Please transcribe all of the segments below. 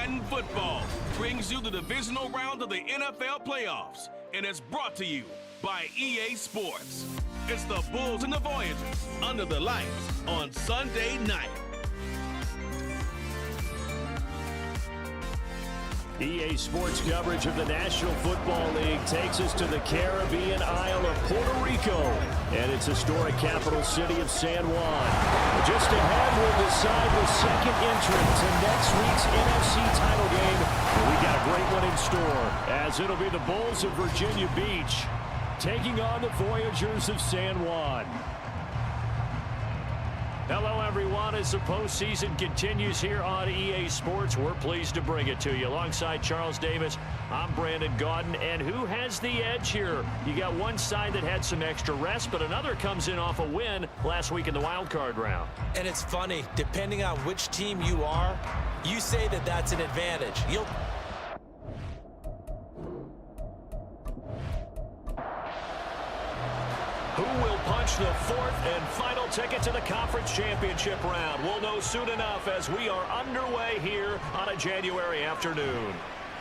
Madden Football brings you the divisional round of the NFL playoffs, and it's brought to you by EA Sports. It's the Bulls and the Voyagers under the lights on Sunday night. EA Sports coverage of the National Football League takes us to the Caribbean isle of Puerto Rico and its historic capital city of San Juan. Just ahead, we'll decide the second entrant to next week's NFC title game. We got a great one in store, as it'll be the Bulls of Virginia Beach taking on the Voyagers of San Juan. Hello, everyone. As the postseason continues here on EA Sports, we're pleased to bring it to you. Alongside Charles Davis, I'm Brandon Gaudin. And who has the edge here? You got one side that had some extra rest, but another comes in off a win last week in the wild card round. And it's funny, depending on which team you are, you say that that's an advantage. Who will punch the fourth and final ticket to the conference championship round? We'll know soon enough as we are underway here on a January afternoon.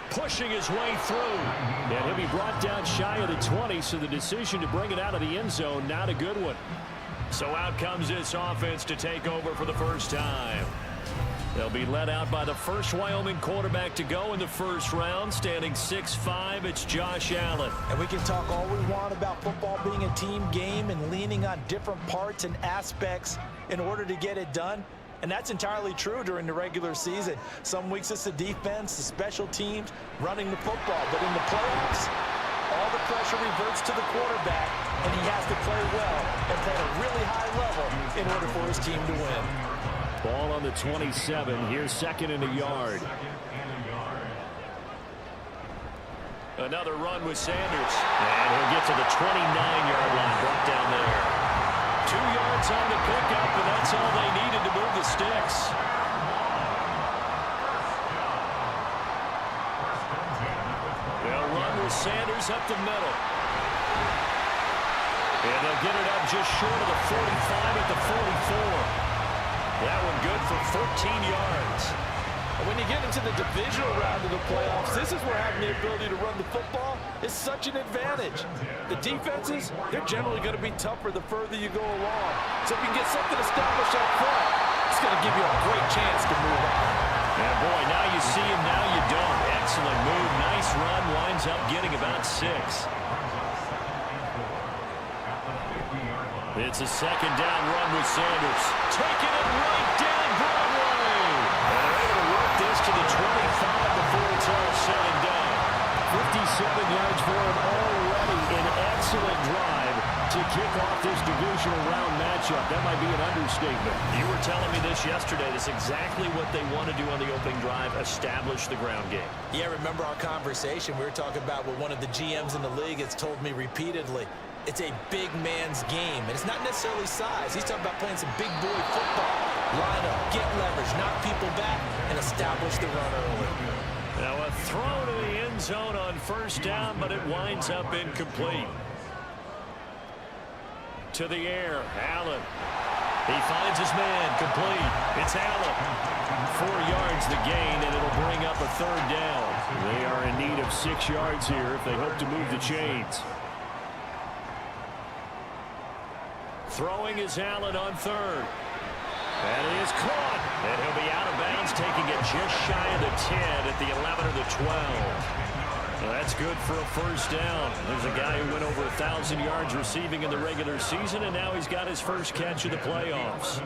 Pushing his way through. And he'll be brought down shy of the 20, so the decision to bring it out of the end zone, not a good one. So out comes this offense to take over for the first time. They'll be led out by the first Wyoming quarterback to go in the first round, standing 6'5". It's Josh Allen. And we can talk all we want about football being a team game and leaning on different parts and aspects in order to get it done. And that's entirely true during the regular season. Some weeks it's the defense, the special teams, running the football. But in the playoffs, all the pressure reverts to the quarterback, and he has to play well and play at a really high level in order for his team to win. Ball on the 27. Here's second and a yard. Another run with Sanders. And he'll get to the 29-yard line. Brought down there. 2 yards on the pickup, and that's all they needed to move the sticks. They'll run with Sanders up the middle. And they'll get it up just short of the 45 at the 44. That one good for 14 yards. When you get into the divisional round of the playoffs, this is where having the ability to run the football is such an advantage. The defenses, they're generally going to be tougher the further you go along. So if you can get something established up front, it's going to give you a great chance to move on. Yeah, boy, now you see him, now you don't. Excellent move, nice run, winds up getting about 6. It's a second down run with Sanders. Taking it right down Broadway. And they're able to work this to the 25 before it's all said and done. 57 yards for him already. An excellent drive to kick off this divisional round matchup. That might be an understatement. You were telling me this yesterday. That's exactly what they want to do on the opening drive, establish the ground game. Yeah, remember our conversation? We were talking about what one of the GMs in the league has told me repeatedly. It's a big man's game, and it's not necessarily size. He's talking about playing some big boy football. Line up, get leverage, knock people back, and establish the run early. Now a throw to the end zone on first down, but it winds up incomplete. To the air, Allen. He finds his man, complete. It's Allen. 4 yards the gain, and it'll bring up a third down. They are in need of 6 yards here if they hope to move the chains. Throwing is Allen on third. And he is caught. And he'll be out of bounds, taking it just shy of the 10 at the 11 or the 12. Well, that's good for a first down. There's a guy who went over 1,000 yards receiving in the regular season, and now he's got his first catch of the playoffs.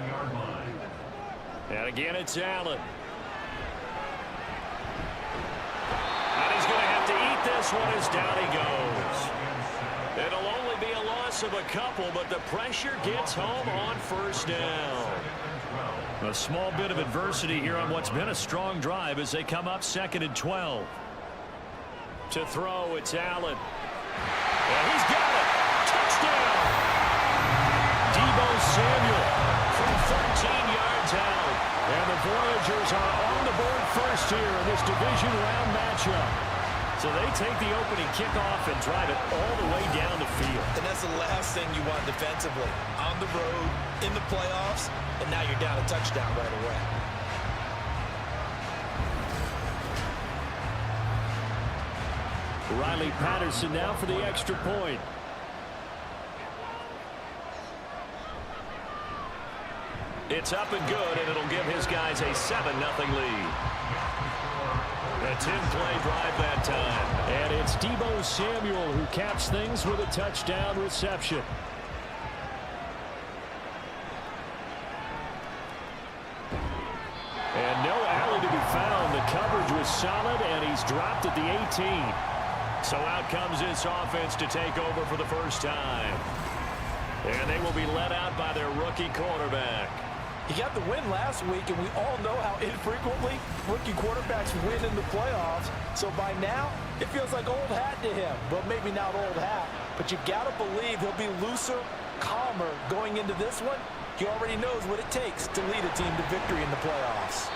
And again, it's Allen. And he's going to have to eat this one as down he goes. It'll only be a loss of a couple, but the pressure gets home on first down. A small bit of adversity here on what's been a strong drive as they come up second and 12. To throw, it's Allen. And he's got it. Touchdown. Deebo Samuel from 13 yards out. And the Voyagers are on the board first here in this division round matchup. So they take the opening kickoff and drive it all the way down the field. And that's the last thing you want defensively. On the road, in the playoffs, and now you're down a touchdown right away. Riley Patterson now for the extra point. It's up and good, and it'll give his guys a 7-0 lead. A 10-play drive that time. And it's Deebo Samuel who caps things with a touchdown reception. And no alley to be found. The coverage was solid, and he's dropped at the 18. So out comes this offense to take over for the first time. And they will be let out by their rookie quarterback. He got the win last week, and we all know how infrequently rookie quarterbacks win in the playoffs. So by now, it feels like old hat to him. Well, maybe not old hat, but you've got to believe he'll be looser, calmer going into this one. He already knows what it takes to lead a team to victory in the playoffs.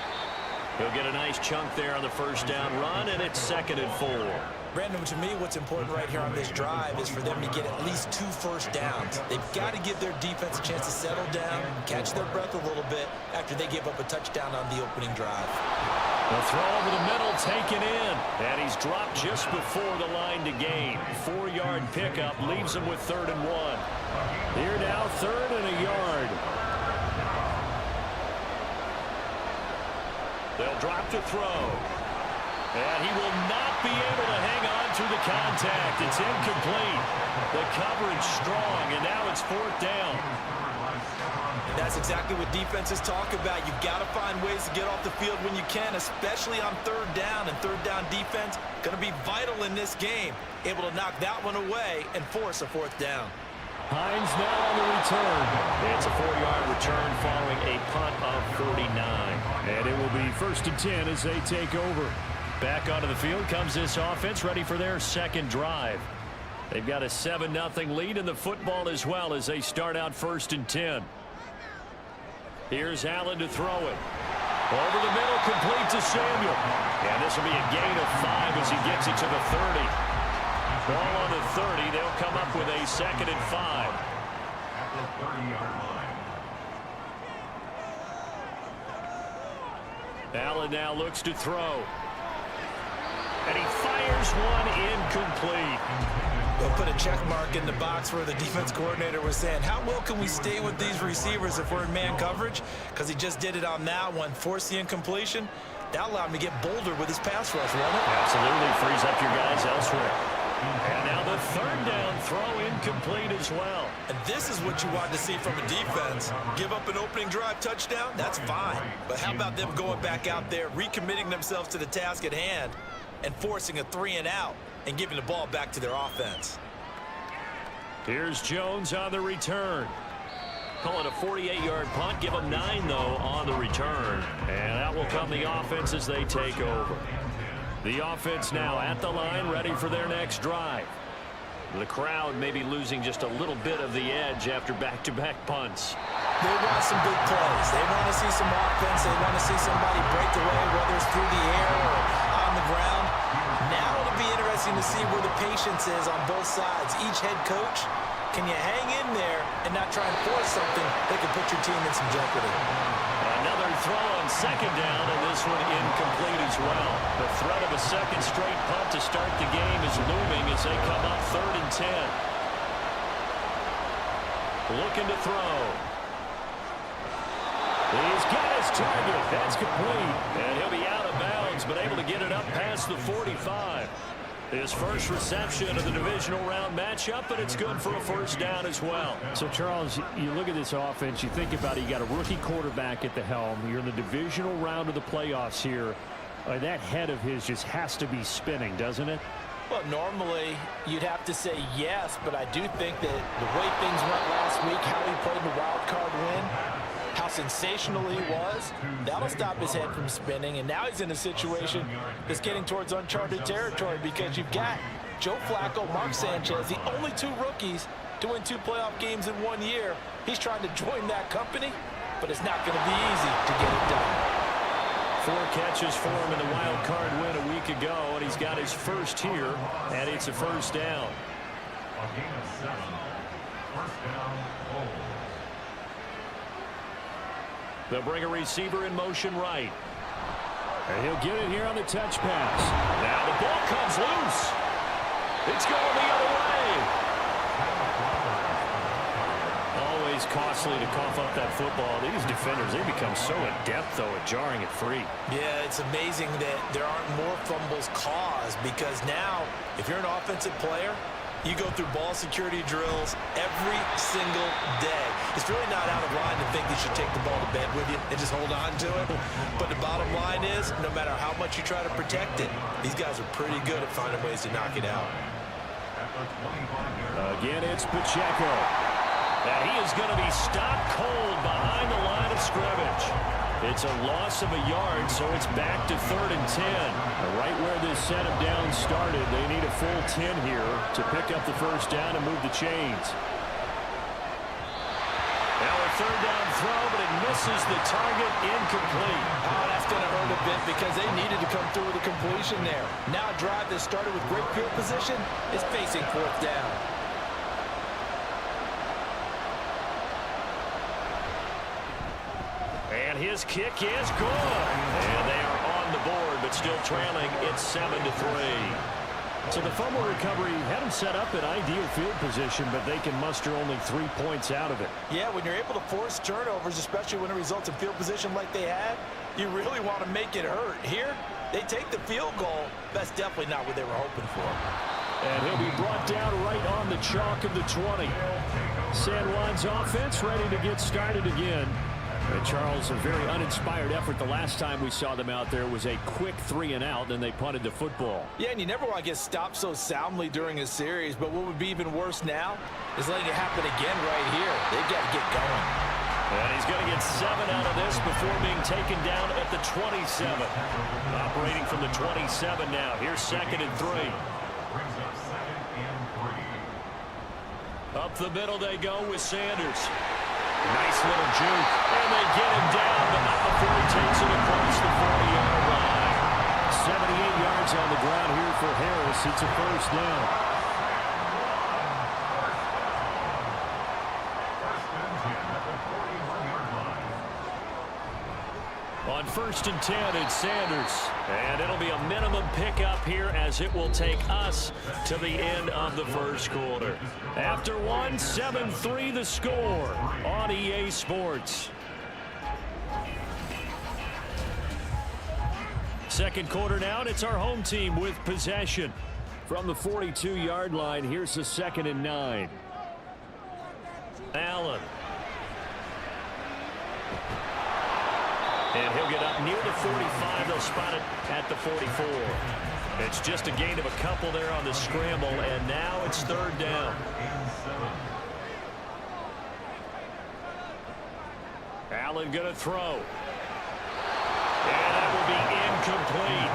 He'll get a nice chunk there on the first down run, and it's 2nd and 4. Brandon, to me, what's important right here on this drive is for them to get at least 2 first downs. They've got to give their defense a chance to settle down, catch their breath a little bit after they give up a touchdown on the opening drive. The throw over the middle taken in, and he's dropped just before the line to gain. 4-yard pickup leaves him with 3rd and 1. Here now, 3rd and a yard. They'll drop to throw. And he will not be able to hang on through the contact. It's incomplete. The coverage strong, and now it's 4th down. And that's exactly what defenses talk about. You've got to find ways to get off the field when you can, especially on 3rd down. And 3rd down defense going to be vital in this game. Able to knock that one away and force a 4th down. Hines now on the return. It's a 4-yard return following a punt of 49. And it will be 1st and 10 as they take over. Back onto the field comes this offense, ready for their 2nd drive. They've got a 7-0 lead in the football as well as they start out 1st and 10. Here's Allen to throw it. Over the middle, complete to Samuel. And this will be a gain of 5 as he gets it to the 30. Ball on the 30. They'll come up with a 2nd and 5. At the 30-yard line. Allen now looks to throw. And he fires one incomplete. They'll put a check mark in the box where the defense coordinator was saying, how well can we stay with these receivers if we're in man coverage? Because he just did it on that one, forced the incompletion. That allowed him to get bolder with his pass rush, wasn't it? Absolutely, frees up your guys elsewhere. And now the 3rd down throw incomplete as well. And this is what you want to see from a defense. Give up an opening drive touchdown, that's fine. But how about them going back out there, recommitting themselves to the task at hand, and forcing a 3-and-out and giving the ball back to their offense. Here's Jones on the return. Call it a 48-yard punt. Give them 9, though, on the return. And that will come the offense as they take over. The offense now at the line, ready for their next drive. The crowd may be losing just a little bit of the edge after back-to-back punts. They want some big plays. They want to see some offense. They want to see somebody break away, whether it's through the air or on the ground. Now it'll be interesting to see where the patience is on both sides. Each head coach, can you hang in there and not try and force something that could put your team in some jeopardy? Another throw on 2nd down, and this one incomplete as well. The threat of a 2nd straight punt to start the game is looming as they come up 3rd and 10. Looking to throw. He's got his target. That's complete. And he'll be out of bounds, but able to get it up past the 45. His first reception of the divisional round matchup, but it's good for a 1st down as well. So, Charles, you look at this offense, you think about it, you got a rookie quarterback at the helm. You're in the divisional round of the playoffs here. That head of his just has to be spinning, doesn't it? Well, normally you'd have to say yes, but I do think that the way things went last week, how he played the wild card win, how sensational he was, that'll stop his head from spinning. And now he's in a situation that's getting towards uncharted territory because you've got Joe Flacco, Mark Sanchez, the only 2 rookies to win 2 playoff games in 1 year. He's trying to join that company, but it's not going to be easy to get it done. 4 catches for him in the wild card win a week ago, and he's got his first here, and it's a 1st down. A gain of 7. 1st down. They'll bring a receiver in motion right. And he'll get it here on the touch pass. Now the ball comes loose. It's going the other way. Always costly to cough up that football. These defenders, they become so adept, though, at jarring it free. Yeah, it's amazing that there aren't more fumbles caused, because now, if you're an offensive player, you go through ball security drills every single day. It's really not out of line to think you should take the ball to bed with you and just hold on to it. But the bottom line is, no matter how much you try to protect it, these guys are pretty good at finding ways to knock it out. Again, it's Pacheco. And he is going to be stopped cold behind the line of scrimmage. It's a loss of a yard, so it's back to 3rd and 10. Right where this set of downs started, they need a full 10 here to pick up the first down and move the chains. Now a 3rd down throw, but it misses the target, incomplete. Oh, that's going to hurt a bit because they needed to come through with a completion there. Now a drive that started with great field position is facing 4th down. And his kick is good. And they are on the board, but still trailing. It's 7-3. So the fumble recovery had them set up in ideal field position, but they can muster only 3 points out of it. Yeah, when you're able to force turnovers, especially when it results in field position like they had, you really want to make it hurt. Here, they take the field goal. That's definitely not what they were hoping for. And he'll be brought down right on the chalk of the 20. San Juan's offense ready to get started again. And Charles, a very uninspired effort the last time we saw them out there was a quick 3-and-out, and they punted the football. Yeah, and you never want to get stopped so soundly during a series, but what would be even worse now is letting it happen again right here. They've got to get going. And he's going to get 7 out of this before being taken down at the 27. Operating from the 27 now. Here's 2nd and 3. Up the middle they go with Sanders. Nice little juke. And they get him down, but not before he takes it across the 40-yard line. 78 yards on the ground here for Harris. It's a first down. On 1st and 10, it's Sanders. And it'll be a minimum pickup here as it will take us to the end of the first quarter. After one, 7-3 the score on EA Sports. Second quarter now, and it's our home team with possession. From the 42-yard line, here's the 2nd and 9. Allen. And he'll get up near the 45. They'll spot it at the 44. It's just a gain of a couple there on the scramble, and now it's 3rd down. Allen going to throw. And that will be incomplete.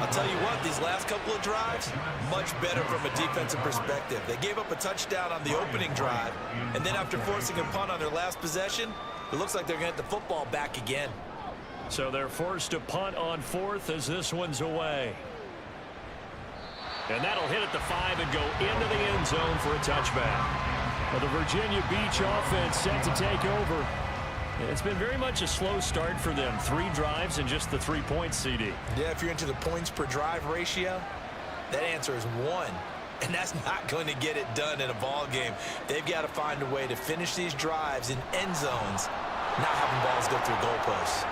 I'll tell you what, these last couple of drives, much better from a defensive perspective. They gave up a touchdown on the opening drive, and then after forcing a punt on their last possession, it looks like they're going to get the football back again. So they're forced to punt on 4th as this one's away. And that'll hit at the 5 and go into the end zone for a touchback. Well, the Virginia Beach offense set to take over. It's been very much a slow start for them. 3 drives and just the 3 points, CD. Yeah, if you're into the points per drive ratio, that answer is 1. And that's not going to get it done in a ball game. They've got to find a way to finish these drives in end zones, not having balls go through goalposts.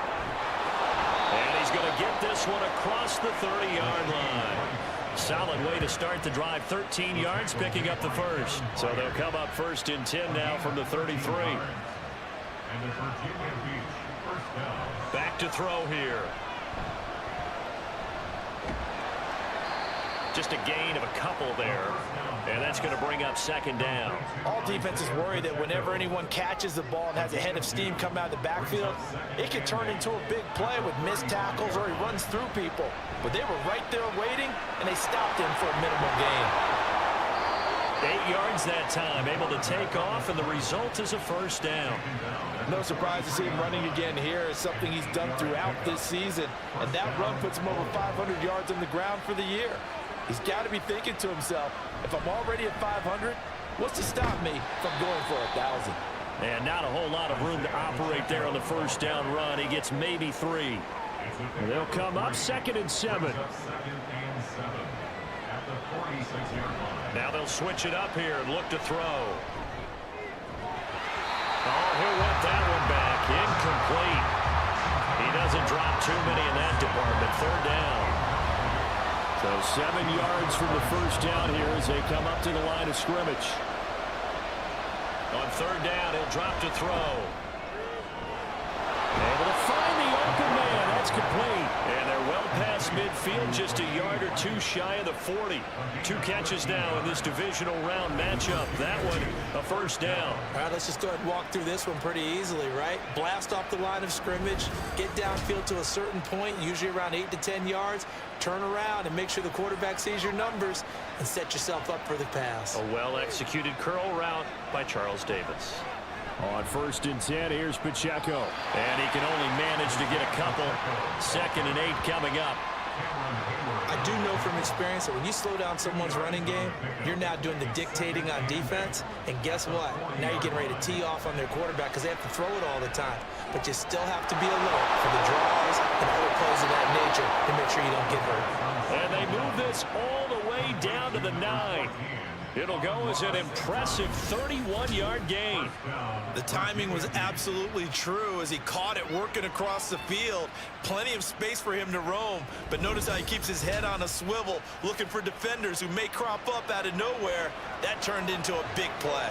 And he's going to get this one across the 30-yard line. Solid way to start the drive. 13 yards, picking up the first. So they'll come up 1st and 10 now from the 33. Back to throw here. Just a gain of a couple there. And that's going to bring up 2nd down. All defenses worry that whenever anyone catches the ball and has a head of steam come out of the backfield, it could turn into a big play with missed tackles or he runs through people. But they were right there waiting, and they stopped him for a minimal gain. 8 yards that time, able to take off, and the result is a first down. No surprise to see him running again here. It's something he's done throughout this season, and that run puts him over 500 yards on the ground for the year. He's got to be thinking to himself, if I'm already at 500, what's to stop me from going for 1,000? And not a whole lot of room to operate there on the first down run. He gets maybe 3. They'll come up 2nd and 7. Now they'll switch it up here and look to throw. Oh, he'll want that one back. Incomplete. He doesn't drop too many in that department. Third down. So 7 yards from the first down here as they come up to the line of scrimmage. On third down, he'll drop to throw. Able to find the open man. That's complete. And they're well past midfield, just a yard or two shy of the 40. 2 catches now in this divisional round matchup. That one, a first down. All right, let's just go ahead and walk through this one pretty easily, right? Blast off the line of scrimmage, get downfield to a certain point, usually around 8 to 10 yards, turn around and make sure the quarterback sees your numbers and set yourself up for the pass. A well-executed curl route by Charles Davis. On 1st and 10, here's Pacheco. And he can only manage to get a couple. 2nd and 8 coming up. I do know from experience that when you slow down someone's running game, you're now doing the dictating on defense. And guess what? Now you're getting ready to tee off on their quarterback because they have to throw it all the time. But you still have to be alert for the draws and other plays of that nature to make sure you don't get hurt. And they move this all the way down to the 9. It'll go as an impressive 31-yard gain. The timing was absolutely true as he caught it working across the field. Plenty of space for him to roam, but notice how he keeps his head on a swivel, looking for defenders who may crop up out of nowhere. That turned into a big play.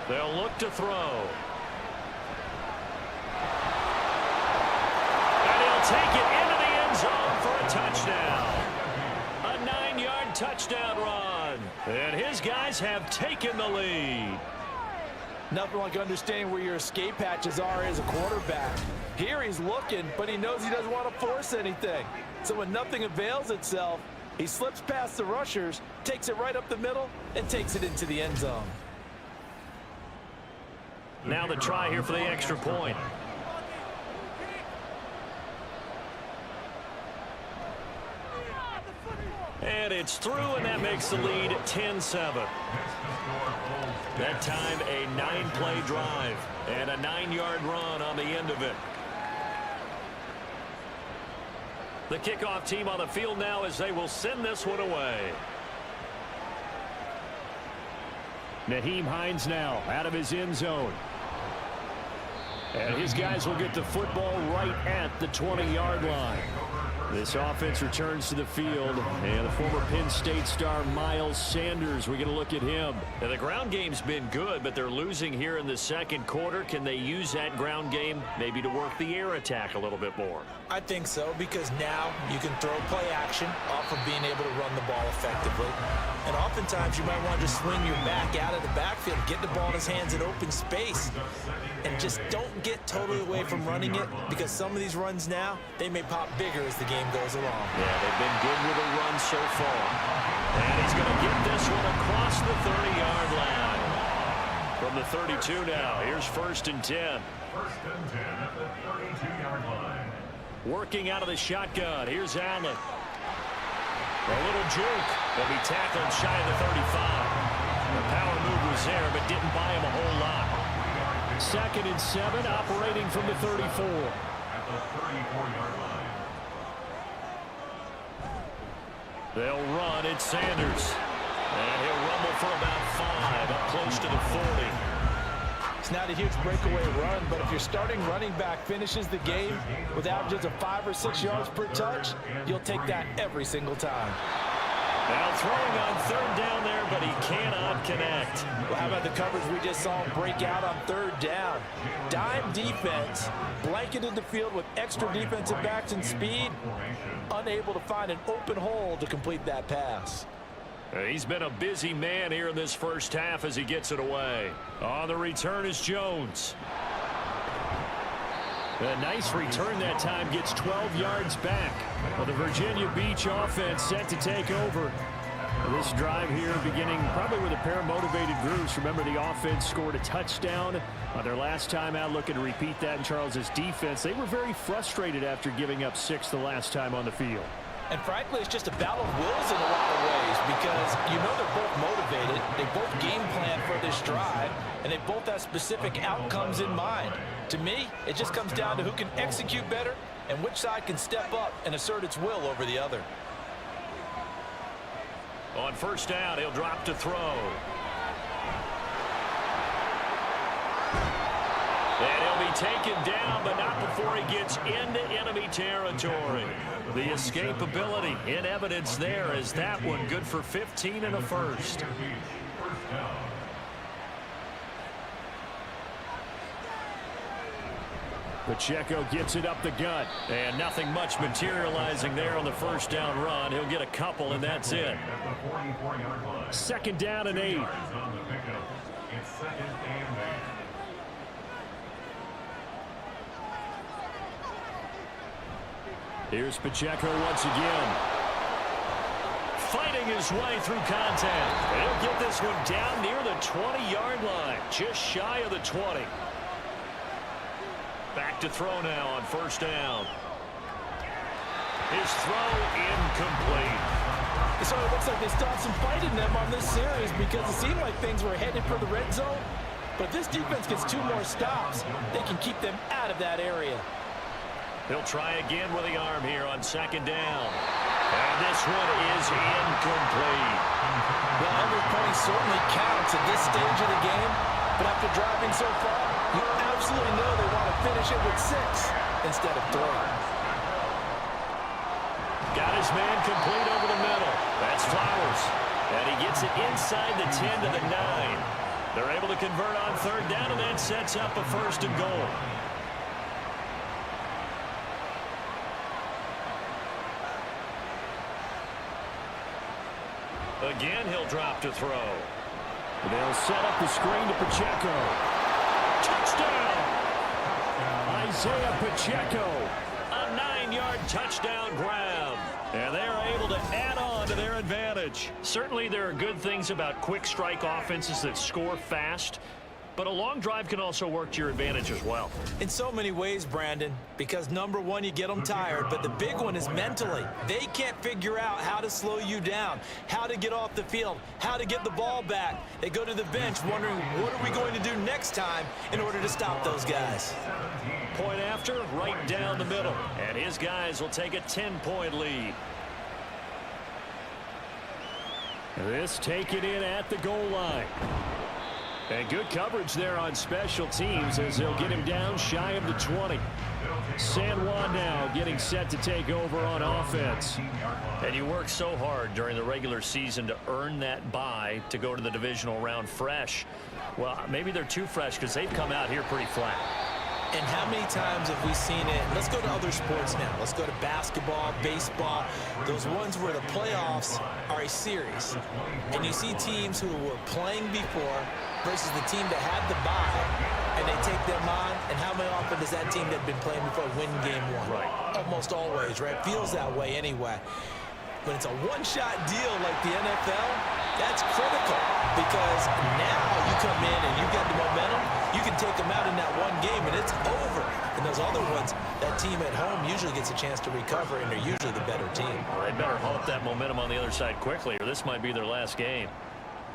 They'll look to throw. And he'll take it into the end zone for a touchdown. A 9-yard touchdown run. And his guys have taken the lead. Nothing like understanding where your escape hatches are as a quarterback. Here he's looking, but he knows he doesn't want to force anything. So when nothing avails itself, he slips past the rushers, takes it right up the middle, and takes it into the end zone. Now the try here for the extra point. And it's through, and that makes the lead 10-7. That time a 9-play drive and a 9-yard run on the end of it. The kickoff team on the field now as they will send this one away. Nyheim Hines now out of his end zone. And his guys will get the football right at the 20-yard line. This offense returns to the field, and the former Penn State star Miles Sanders, we're going to look at him. And the ground game's been good, but they're losing here in the second quarter. Can they use that ground game maybe to work the air attack a little bit more? I think so, because now you can throw play action off of being able to run the ball effectively. And oftentimes you might want to just swing your back out of the backfield, get the ball in his hands in open space, and just don't get totally away from running it, because some of these runs now, they may pop bigger as the game goes along. Yeah, they've been good with a run so far. And he's going to get this one across the 30-yard line. From the 32 now, here's 1st and 10. 1st and 10 at the 32-yard line. Working out of the shotgun, here's Allen. A little juke. He'll be tackled shy of the 35. The power move was there, but didn't buy him a whole lot. 2nd and 7, operating from the 34. At the 34-yard line. They'll run. It's Sanders. And he'll rumble for about 5, up close to the 40. It's not a huge breakaway run, but if your starting running back finishes the game with averages of 5 or 6 yards per touch, you'll take that every single time. Now throwing on 3rd down there, but he cannot connect. Well, how about the coverage we just saw him break out on 3rd down? Dime defense, blanketed the field with extra defensive backs and speed, unable to find an open hole to complete that pass. He's been a busy man here in this first half as he gets it away. On the return is Jones. A nice return that time, gets 12 yards back. Well, the Virginia Beach offense set to take over. This drive here beginning probably with a pair of motivated groups. Remember, the offense scored a touchdown on their last time out. Looking to repeat that in Charles's defense. They were very frustrated after giving up 6 the last time on the field. And frankly, it's just a battle of wills in a lot of ways, because you know they're both motivated, they both game plan for this drive, and they both have specific outcomes in mind. To me, it just comes down to who can execute better and which side can step up and assert its will over the other. On first down, he'll drop to throw. And he'll be taken down, but not before he gets into enemy territory. The escapability in evidence there as that one good for 15 and a first. Pacheco gets it up the gut. And nothing much materializing there on the first down run. He'll get a couple, and that's it. Second down and 8. Here's Pacheco once again. Fighting his way through contact. He'll get this one down near the 20-yard line. Just shy of the 20. Back to throw now on first down. His throw incomplete. So it looks like they stopped some fight in them on this series because it seemed like things were headed for the red zone. But if this defense gets 2 more stops, they can keep them out of that area. He'll try again with the arm here on second down. And this one is incomplete. Well, every point certainly counts at this stage of the game. But after driving so far, you absolutely know they want to finish it with 6 instead of 3. Got his man complete over the middle. That's Flowers. And he gets it inside the 10 to the 9. They're able to convert on third down, and that sets up a first and goal. Again, he'll drop to throw. They'll set up the screen to Pacheco. Touchdown! Isaiah Pacheco. A 9-yard touchdown grab. And they're able to add on to their advantage. Certainly there are good things about quick strike offenses that score fast. But a long drive can also work to your advantage as well. In so many ways, Brandon, because number one, you get them tired, but the big one is mentally. They can't figure out how to slow you down, how to get off the field, how to get the ball back. They go to the bench wondering, what are we going to do next time in order to stop those guys? Point after, right down the middle. And his guys will take a 10-point lead. This taken in at the goal line. And good coverage there on special teams as they'll get him down shy of the 20. San Juan now getting set to take over on offense. And you work so hard during the regular season to earn that bye to go to the divisional round fresh. Well, maybe they're too fresh because they've come out here pretty flat. And how many times have we seen it? Let's go to other sports now. Let's go to basketball, baseball, those ones where the playoffs are a series. And you see teams who were playing before versus the team that had the bye, and they take them on. And how many often does that team that had been playing before win game 1? Right. Almost always, right? Feels that way anyway. When it's a one-shot deal like the NFL, that's critical because now you come in and you got the momentum. You can take them out in that one game, and it's over. And those other ones, that team at home usually gets a chance to recover, and they're usually the better team. Well, they better halt that momentum on the other side quickly, or this might be their last game.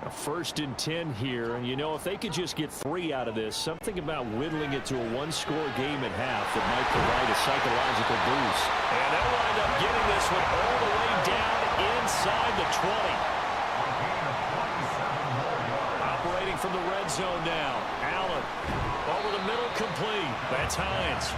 A 1st and 10 here, and you know, if they could just get 3 out of this, something about whittling it to a one-score game at half that might provide a psychological boost. And they'll wind up getting this one all the way down inside the 20. Operating from the red zone now. Allen over the middle, complete. That's Hines.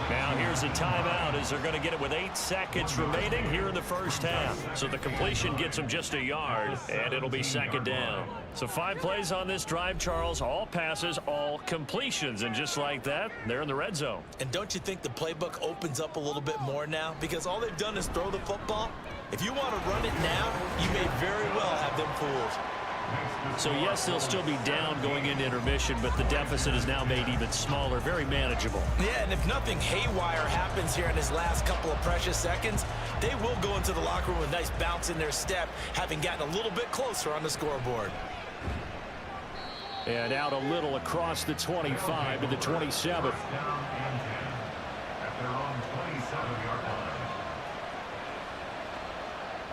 Now here's a timeout as they're going to get it with 8 seconds remaining here in the first half. So the completion gets them just a yard, and it'll be second down. So 5 plays on this drive, Charles. All passes, all completions. And just like that, they're in the red zone. And don't you think the playbook opens up a little bit more now? Because all they've done is throw the football. If you want to run it now, you may very well have them fooled. So, yes, they'll still be down going into intermission, but the deficit is now made even smaller, very manageable. Yeah, and if nothing haywire happens here in his last couple of precious seconds, they will go into the locker room with a nice bounce in their step, having gotten a little bit closer on the scoreboard. And out a little across the 25 to the 27.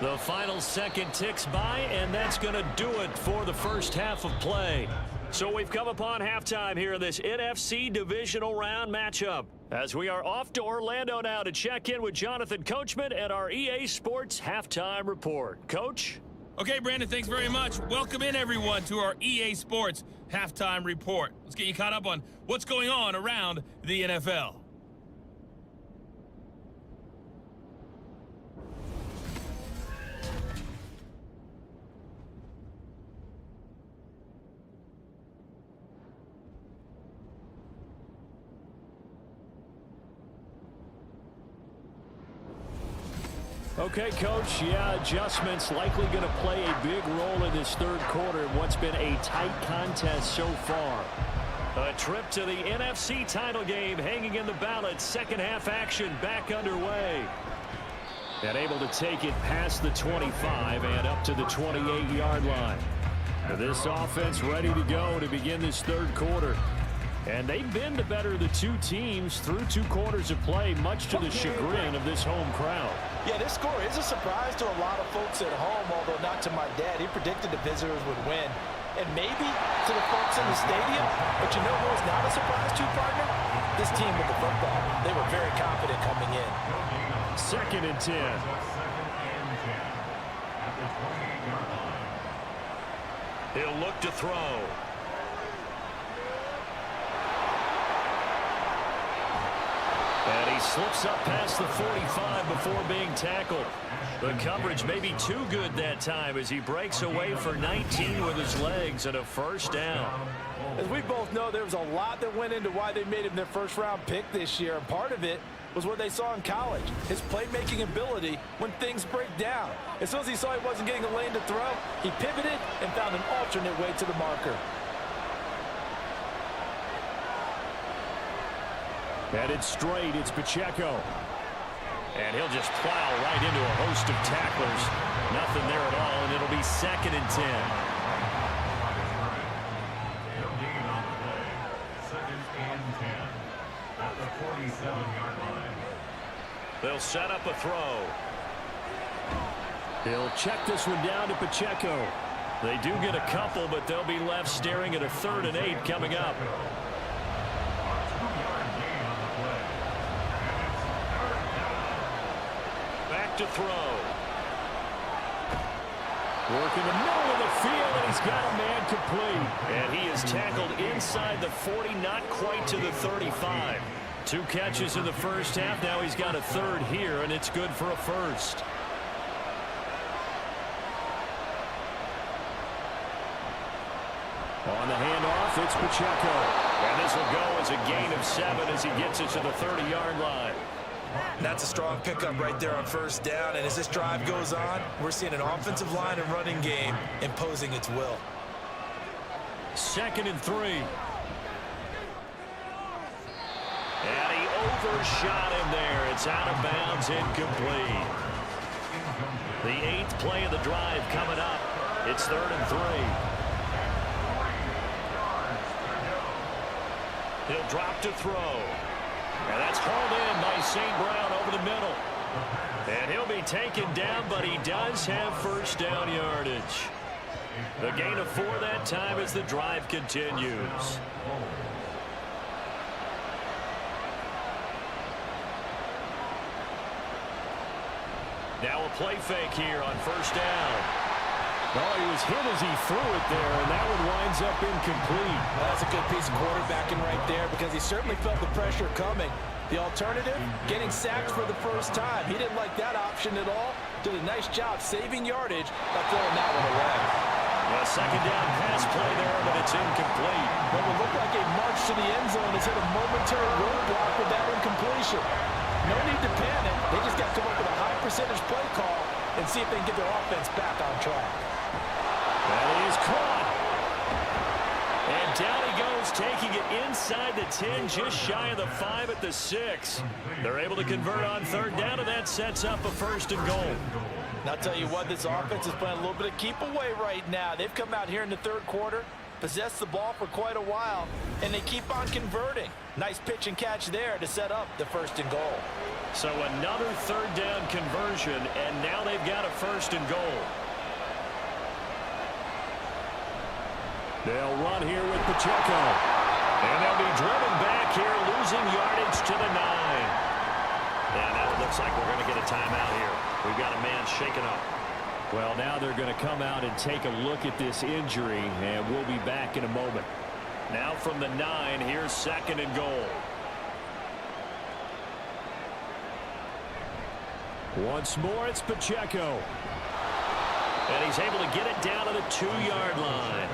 The final second ticks by, and that's going to do it for the first half of play. So we've come upon halftime here in this NFC Divisional Round matchup, as we are off to Orlando now to check in with Jonathan Coachman and our EA Sports Halftime Report. Coach? Okay, Brandon, thanks very much. Welcome in, everyone, to our EA Sports Halftime Report. Let's get you caught up on what's going on around the NFL. Okay, Coach, adjustments likely going to play a big role in this third quarter in what's been a tight contest so far. A trip to the NFC title game hanging in the balance. Second half action back underway. And able to take it past the 25 and up to the 28-yard line. This offense ready to go to begin this third quarter. And they've been the better of the two teams through 2 quarters of play, much to the chagrin of this home crowd. Yeah, this score is a surprise to a lot of folks at home, although not to my dad. He predicted the visitors would win. And maybe to the folks in the stadium, but you know who was not a surprise to, partner? This team with the football. They were very confident coming in. 2nd and 10. He'll look to throw. And he slips up past the 45 before being tackled. The coverage may be too good that time as he breaks away for 19 with his legs and a first down. As we both know, there was a lot that went into why they made him their first-round pick this year. And part of it was what they saw in college, his playmaking ability when things break down. As soon as he saw he wasn't getting a lane to throw, he pivoted and found an alternate way to the marker. Headed straight, it's Pacheco. And he'll just plow right into a host of tacklers. Nothing there at all, and it'll be 2nd and 10. They'll gain on the play. 2nd and 10 at the 47-yard line. They'll set up a throw. He'll check this one down to Pacheco. They do get a couple, but they'll be left staring at a 3rd and 8 coming up. Back to throw. Working the middle of the field, and he's got a man complete. And he is tackled inside the 40, not quite to the 35. 2 catches in the first half. Now he's got a 3rd here, and it's good for a first. On the handoff, it's Pacheco. And this will go as a gain of 7 as he gets it to the 30-yard line. That's a strong pickup right there on first down. And as this drive goes on, we're seeing an offensive line and running game imposing its will. 2nd and 3. And he overshot him there. It's out of bounds, incomplete. The 8th play of the drive coming up. It's 3rd and 3. He'll drop to throw. And that's hauled in by St. Brown over the middle. And he'll be taken down, but he does have first down yardage. The gain of 4 that time as the drive continues. Now a play fake here on first down. Oh, he was hit as he threw it there, and that one winds up incomplete. Well, that's a good piece of quarterbacking right there because he certainly felt the pressure coming. The alternative, getting sacked for the first time. He didn't like that option at all. Did a nice job saving yardage by throwing that one away. A 2nd down pass play there, but it's incomplete. What would look like a march to the end zone has hit a momentary roadblock with that incompletion. No need to panic. They just got to come up with a high percentage play call and see if they can get their offense back on track. That is caught. And down he goes, taking it inside the 10, just shy of the 5 at the 6. They're able to convert on 3rd down, and that sets up a 1st and goal. And I'll tell you what, this offense is playing a little bit of keep away right now. They've come out here in the 3rd quarter, possessed the ball for quite a while, and they keep on converting. Nice pitch and catch there to set up the 1st and goal. So another third down conversion, and now they've got a 1st and goal. They'll run here with Pacheco. And they'll be driven back here, losing yardage to the 9. And now it looks like we're going to get a timeout here. We've got a man shaken up. Well, now they're going to come out and take a look at this injury, and we'll be back in a moment. Now from the 9, here's 2nd and goal. Once more, it's Pacheco. And he's able to get it down to the 2-yard line.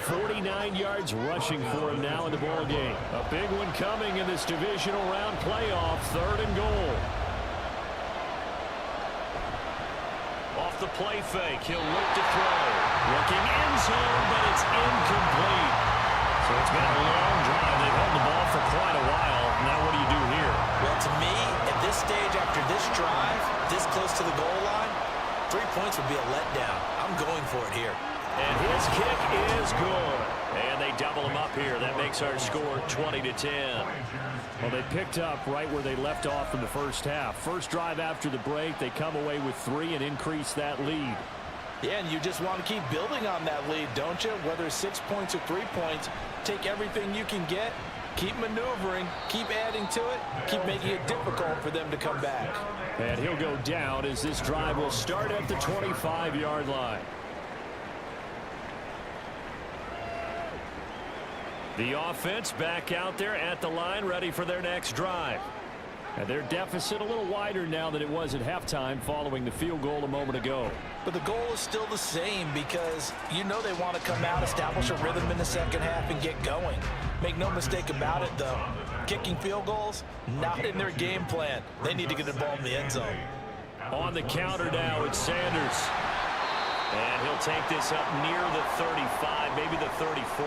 49 yards rushing for him now in the ball game. A big one coming in this divisional round playoff. 3rd and goal. Off the play fake, he'll look to throw. Looking end zone, but it's incomplete. So it's been a long drive. They've held the ball for quite a while. Now what do you do here? Well, to me, at this stage, after this drive, this close to the goal line, 3 points would be a letdown. I'm going for it here. And his kick is good. And they double him up here. That makes our score 20-10. Well, they picked up right where they left off in the first half. First drive after the break, they come away with 3 and increase that lead. Yeah, and you just want to keep building on that lead, don't you? Whether it's 6 points or 3 points, take everything you can get, keep maneuvering, keep adding to it, keep making it difficult for them to come back. And he'll go down as this drive will start at the 25-yard line. The offense back out there at the line, ready for their next drive. And their deficit a little wider now than it was at halftime following the field goal a moment ago. But the goal is still the same because you know they want to come out, establish a rhythm in the second half, and get going. Make no mistake about it, though. Kicking field goals, not in their game plan. They need to get the ball in the end zone. On the counter now, it's Sanders. And he'll take this up near the 35, maybe the 34.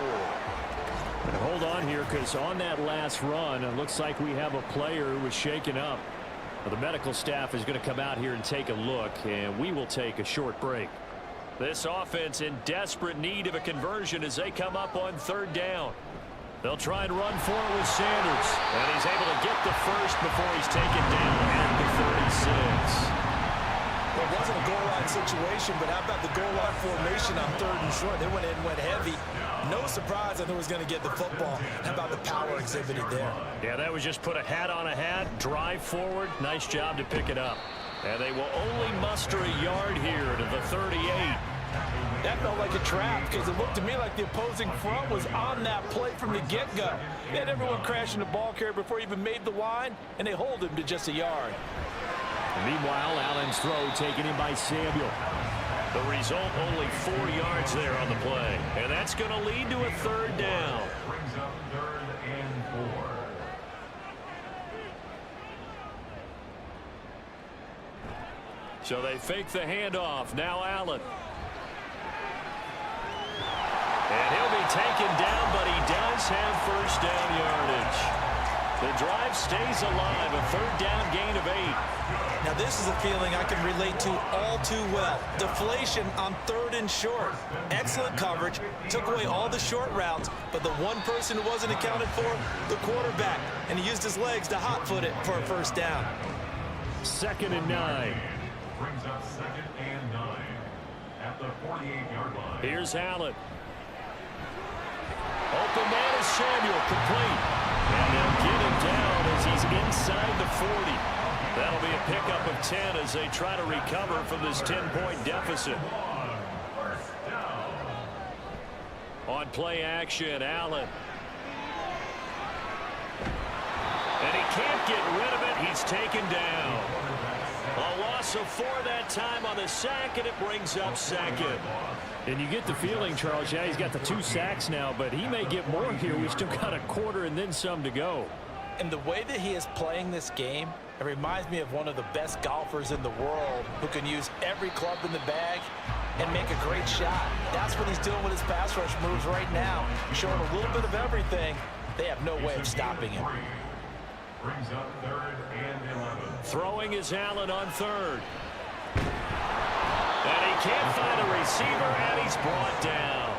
And hold on here, because on that last run, it looks like we have a player who was shaken up. Well, the medical staff is going to come out here and take a look, and we will take a short break. This offense in desperate need of a conversion as they come up on 3rd down. They'll try and run for it with Sanders. And he's able to get the first before he's taken down at the 36. Well, it wasn't a goal line situation, but how about the goal line formation on 3rd and short? They went in, went heavy. No surprise that they was going to get the football. How about the power exhibited there? Yeah, that was just put a hat on a hat, drive forward. Nice job to pick it up. And they will only muster a yard here to the 38. That felt like a trap because it looked to me like the opposing front was on that play from the get-go. They had everyone crashing the ball carrier before he even made the line, and they hold him to just a yard. Meanwhile, Allen's throw taken in by Samuel. The result, only 4 yards there on the play. And that's going to lead to a 3rd down. Brings up 3rd and 4. So they fake the handoff. Now Allen. And he'll be taken down, but he does have 1st down yardage. The drive stays alive, a 3rd down gain of 8. Now, this is a feeling I can relate to all too well. Deflation on 3rd and short. Excellent coverage. Took away all the short routes, but the one person who wasn't accounted for, the quarterback. And he used his legs to hot-foot it for a 1st down. 2nd and 9. Brings up 2nd and 9 at the 48-yard line. Here's Allen. Open man is Samuel, complete. And they'll get him down as he's inside the 40. That'll be a pickup of 10 as they try to recover from this 10-point deficit. On play action, Allen. And he can't get rid of it. He's taken down. A loss of 4 that time on the sack, and it brings up 2nd. And you get the feeling, Charles, yeah, he's got the 2 sacks now, but he may get more here. We've still got a quarter and then some to go. And the way that he is playing this game, it reminds me of one of the best golfers in the world who can use every club in the bag and make a great shot. That's what he's doing with his pass rush moves right now, showing a little bit of everything. They have no way of stopping him. Brings up 3rd and 11. Throwing is Allen on 3rd. And he can't find a receiver, and he's brought down.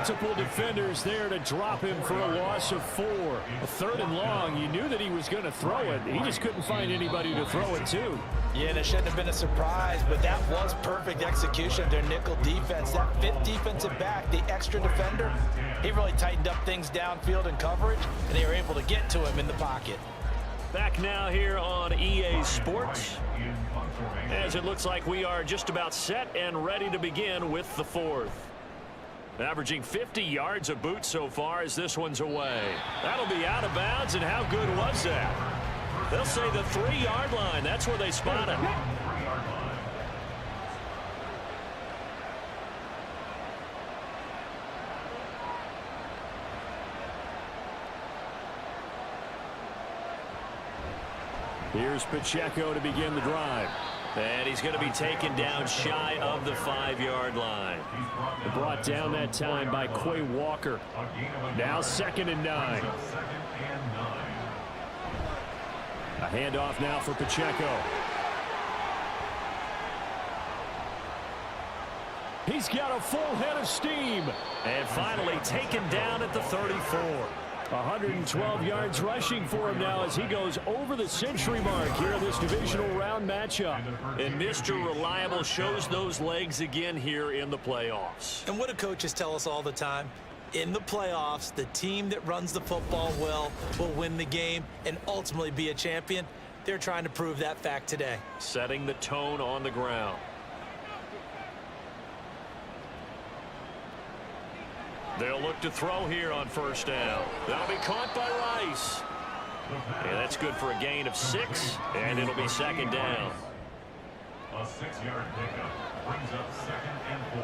multiple defenders there to drop him for a loss of 4. A 3rd and long. You knew that he was going to throw it. He just couldn't find anybody to throw it to. Yeah, and it shouldn't have been a surprise, but that was perfect execution of their nickel defense. That 5th defensive back, the extra defender, he really tightened up things downfield in coverage, and they were able to get to him in the pocket. Back now here on EA Sports, as it looks like we are just about set and ready to begin with the 4th. Averaging 50 yards a boot so far as this one's away. That'll be out of bounds, and how good was that? They'll say the 3-yard line. That's where they spot him. Here's Pacheco to begin the drive. And he's going to be taken down shy of the 5-yard line. Brought down that time by Quay Walker. Now 2nd and 9. A handoff now for Pacheco. He's got a full head of steam. And finally taken down at the 34. 112 yards rushing for him now as he goes over the century mark here in this divisional round matchup. And Mr. Reliable shows those legs again here in the playoffs. And what do coaches tell us all the time? In the playoffs, the team that runs the football well will win the game and ultimately be a champion. They're trying to prove that fact today. Setting the tone on the ground. They'll look to throw here on 1st down. That'll be caught by Rice. And that's good for a gain of 6, and it'll be 2nd down. A 6-yard pickup brings up 2nd and 4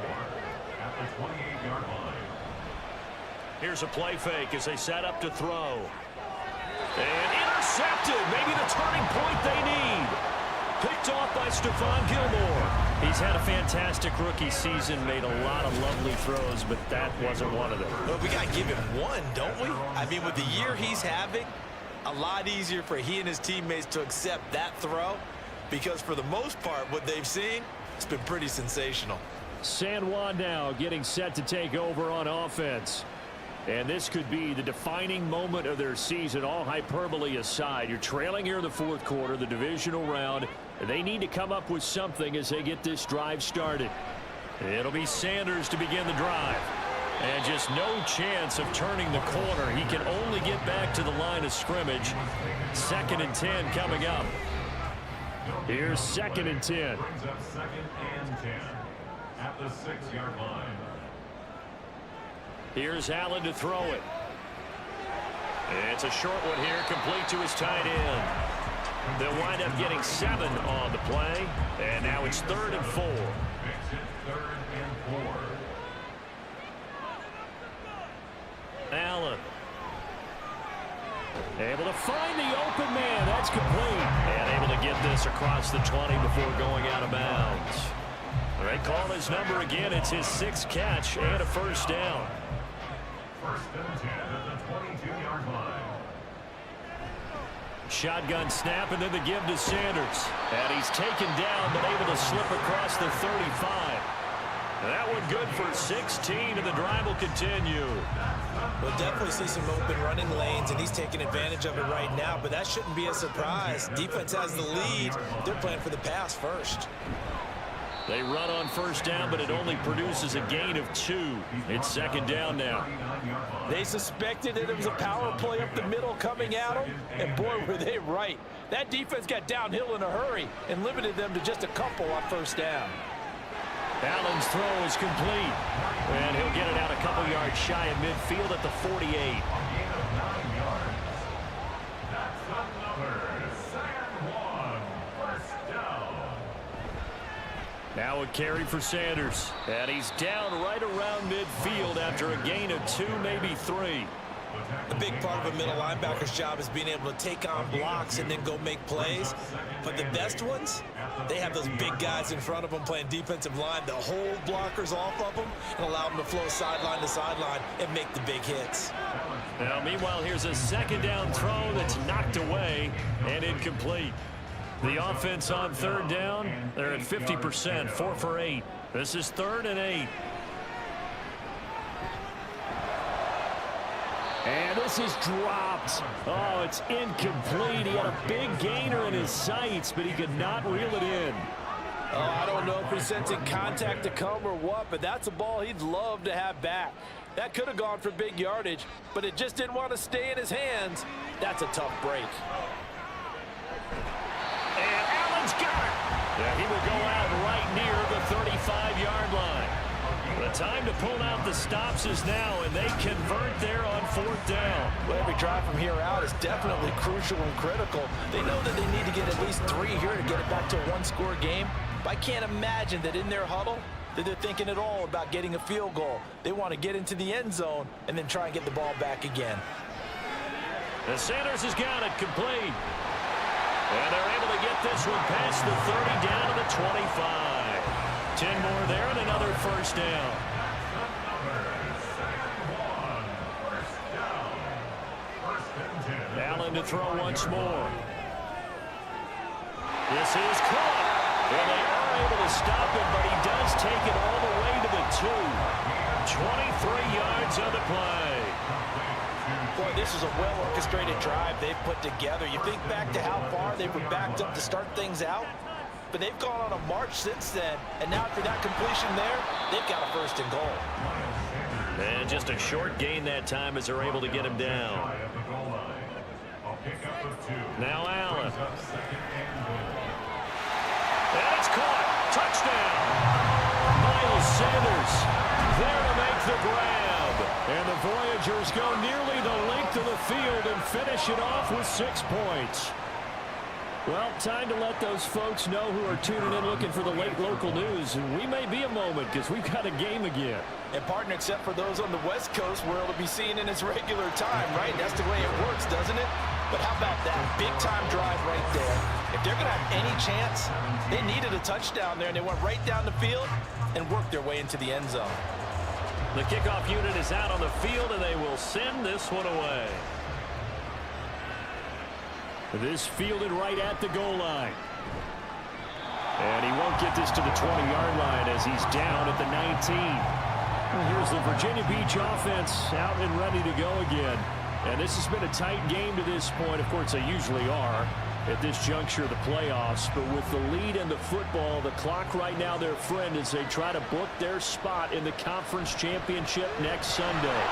at the 28-yard line. Here's a play fake as they set up to throw. And intercepted. Maybe the turning point they need. Picked off by Stephon Gilmore. He's had a fantastic rookie season, made a lot of lovely throws, but that wasn't one of them. But we got to give him one, don't we? I mean, with the year he's having, a lot easier for he and his teammates to accept that throw because for the most part, what they've seen, it's been pretty sensational. San Juan now getting set to take over on offense. And this could be the defining moment of their season, all hyperbole aside. You're trailing here in the 4th quarter, the divisional round. They need to come up with something as they get this drive started. It'll be Sanders to begin the drive. And just no chance of turning the corner. He can only get back to the line of scrimmage. 2nd and 10 coming up. Here's 2nd and 10. Brings up 2nd and 10 at the 6-yard line. Here's Allen to throw it. It's a short one here, complete to his tight end. They'll wind up getting 7 on the play, and now it's 3rd and 4. Makes it 3rd and 4. Allen. Able to find the open man. That's complete. And able to get this across the 20 before going out of bounds. They call his number again. It's his 6th catch and a 1st down. 1st and 10 at the 22-yard line. Shotgun snap and then the give to Sanders. And he's taken down but able to slip across the 35. That one good for 16 and the drive will continue. We'll definitely see some open running lanes and he's taking advantage of it right now, but that shouldn't be a surprise. Defense has the lead. They're playing for the pass first. They run on 1st down, but it only produces a gain of 2. It's 2nd down now. They suspected that it was a power play up the middle coming at them, and boy, were they right. That defense got downhill in a hurry and limited them to just a couple on 1st down. Allen's throw is complete, and he'll get it out a couple yards shy of midfield at the 48. Now a carry for Sanders. And he's down right around midfield after a gain of 2, maybe 3. A big part of a middle linebacker's job is being able to take on blocks and then go make plays. But the best ones, they have those big guys in front of them playing defensive line to hold blockers off of them and allow them to flow sideline to sideline and make the big hits. Now, meanwhile, here's a 2nd down throw that's knocked away and incomplete. The offense on 3rd down, they're at 50%, 4 for 8. This is 3rd and 8. And this is dropped. Oh, it's incomplete. He had a big gainer in his sights, but he could not reel it in. Oh, I don't know if he's sensing contact to come or what, but that's a ball he'd love to have back. That could have gone for big yardage, but it just didn't want to stay in his hands. That's a tough break. And Allen's got it. Yeah, he will go out right near the 35-yard line. The time to pull out the stops is now, and they convert there on 4th down. Well, every drive from here out is definitely crucial and critical. They know that they need to get at least 3 here to get it back to a one-score game. But I can't imagine that in their huddle that they're thinking at all about getting a field goal. They want to get into the end zone and then try and get the ball back again. And Sanders has got it complete. And they're able to get this one past the 30 down to the 25. 10 more there and another first down. Allen to throw once more. This is caught. And they are able to stop him, but he does take it all the way to the 2. 23 yards on the play. Boy, this is a well-orchestrated drive they've put together. You think back to how far they were backed up to start things out, but they've gone on a march since then, and now after that completion there, they've got a 1st and goal. And just a short gain that time as they're able to get him down. Now Allen. And it's caught. Touchdown. Miles Sanders there to make the grab. And the Voyagers go nearly the length of the field and finish it off with 6 points. Well, time to let those folks know who are tuning in looking for the late local news. And we may be a moment because we've got a game again. And partner, except for those on the West Coast, where it'll be seen in its regular time, right? That's the way it works, doesn't it? But how about that big-time drive right there? If they're going to have any chance, they needed a touchdown there, and they went right down the field and worked their way into the end zone. The kickoff unit is out on the field, and they will send this one away. This fielded right at the goal line. And he won't get this to the 20-yard line as he's down at the 19. Here's the Virginia Beach offense out and ready to go again. And this has been a tight game to this point. Of course, they usually are at this juncture of the playoffs. But with the lead in the football, the clock right now their friend as they try to book their spot in the conference championship next Sunday.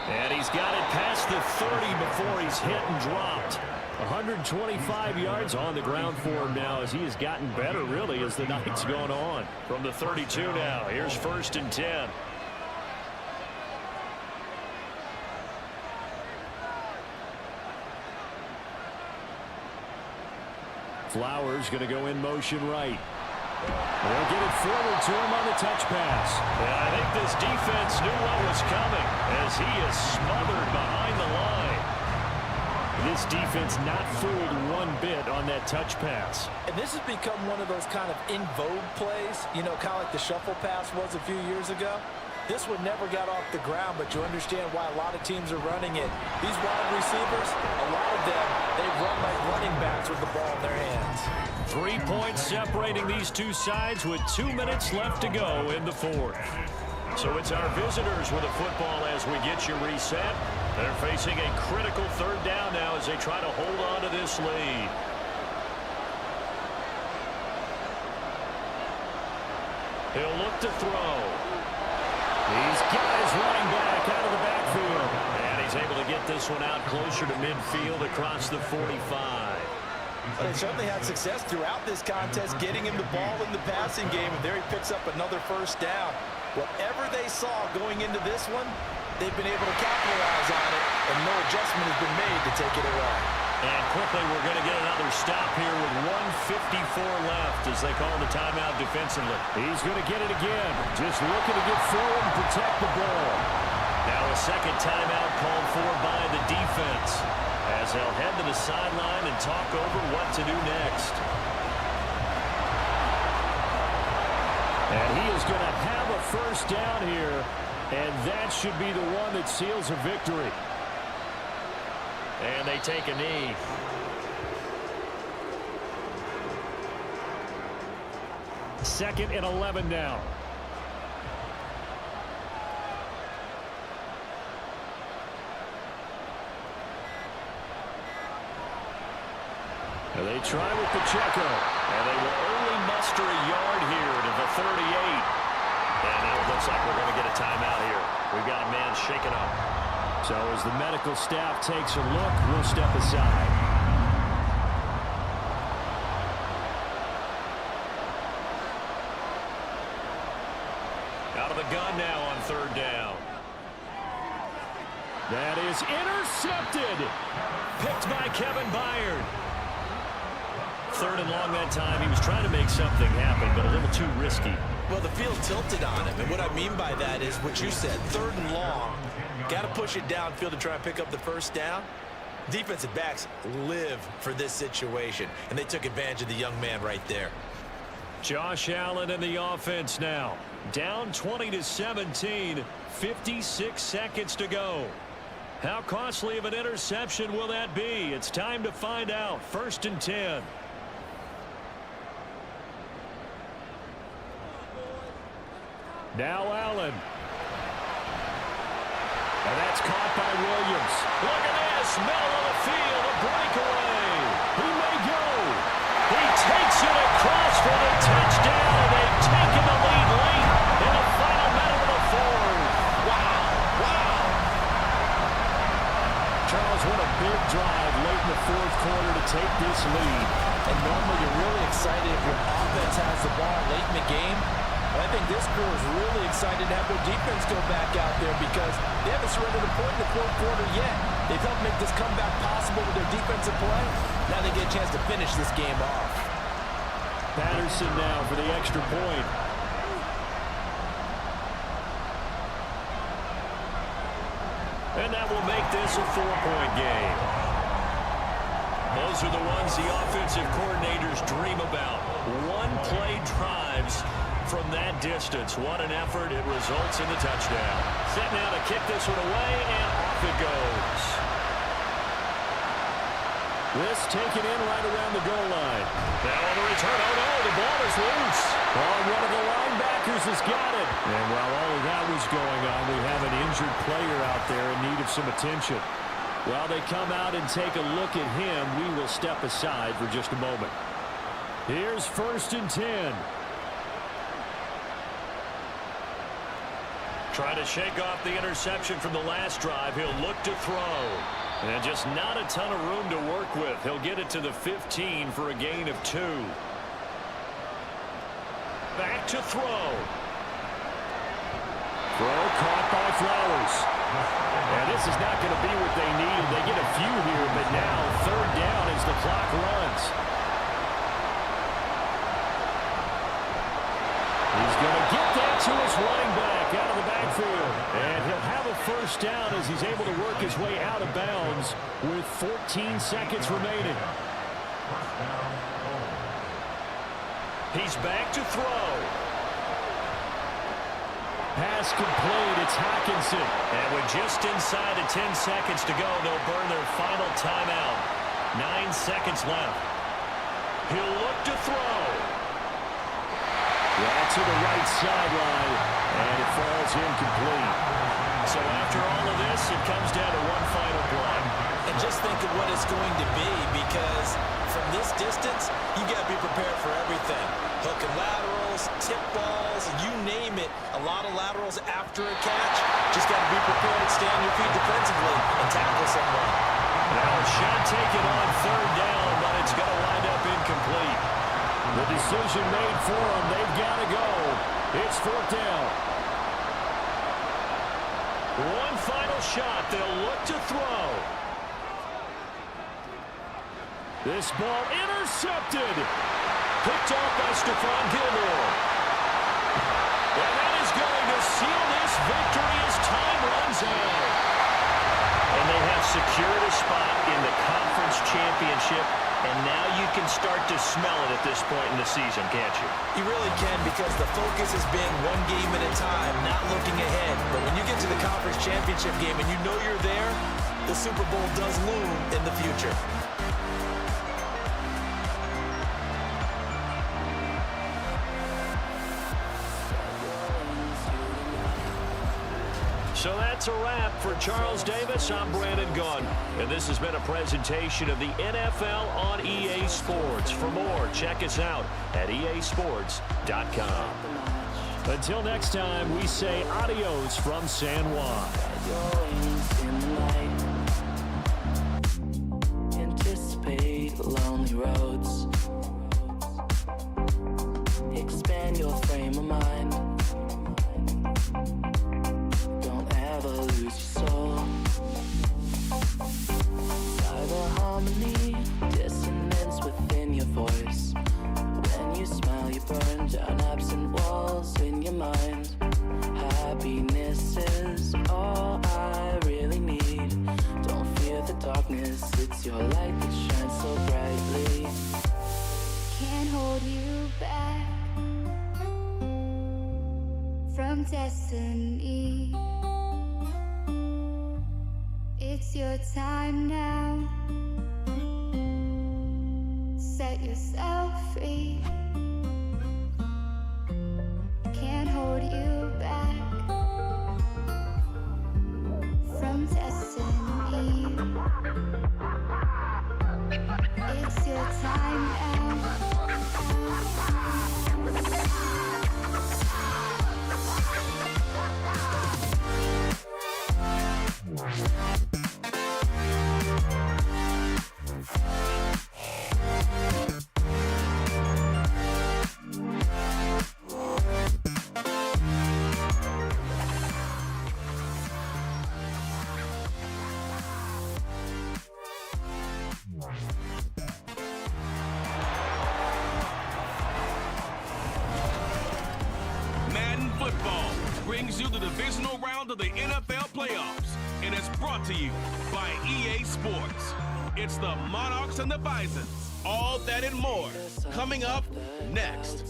And he's got it past the 30 before he's hit and dropped. 125 yards on the ground for him now as he has gotten better, really, as the night's gone on. From the 32 now, here's 1st and 10. Flowers going to go in motion right. They'll get it forward to him on the touch pass. And I think this defense knew what was coming as he is smothered behind the line. This defense not fooled one bit on that touch pass. And this has become one of those kind of in vogue plays, you know, kind of like the shuffle pass was a few years ago. This one never got off the ground, but you understand why a lot of teams are running it. These wide receivers, a lot of them, they run like running backs with the ball in their hands. 3 points separating these two sides with 2 minutes left to go in the 4th. So it's our visitors with the football as we get you reset. They're facing a critical 3rd down now as they try to hold on to this lead. He'll look to throw. He's got his running back out of the backfield. And he's able to get this one out closer to midfield across the 45. But they certainly had success throughout this contest getting him the ball in the passing game, and there he picks up another 1st down. Whatever they saw going into this one, they've been able to capitalize on it, and no adjustment has been made to take it away. And quickly, we're going to get another stop here with 1:54 left as they call the timeout defensively. He's going to get it again, just looking to get forward and protect the ball. Now a second timeout called for by the defense as they'll head to the sideline and talk over what to do next. And he is going to have a 1st down here, and that should be the one that seals a victory. And they take a knee. Second and 11 now. And they try with Pacheco. And they will only muster a yard here to the 38. And now it looks like we're going to get a timeout here. We've got a man shaken up. So as the medical staff takes a look, we'll step aside. Out of the gun now on third down. That is intercepted. Picked by Kevin Byard. Third and long that time. He was trying to make something happen, but a little too risky. Well, the field tilted on him, and what I mean by that is what you said, third and long. Got to push it downfield to try and pick up the first down. Defensive backs live for this situation, and they took advantage of the young man right there. Josh Allen in the offense now. Down 20-17, 56 seconds to go. How costly of an interception will that be? It's time to find out. 1st and 10. Now Allen. And that's caught by Williams. Look at this. Middle of the field. A breakaway. He may go. He takes it across for the touchdown. And they've taken the lead late in the final minute of the fourth. Wow. Wow. Charles, what a big drive late in the fourth quarter to take this lead. And normally you're really excited if your offense has the ball late in the game. But I think this crew is really excited to have their defense go back out there because they haven't surrendered a point in the fourth quarter yet. They've helped make this comeback possible with their defensive play. Now they get a chance to finish this game off. Patterson now for the extra point. And that will make this a 4-point game. Those are the ones the offensive coordinators dream about. One-play drives from that distance. What an effort. It results in the touchdown. Set now to kick this one away, and off it goes. This taken in right around the goal line. Now on the return. Oh, no, the ball is loose. Oh, one of the linebackers has got it. And while all of that was going on, we have an injured player out there in need of some attention. While they come out and take a look at him, we will step aside for just a moment. Here's 1st and 10. Trying to shake off the interception from the last drive. He'll look to throw. And just not a ton of room to work with. He'll get it to the 15 for a gain of 2. Back to throw. Throw caught by Flowers. And this is not going to be what they needed. They get a few here, but now third down as the clock runs. He's going to get that to his running back out of the backfield. And he'll have a first down as he's able to work his way out of bounds with 14 seconds remaining. He's back to throw. Pass complete. It's Hockenson. And with just inside of 10 seconds to go, they'll burn their final timeout. 9 seconds left. He'll look to throw. Right to the right sideline, and it falls incomplete. So after all of this, it comes down to one final play. And just think of what it's going to be because from this distance, you've got to be prepared for everything. Hook and laterals, tip balls, you name it. A lot of laterals after a catch. Just got to be prepared to stay on your feet defensively and tackle someone. Now a shot taken on third down, but it's going to wind up incomplete. The decision made for them. They've got to go. It's 4th down. One final shot. They'll look to throw. This ball intercepted. Picked off by Stephon Gilmore. And that is going to seal this victory as time runs out. And they have secured a spot in the conference championship. And now you can start to smell it at this point in the season, can't you? You really can because the focus has been one game at a time, not looking ahead. But when you get to the conference championship game and you know you're there, the Super Bowl does loom in the future. So that's a wrap for Charles Davis. I'm Brandon Gaudin, and this has been a presentation of the NFL on EA Sports. For more, check us out at easports.com. Until next time, we say adios from San Juan. Anticipate lonely roads. Expand your frame of mind. Don't ever lose your soul. By the harmony, dissonance within your voice. When you smile, you burn down absent walls in your mind. Happiness is all I really need. Don't fear the darkness, it's your light that shines so brightly. Can't hold you back from destiny. It's your time now. Set yourself free. Can't hold you back from destiny. It's your time now. Madden football brings you the divisional round of the NFL playoffs, and it's brought to you by EA Sports. It's the Monarchs and the Bisons. All that and more coming up next.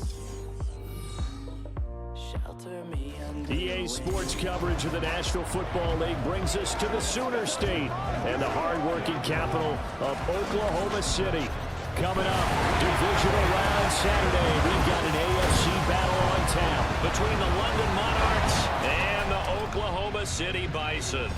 Shelter me under EA Sports coverage of the National Football League brings us to the Sooner State and the hard-working capital of Oklahoma City. Coming up, Divisional round Saturday, we've got an AFC battle on tap Between the London Monarchs and the Oklahoma City Bison.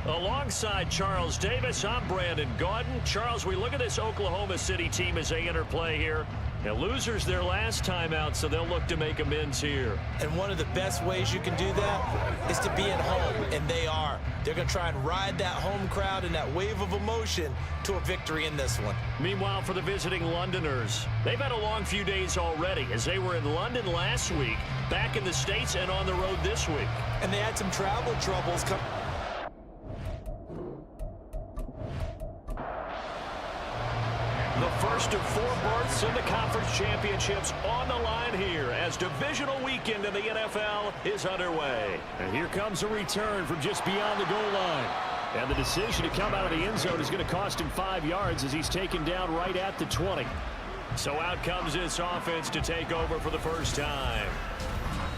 Alongside Charles Davis, I'm Brandon Gaudin. Charles, we look at this Oklahoma City team as they interplay here. Now, losers their last time out, so they'll look to make amends here. And one of the best ways you can do that is to be at home, and they are. They're going to try and ride that home crowd and that wave of emotion to a victory in this one. Meanwhile, for the visiting Londoners, they've had a long few days already as they were in London last week, back in the States, and on the road this week. And they had some travel troubles come. The first of 4 berths in the conference championships on the line here as divisional weekend in the NFL is underway. And here comes a return from just beyond the goal line. And the decision to come out of the end zone is going to cost him 5 yards as he's taken down right at the 20. So out comes this offense to take over for the first time.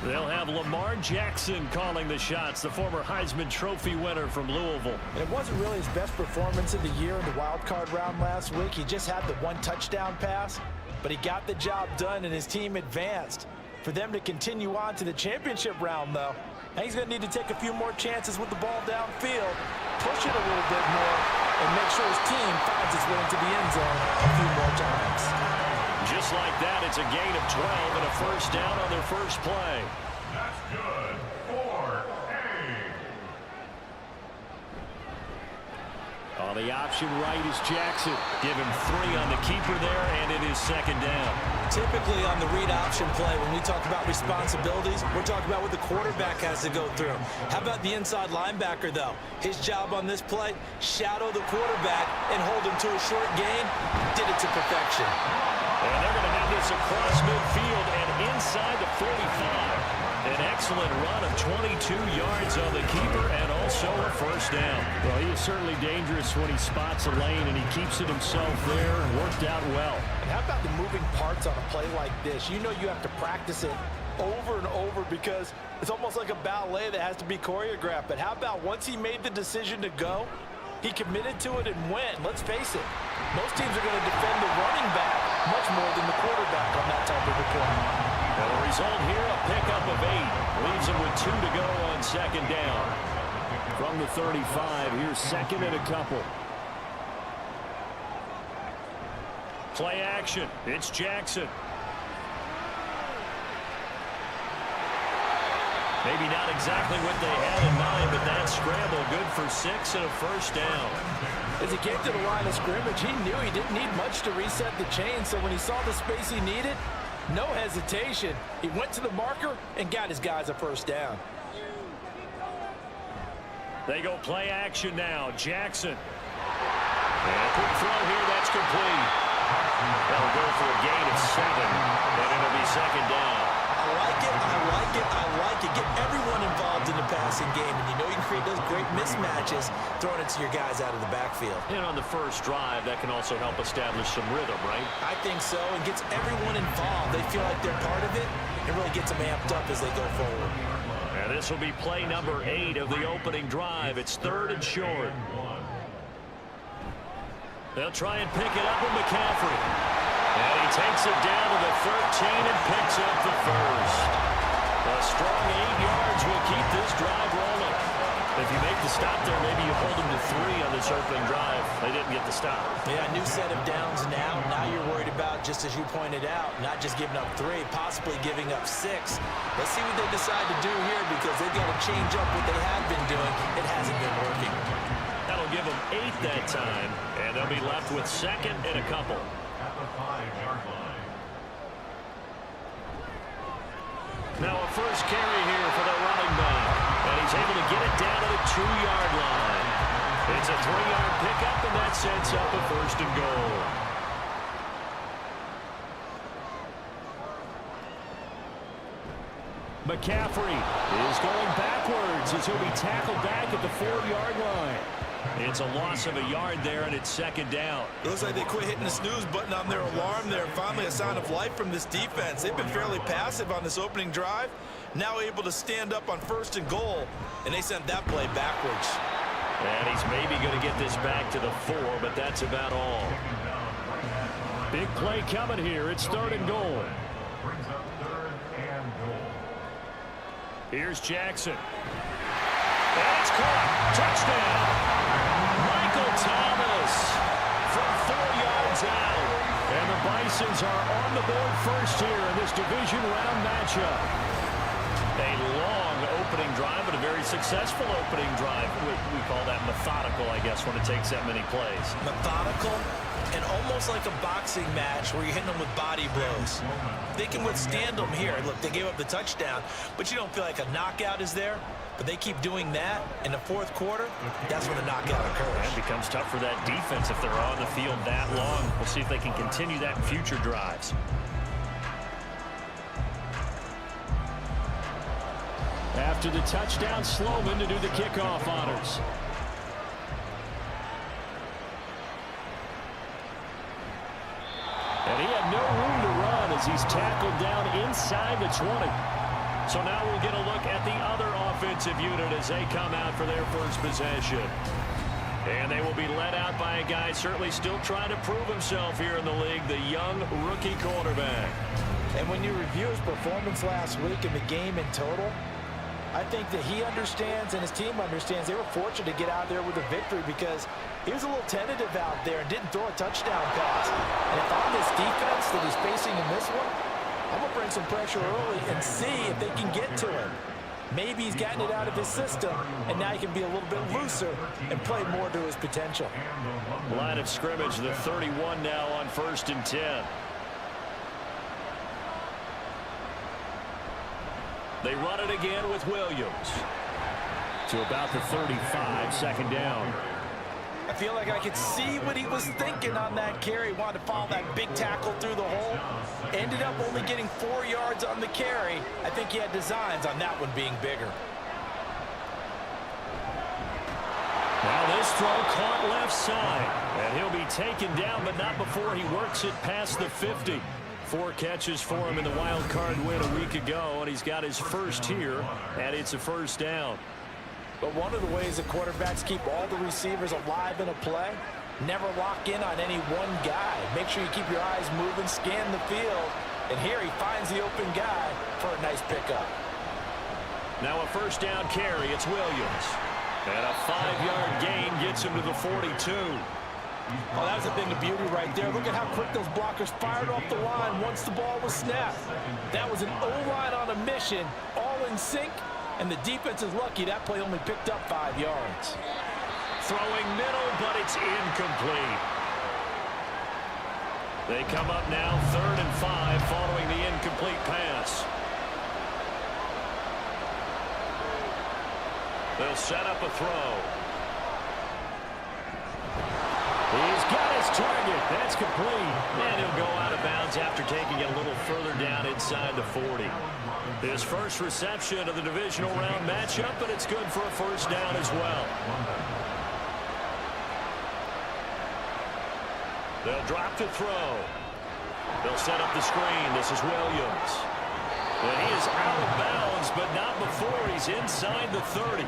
They'll have Lamar Jackson calling the shots, the former Heisman Trophy winner from Louisville. And it wasn't really his best performance of the year in the wild card round last week. He just had the 1 touchdown pass, but he got the job done and his team advanced. For them to continue on to the championship round, though, and he's going to need to take a few more chances with the ball downfield, push it a little bit more, and make sure his team finds its way into the end zone a few more times. Just like that, it's a gain of 12 and a first down on their first play. That's good for On the option right is Jackson. Give him 3 on the keeper there, and it is second down. Typically on the read option play, when we talk about responsibilities, we're talking about what the quarterback has to go through. How about the inside linebacker, though? His job on this play, shadow the quarterback and hold him to a short gain. Did it to perfection. And they're going to have this across midfield and inside the 45. An excellent run of 22 yards on the keeper and also a first down. Well, he is certainly dangerous when he spots a lane, and he keeps it himself there and worked out well. And how about the moving parts on a play like this? You know you have to practice it over and over because it's almost like a ballet that has to be choreographed. But how about once he made the decision to go, he committed to it and went. Let's face it, most teams are going to defend the running back much more than the quarterback on that type of a play. Well, the result here, a pickup of 8. Leaves him with 2 to go on second down. From the 35, here's second and a couple. Play action. It's Jackson. Maybe not exactly what they had in mind, but that scramble good for 6 and a first down. As he came to the line of scrimmage, he knew he didn't need much to reset the chain, so when he saw the space he needed, no hesitation. He went to the marker and got his guys a first down. They go play action now. Jackson. And a quick throw here, that's complete. That'll go for a gain of 7, and it'll be second down. I like it, I like it, I like it. Get everyone involved in the passing game, and you know you can create those great mismatches throwing it to your guys out of the backfield. And on the first drive, that can also help establish some rhythm, right? I think so, and gets everyone involved. They feel like they're part of it, and really gets them amped up as they go forward. And this will be play number 8 of the opening drive. It's 3rd and short. They'll try and pick it up with McCaffrey. And he takes it down to the 13 and picks up the first. A strong 8 yards will keep this drive rolling. If you make the stop there, maybe you hold them to 3 on this opening drive. They didn't get the stop. Yeah, new set of downs now. Now you're worried about, just as you pointed out, not just giving up 3, possibly giving up 6. Let's see what they decide to do here, because they've got to change up what they have been doing. It hasn't been working. That'll give them 8 that time, and they'll be left with 2nd and a couple. At the 5-yard line. Now a first carry here for the running back, and he's able to get it down to the 2-yard line. It's a 3-yard pickup, and that sets up a 1st and goal. McCaffrey is going backwards as he'll be tackled back at the 4-yard line. It's a loss of a yard there, and it's 2nd down. It looks like they quit hitting the snooze button on their alarm there. Finally a sign of life from this defense. They've been fairly passive on this opening drive. Now able to stand up on 1st and goal, and they sent that play backwards. And he's maybe going to get this back to the 4, but that's about all. Big play coming here. It's 3rd and goal. Brings up 3rd and goal. Here's Jackson. And it's caught. Touchdown. Michael Thomas from 4 yards out. And the Bisons are on the board first here in this division round matchup. A long opening drive, but a very successful opening drive. We call that methodical, I guess, when it takes that many plays. Methodical and almost like a boxing match where you're hitting them with body blows. They can withstand them here. Look, they gave up the touchdown, but you don't feel like a knockout is there. But they keep doing that in the 4th quarter. That's when the knockout occurs. It becomes tough for that defense if they're on the field that long. We'll see if they can continue that in future drives. After the touchdown, Sloman to do the kickoff honors. And he had no room to run as he's tackled down inside the 20. So now we'll get a look at the other offensive unit as they come out for their first possession. And they will be led out by a guy certainly still trying to prove himself here in the league, the young rookie quarterback. And when you review his performance last week in the game in total, I think that he understands and his team understands they were fortunate to get out there with a victory, because he was a little tentative out there and didn't throw a touchdown pass. And if I'm this defense that he's facing in this one, I'm going to bring some pressure early and see if they can get to him. Maybe he's gotten it out of his system, and now he can be a little bit looser and play more to his potential. Line of scrimmage, the 31 now on 1st and 10. They run it again with Williams. To about the 35, 2nd down. I feel like I could see what he was thinking on that carry. Wanted to follow that big tackle through the hole. Ended up only getting 4 yards on the carry. I think he had designs on that one being bigger. Now this throw caught left side. And he'll be taken down, but not before he works it past the 50. 4 catches for him in the wild card win a week ago, and he's got his first here, and it's a 1st down. But one of the ways that quarterbacks keep all the receivers alive in a play, never lock in on any one guy. Make sure you keep your eyes moving, scan the field. And here he finds the open guy for a nice pickup. Now a first down carry. It's Williams. And a 5-yard gain gets him to the 42. Oh, that was a thing of beauty right there. Look at how quick those blockers fired off the line once the ball was snapped. That was an O-line on a mission, all in sync, and the defense is lucky that play only picked up 5 yards. Throwing middle, but it's incomplete. They come up now 3rd and 5 following the incomplete pass. They'll set up a throw. He's got his target. That's complete. And he'll go out of bounds after taking it a little further down inside the 40. His first reception of the divisional round matchup, but it's good for a first down as well. They'll drop to throw. They'll set up the screen. This is Williams. And he is out of bounds, but not before he's inside the 30.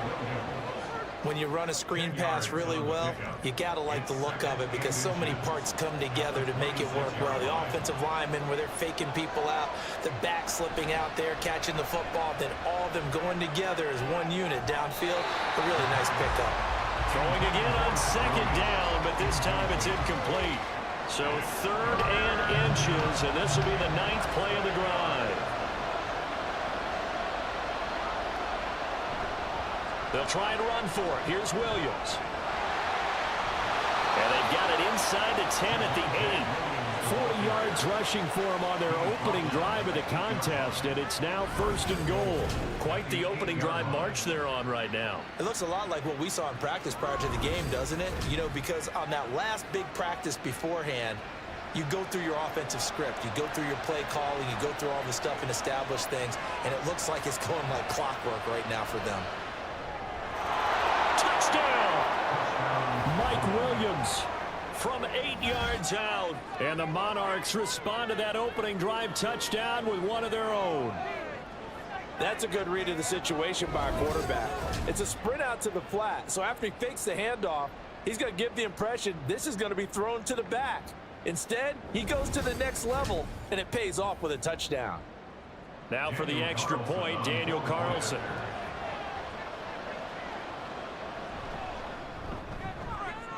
When you run a screen pass really well, you got to like the look of it because so many parts come together to make it work well. The offensive linemen, where they're faking people out, the back slipping out there, catching the football, then all of them going together as one unit downfield. A really nice pickup. Throwing again on 2nd down, but this time it's incomplete. So 3rd and inches, and this will be the 9th play of the drive. They'll try and run for it. Here's Williams. And they've got it inside the 10 at the 8. 40 yards rushing for him on their opening drive of the contest, and it's now 1st and goal. Quite the opening drive march they're on right now. It looks a lot like what we saw in practice prior to the game, doesn't it? You know, because on that last big practice beforehand, you go through your offensive script. You go through your play calling. You go through all the stuff and establish things, and it looks like it's going like clockwork right now for them. Touchdown! Mike Williams From 8 yards out. and the Monarchs respond to that opening drive touchdown with one of their own. That's a good read of the situation by a quarterback. It's a sprint out to the flat, so after he fakes the handoff, he's going to give the impression this is going to be thrown to the back. Instead, he goes to the next level, and it pays off with a touchdown. Now for the extra point, Daniel Carlson.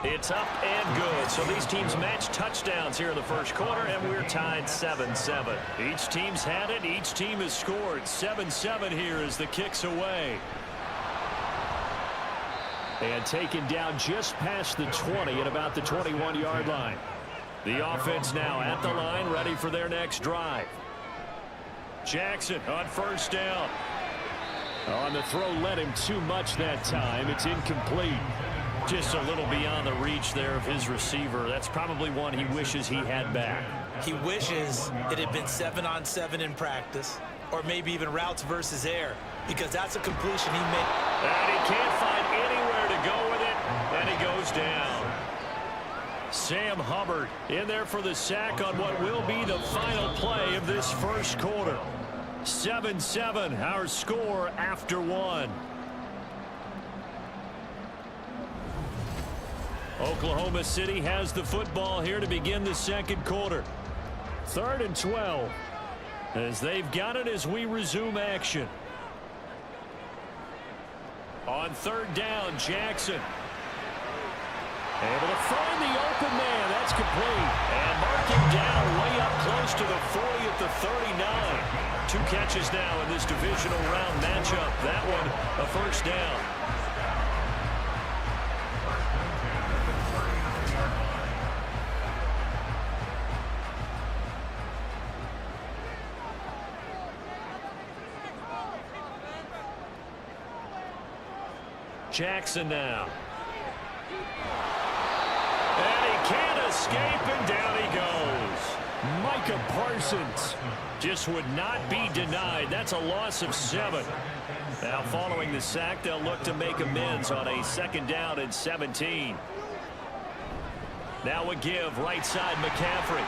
It's up and good. So these teams match touchdowns here in the first quarter, and we're tied 7-7. Each team's had it. Each team has scored. 7-7 here as the kick's away. And taken down just past the 20 at about the 21-yard line. The offense now at the line, ready for their next drive. Jackson on first down. On the throw, led him too much that time. It's incomplete. Just a little beyond the reach there of his receiver. That's probably one he wishes he had back. He wishes it had been 7-on-7 in practice, or maybe even routes versus air, because that's a completion he made. And he can't find anywhere to go with it, and he goes down. Sam Hubbard in there for the sack on what will be the final play of this first quarter. 7-7, our score after one. Oklahoma City has the football here to begin the second quarter. 3rd and 12. As they've got it as we resume action. On 3rd down, Jackson. Able to find the open man. That's complete. And marking down way up close to the 40 at the 39. 2 catches now in this divisional round matchup. That one a first down. Jackson now. And he can't escape, and down he goes. Micah Parsons Just would not be denied. That's a loss of 7. Now following the sack, they'll look to make amends on a 2nd down and 17. Now a give, right side McCaffrey.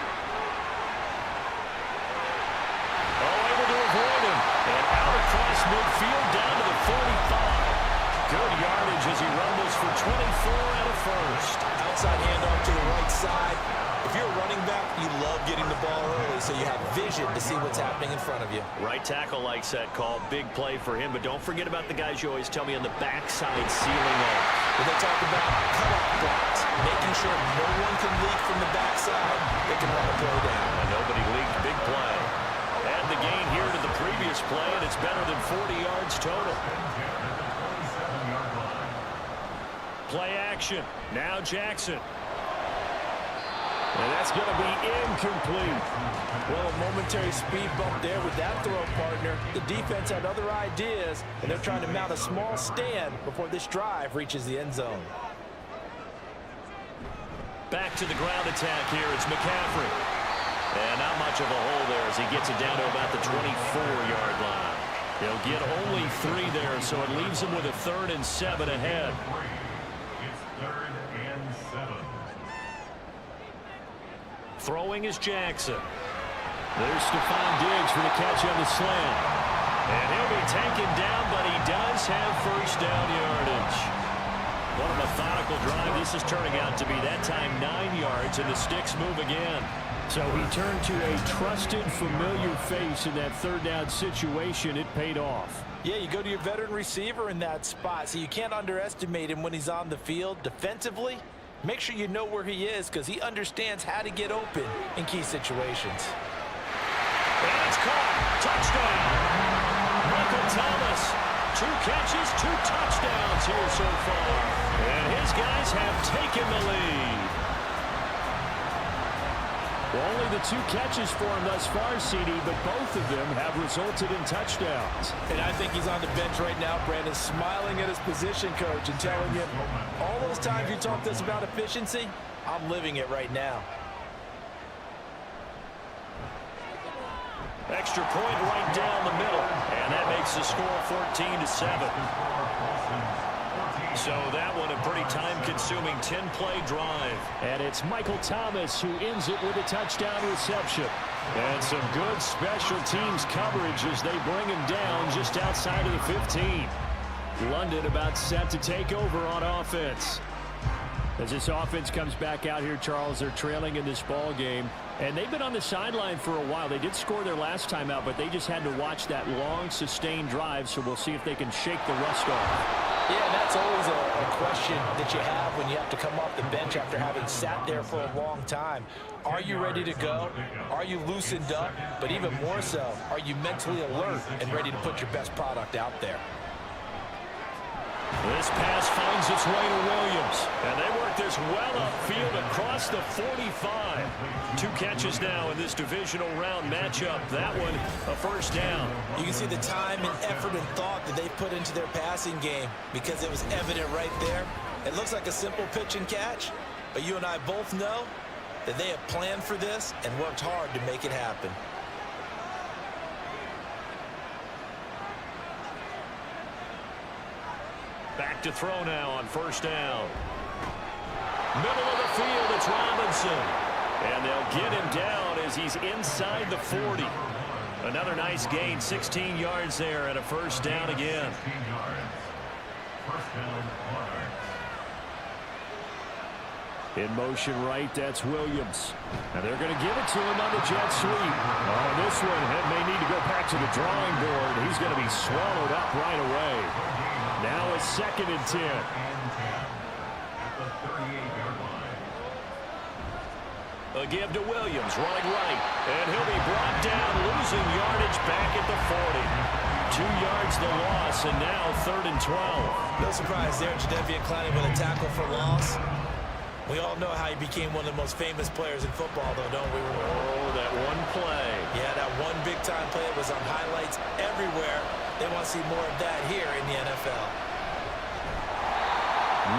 Oh, able to avoid him. And out across midfield down to the 45. Good yardage as he rumbles for 24 and a first. Outside handoff to the right side. If you're a running back, you love getting the ball early so you have vision to see what's happening in front of you. Right tackle likes that call. Big play for him, but don't forget about the guys you always tell me on the backside sealing off. When they talk about cut-off blocks, making sure no one can leak from the backside, they can run a play down. And nobody leaked. Big play. Add the gain here to the previous play, and it's better than 40 yards total. Play action. Now Jackson. And that's going to be incomplete. Well, a momentary speed bump there with that throw, partner. The defense had other ideas, and they're trying to mount a small stand before this drive reaches the end zone. Back to the ground attack here. It's McCaffrey. And not much of a hole there as he gets it down to about the 24-yard line. He'll get only 3 there, so it leaves him with a 3rd and 7 ahead. It's 3rd and 7. Throwing is Jackson. There's Stephon Diggs for the catch on the slant. And he'll be taken down, but he does have first down yardage. What a methodical drive this is turning out to be. That time 9 yards, and the sticks move again. So he turned to a trusted, familiar face in that 3rd down situation. It paid off. Yeah, you go to your veteran receiver in that spot, so you can't underestimate him when he's on the field defensively. Make sure you know where he is because he understands how to get open in key situations. And it's caught. Touchdown. Michael Thomas. 2 catches, 2 touchdowns here so far. And his guys have taken the lead. Well, only the 2 catches for him thus far, CD, but both of them have resulted in touchdowns. And I think he's on the bench right now, Brandon, smiling at his position coach and telling him, all those times you talked to us about efficiency, I'm living it right now. Extra point right down the middle. And that makes the score 14-7. So that one a pretty time-consuming 10-play drive. And it's Michael Thomas who ends it with a touchdown reception. And some good special teams coverage as they bring him down just outside of the 15. London about set to take over on offense. As this offense comes back out here, Charles, they're trailing in this ball game. And they've been on the sideline for a while. They did score their last time out, but they just had to watch that long, sustained drive. So we'll see if they can shake the rust off. Yeah, that's always a question that you have when you have to come off the bench after having sat there for a long time. Are you ready to go? Are you loosened up? But even more so, are you mentally alert and ready to put your best product out there? This pass finds its way to Williams. And they work this well upfield across the 45. 2 catches now in this divisional round matchup. That one, a first down. You can see the time and effort and thought that they put into their passing game because it was evident right there. It looks like a simple pitch and catch, but you and I both know that they have planned for this and worked hard to make it happen. Back to throw now on first down. Middle of the field, it's Robinson. And they'll get him down as he's inside the 40. Another nice gain, 16 yards there and a first down again. First down, In motion right, that's Williams. And they're going to give it to him on the jet sweep. Oh, this one may need to go back to the drawing board. He's going to be swallowed up right away. Now a 2nd and 10. A give to Williams, running right. And he'll be brought down, losing yardage back at the 40. 2 yards the loss, and now 3rd and 12. No surprise there, Jadeveon Clowney with a tackle for loss. We all know how he became one of the most famous players in football, though, don't we? Oh, that one play. Yeah, that one big-time play was on highlights everywhere. They want to see more of that here in the NFL.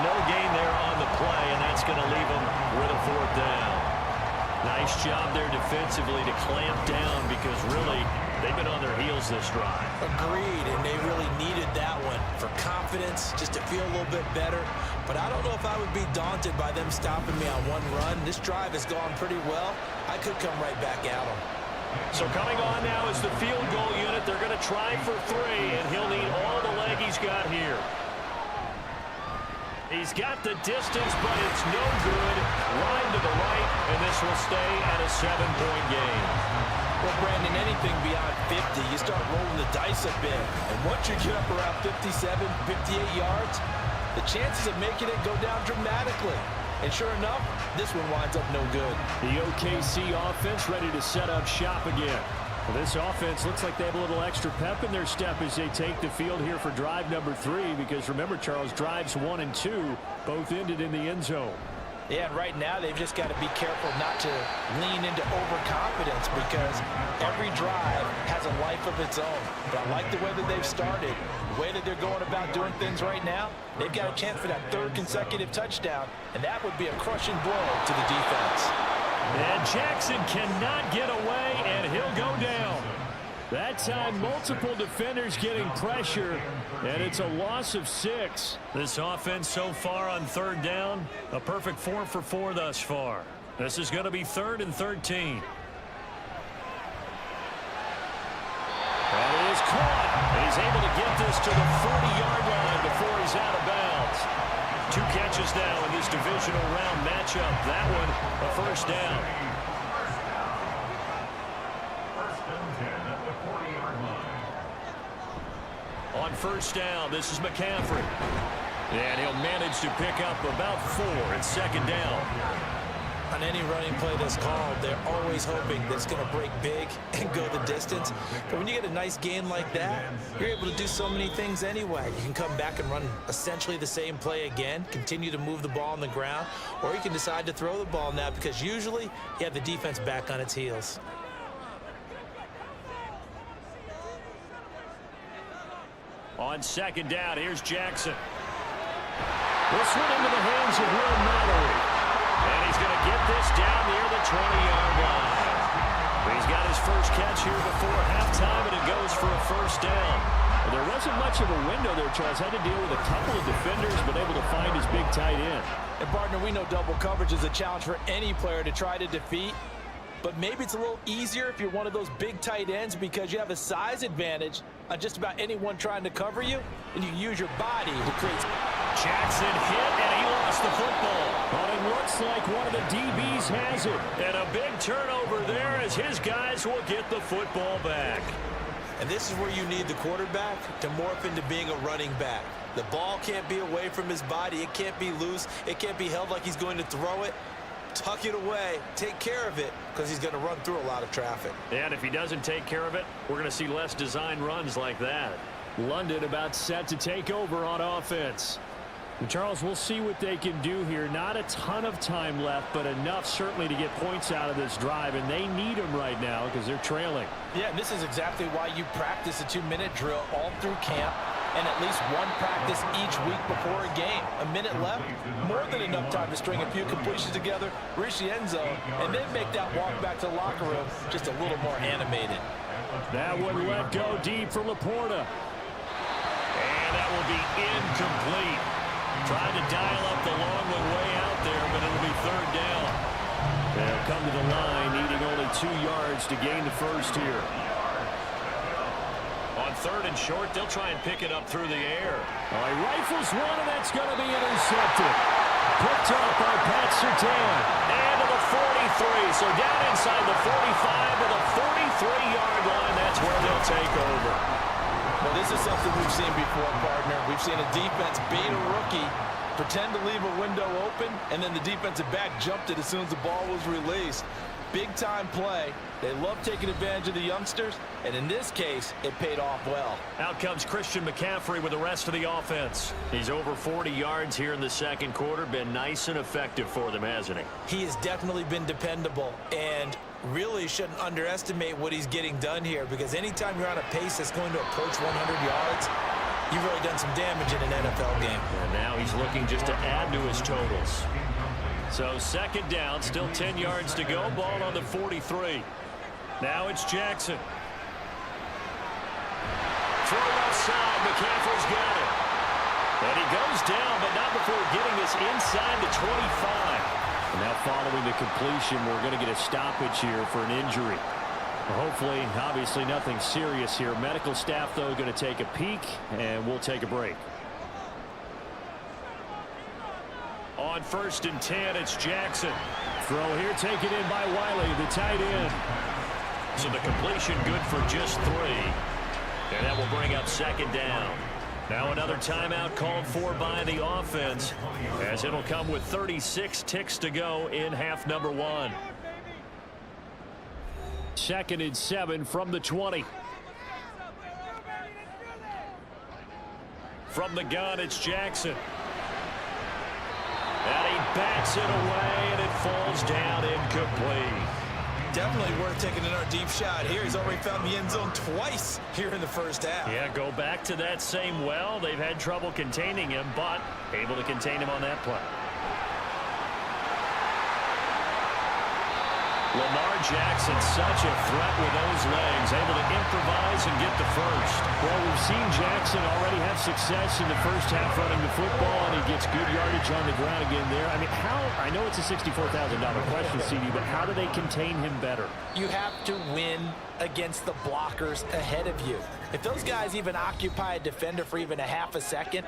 No gain there on the play, and that's going to leave them with a 4th down. Nice job there defensively to clamp down because really they've been on their heels this drive. Agreed, and they really needed that one for confidence, just to feel a little bit better. But I don't know if I would be daunted by them stopping me on one run. This drive has gone pretty well. I could come right back at them. So coming on now is the field goal unit. They're going to try for 3, and he'll need all the leg he's got here. He's got the distance, but it's no good. Line to the right, and this will stay at a 7-point game. Well, Brandon, anything beyond 50, you start rolling the dice a bit. And once you get up around 57, 58 yards, the chances of making it go down dramatically. And sure enough, this one winds up no good. The OKC offense ready to set up shop again. Well, this offense looks like they have a little extra pep in their step as they take the field here for drive number 3, because remember, Charles, drives 1 and 2 both ended in the end zone. Yeah, and right now they've just got to be careful not to lean into overconfidence, because every drive has a life of its own. But I like the way that they've started, the way that they're going about doing things right now. They've got a chance for that 3rd consecutive touchdown, and that would be a crushing blow to the defense. And Jackson cannot get away, and he'll go down. That time, multiple defenders getting pressure, and it's a loss of 6. This offense so far on 3rd down, a perfect 4 for 4 thus far. This is going to be 3rd and 13. And it is caught. He's able to get this to the 40-yard line before he's out of bounds. 2 catches now in this divisional round matchup. That one, a 1st down. On 1st down, this is McCaffrey. And he'll manage to pick up about 4 at 2nd down. On any running play that's called, they're always hoping that it's going to break big and go the distance. But when you get a nice gain like that, you're able to do so many things anyway. You can come back and run essentially the same play again, continue to move the ball on the ground, or you can decide to throw the ball now, because usually you have the defense back on its heels. On 2nd down, here's Jackson. This one into the hands of Will Mallory. And he's going to get this down near the 20-yard line. He's got his first catch here before halftime, and it goes for a 1st down. Well, there wasn't much of a window there, Charles. Had to deal with a couple of defenders, but able to find his big tight end. And, partner, we know double coverage is a challenge for any player to try to defeat. But maybe it's a little easier if you're one of those big tight ends, because you have a size advantage on just about anyone trying to cover you, and you use your body to create. Jackson hit, and he lost the football. But it looks like one of the DBs has it. And a big turnover there as his guys will get the football back. And this is where you need the quarterback to morph into being a running back. The ball can't be away from his body. It can't be loose. It can't be held like he's going to throw it. Tuck it away, take care of it, because he's going to run through a lot of traffic. And if he doesn't take care of it, we're going to see less design runs like that. London about set to take over on offense. And Charles, we'll see what they can do here. Not a ton of time left, but enough certainly to get points out of this drive, and they need them right now because they're trailing. Yeah, and this is exactly why you practice a 2-minute drill all through camp, and at least one practice each week before a game. A minute left, more than enough time to string a few completions together, reach the end zone, and then make that walk back to the locker room just a little more animated. That one let go deep for Laporta. And that will be incomplete. Tried to dial up the long one way out there, but it'll be 3rd down. They'll come to the line, needing only 2 yards to gain the first here. On 3rd and short, they'll try and pick it up through the air. He rifles one, and that's going to be intercepted. Picked up by Pat Surtain. And to the 43, so down inside the 45 to the 43-yard line. That's where they'll take over. Well, this is something we've seen before, partner. We've seen a defense bait a rookie, pretend to leave a window open, and then the defensive back jumped it as soon as the ball was released. Big-time play. They love taking advantage of the youngsters, and in this case, it paid off well. Out comes Christian McCaffrey with the rest of the offense. He's over 40 yards here in the 2nd quarter. Been nice and effective for them, hasn't he? He has definitely been dependable, and really shouldn't underestimate what he's getting done here, because anytime you're on a pace that's going to approach 100 yards, you've really done some damage in an NFL game. And now he's looking just to add to his totals. So 2nd down, still 10 yards to go. Ball on the 43. Now it's Jackson. Throw outside. McCaffrey's got it. And he goes down, but not before getting this inside the 25. And now following the completion, we're going to get a stoppage here for an injury. Hopefully, obviously nothing serious here. Medical staff, though, going to take a peek, and we'll take a break. On 1st and 10, it's Jackson. Throw here taken in by Wiley, the tight end. So the completion good for just 3. And that will bring up 2nd down. Now another timeout called for by the offense, as it'll come with 36 ticks to go in half number 1. 2nd and 7 from the 20. From the gun, it's Jackson. And he bats it away, and it falls down incomplete. Definitely worth taking another deep shot here. He's already found the end zone twice here in the first half. Yeah, go back to that same well. They've had trouble containing him, but able to contain him on that play. Lamar Jackson, such a threat with those legs, able to improvise and get the first. Well, we've seen Jackson already have success in the first half running the football, and he gets good yardage on the ground again there. I mean, I know it's a $64,000 question, CD, but how do they contain him better? You have to win against the blockers ahead of you. If those guys even occupy a defender for even a half a second,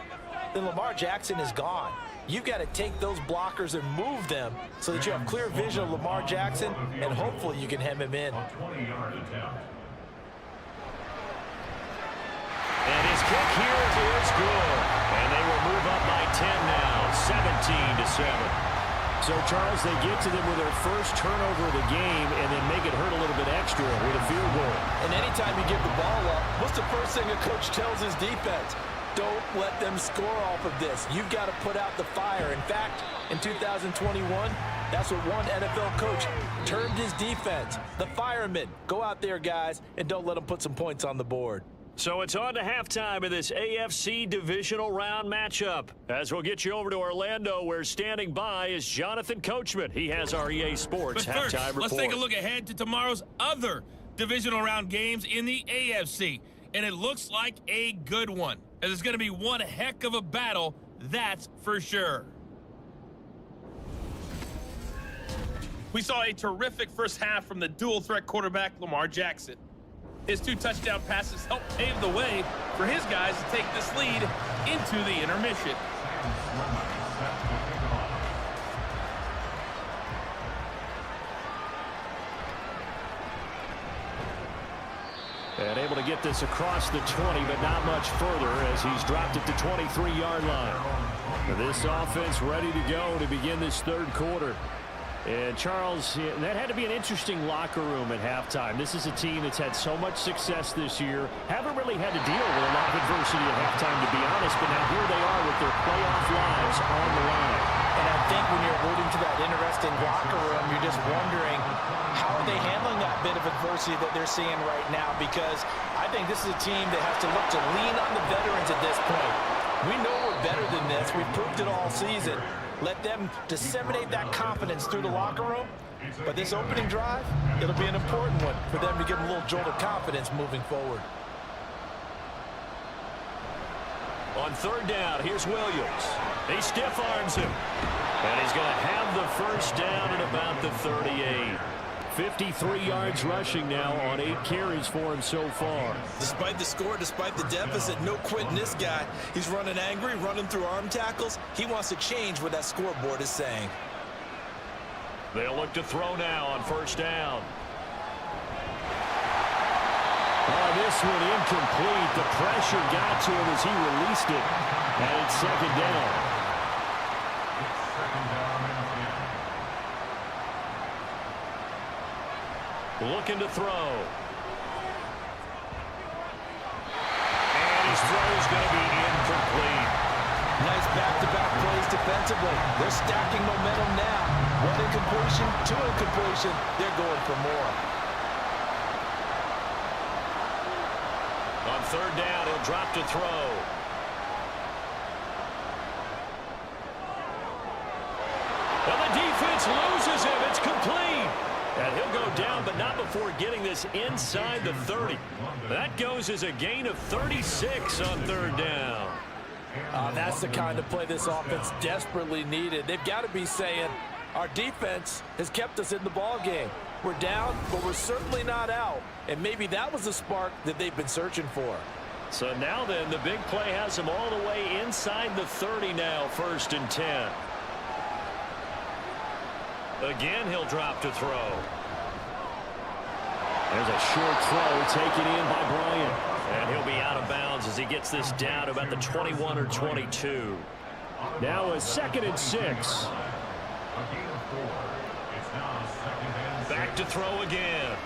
then Lamar Jackson is gone. You've got to take those blockers and move them so that you have clear vision of Lamar Jackson, and hopefully you can hem him in. And his kick here is good. And they will move up by 10 now, 17-7. So, Charles, they get to them with their first turnover of the game and then make it hurt a little bit extra with a field goal. And anytime you give the ball up, what's the first thing a coach tells his defense? Don't let them score off of this. You've got to put out the fire. In fact, in 2021, that's what one NFL coach termed his defense. The firemen. Go out there, guys, and don't let them put some points on the board. So it's on to halftime of this AFC Divisional Round matchup. As we'll get you over to Orlando, where standing by is Jonathan Coachman. He has our EA Sports But first, halftime report. let's take a look ahead to tomorrow's other Divisional Round games in the AFC. And it looks like a good one, as it's going to be one heck of a battle, that's for sure. We saw a terrific first half from the dual-threat quarterback, Lamar Jackson. His 2 touchdown passes helped pave the way for his guys to take this lead into the intermission. And able to get this across the 20, but not much further as he's dropped it to 23-yard line. This offense ready to go to begin this third quarter. And, Charles, that had to be an interesting locker room at halftime. This is a team that's had so much success this year. Haven't really had to deal with a lot of adversity at halftime, to be honest, but now here they are with their playoff lives on the line. And I think when you're alluding to that interesting locker room, you're just wondering, how are they handling that bit of adversity that they're seeing right now? Because I think this is a team that has to look to lean on the veterans at this point. We know we're better than this. We've proved it all season. Let them disseminate that confidence through the locker room. But this opening drive, it'll be an important one for them to give them a little jolt of confidence moving forward. On 3rd down, here's Williams. He stiff arms him. And he's going to have the first down at about the 38. 53 yards rushing now on 8 carries for him so far. Despite the score, despite the deficit, no quitting this guy. He's running angry, running through arm tackles. He wants to change what that scoreboard is saying. They'll look to throw now on 1st down. Oh, this one incomplete. The pressure got to him as he released it. And it's 2nd down. Looking to throw. And his throw is going to be incomplete. Nice back-to-back plays defensively. They're stacking momentum now. 1 incompletion, 2 incompletion. They're going for more. On 3rd down, he'll drop to throw. Well, the defense loses him. It's complete. And he'll go down, but not before getting this inside the 30. That goes as a gain of 36 on 3rd down. That's the kind of play this offense desperately needed. They've got to be saying, our defense has kept us in the ball game. We're down, but we're certainly not out. And maybe that was the spark that they've been searching for. So now then, the big play has them all the way inside the 30 now, 1st and 10. Again, he'll drop to throw. There's a short throw taken in by Bryant. And he'll be out of bounds as he gets this down to about the 21 or 22. Now a 2nd and 6. A gain of 4. It's now 2nd and 6. Back to throw again.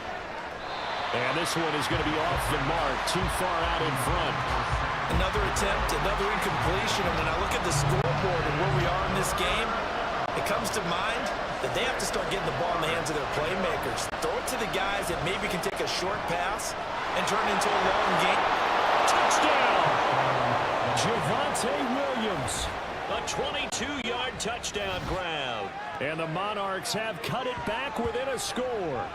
And this one is going to be off the mark, too far out in front. Another attempt, another incompletion, and when I look at the scoreboard and where we are in this game, it comes to mind that they have to start getting the ball in the hands of their playmakers. Throw it to the guys that maybe can take a short pass and turn it into a long game. Touchdown! Javonte Williams. A 22-yard touchdown grab. And the Monarchs have cut it back within a score.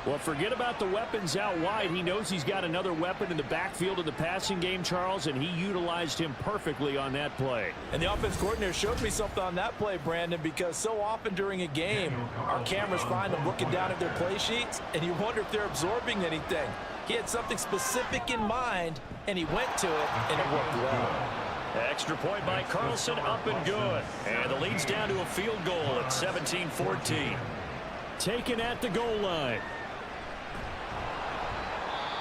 Well, forget about the weapons out wide. He knows he's got another weapon in the backfield of the passing game, Charles, and he utilized him perfectly on that play. And the offense coordinator showed me something on that play, Brandon, because so often during a game, our cameras find them looking down at their play sheets, and you wonder if they're absorbing anything. He had something specific in mind, and he went to it, and it worked well. Extra point by Carlson, up and good. And the lead's down to a field goal at 17-14. Taken at the goal line.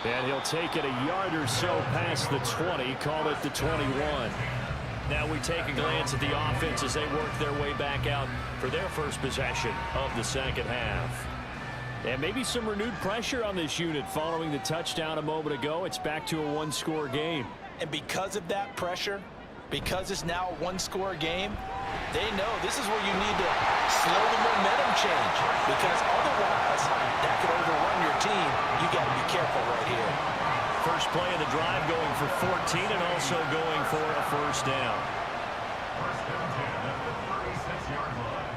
And he'll take it a yard or so past the 20, call it the 21. Now we take a glance at the offense as they work their way back out for their first possession of the second half. And maybe some renewed pressure on this unit following the touchdown a moment ago. It's back to a one-score game. And because of that pressure, because it's now a one-score game, they know this is where you need to slow the momentum change, because otherwise that could overrun your team. You got to be careful right here. First play of the drive going for 14 and also going for a first down. First and 10 at the 36-yard line.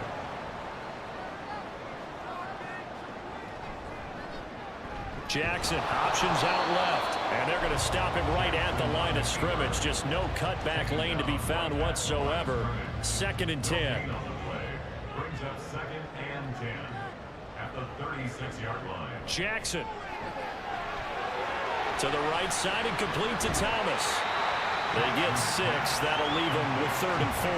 Jackson, options out left. And they're going to stop him right at the line of scrimmage. Just no cutback lane to be found whatsoever. 2nd and 10. Brings up 2nd and 10 at the 36-yard line. Jackson to the right side and complete to Thomas. They get 6. That'll leave them with 3rd and 4.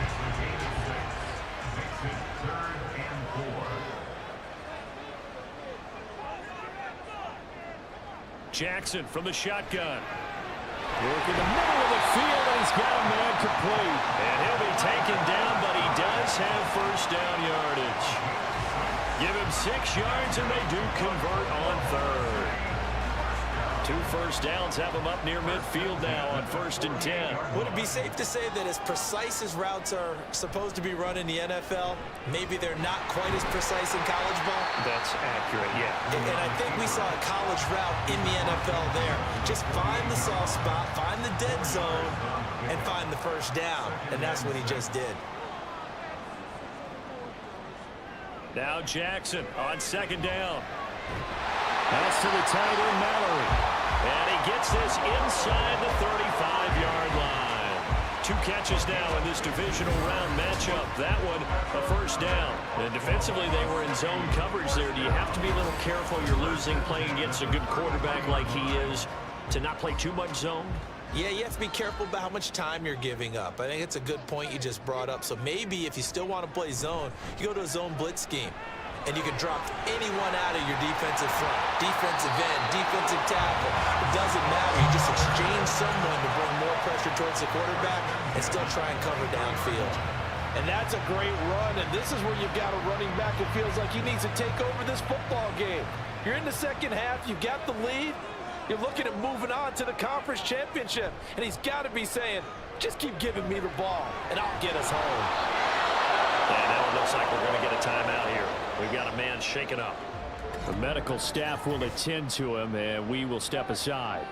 It's a gain of 6. Makes it 3rd and 4. Jackson from the shotgun. Work in the middle of the field, and he's got a man complete. And he'll be taken down, but he does have first down yardage. Give him 6 yards, and they do convert on 3rd. 2 first downs have him up near midfield now on 1st and 10. Would it be safe to say that as precise as routes are supposed to be run in the NFL, maybe they're not quite as precise in college ball? That's accurate, yeah. And I think we saw a college route in the NFL there. Just find the soft spot, find the dead zone, and find the first down. And that's what he just did. Now Jackson on 2nd down. Pass to the tight end, Mallory. And he gets this inside the 35-yard line. 2 catches now in this divisional round matchup. That one, a first down. And defensively, they were in zone coverage there. Do you have to be a little careful? You're losing, playing against a good quarterback like he is, to not play too much zone? Yeah, you have to be careful about how much time you're giving up. I think it's a good point you just brought up. So maybe if you still want to play zone, you go to a zone blitz scheme. And you can drop anyone out of your defensive front, defensive end, defensive tackle. It doesn't matter. You just exchange someone to bring more pressure towards the quarterback and still try and cover downfield. And that's a great run, and this is where you've got a running back who feels like he needs to take over this football game. You're in the second half, you've got the lead, you're looking at moving on to the conference championship, and he's got to be saying, just keep giving me the ball, and I'll get us home. And now it looks like we're going to get a timeout here. We've got a man shaken up. The medical staff will attend to him, and we will step aside.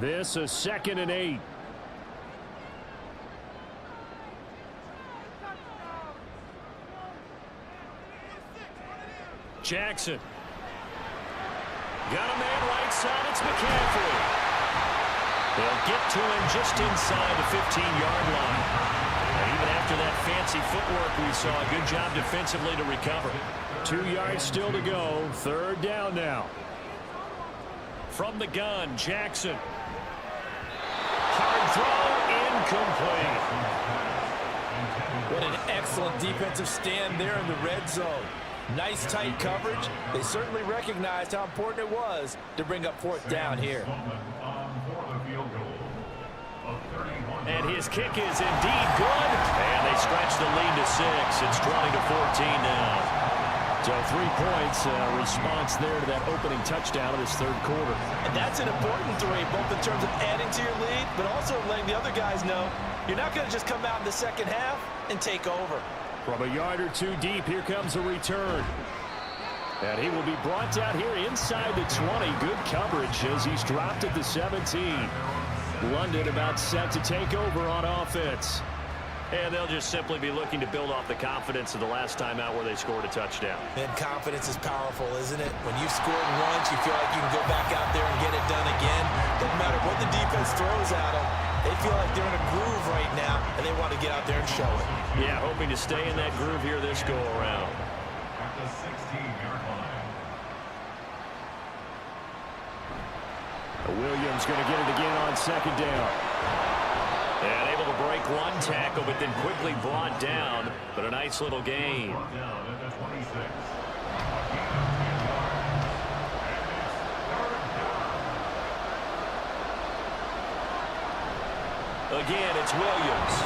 This is 2nd and 8. Jackson. Got a man right side. It's McCaffrey. They'll get to him just inside the 15-yard line. And even after that fancy footwork, we saw a good job defensively to recover. 2 yards still to go. 3rd down now. From the gun, Jackson. Hard incomplete. What an excellent defensive stand there in the red zone. Nice tight coverage. They certainly recognized how important it was to bring up fourth down here. And his kick is indeed good. And they stretch the lead to 6. It's 20-14 now. So 3 points, response there to that opening touchdown of this third quarter. And that's an important 3, both in terms of adding to your lead, but also letting the other guys know you're not going to just come out in the second half and take over. From a yard or 2 deep, here comes a return. And he will be brought down here inside the 20. Good coverage as he's dropped at the 17. London about set to take over on offense. And they'll just simply be looking to build off the confidence of the last time out where they scored a touchdown. And confidence is powerful, isn't it? When you've scored once, you feel like you can go back out there and get it done again. Doesn't matter what the defense throws at them. They feel like they're in a groove right now, and they want to get out there and show it. Yeah, hoping to stay in that groove here this go-around. At the 16-yard line. Williams going to get it again on second down. And able to break one tackle, but then quickly brought down. But a nice little gain. Brought down at the 26. Again, it's Williams.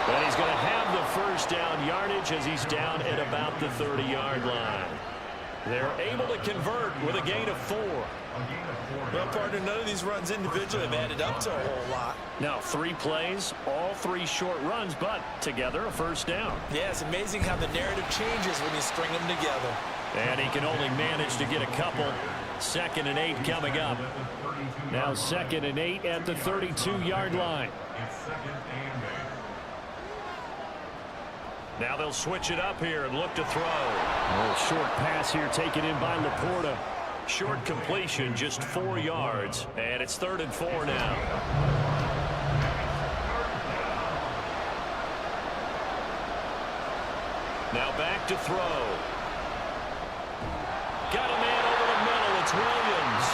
And he's going to have the first down yardage as he's down at about the 30-yard line. They're able to convert with a gain of 4. Well, partner, none of these runs individually have added up to a whole lot. Now, 3 plays, all 3 short runs, but together a first down. Yeah, it's amazing how the narrative changes when you string them together. And he can only manage to get a couple. 2nd and 8 coming up. Now 2nd and 8 at the 32-yard line. It's 2nd and 8. Now they'll switch it up here and look to throw. A short pass here taken in by Laporta. Short completion, just 4 yards. And it's 3rd and 4 now. Now back to throw. Got a man over the middle. It's Williams.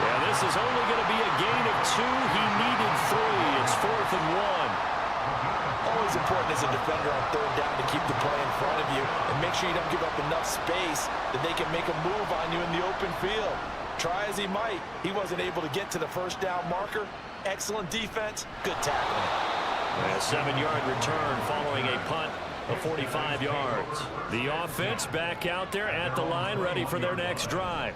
Yeah, this is only going to be a gain of 2. He needed 3. It's 4th and 1. Always important as a defender on 3rd down to keep the play in front of you and make sure you don't give up enough space that they can make a move on you in the open field. Try as he might, he wasn't able to get to the first down marker. Excellent defense, good tackling. A 7-yard return following a punt of 45 yards. The offense back out there at the line, ready for their next drive.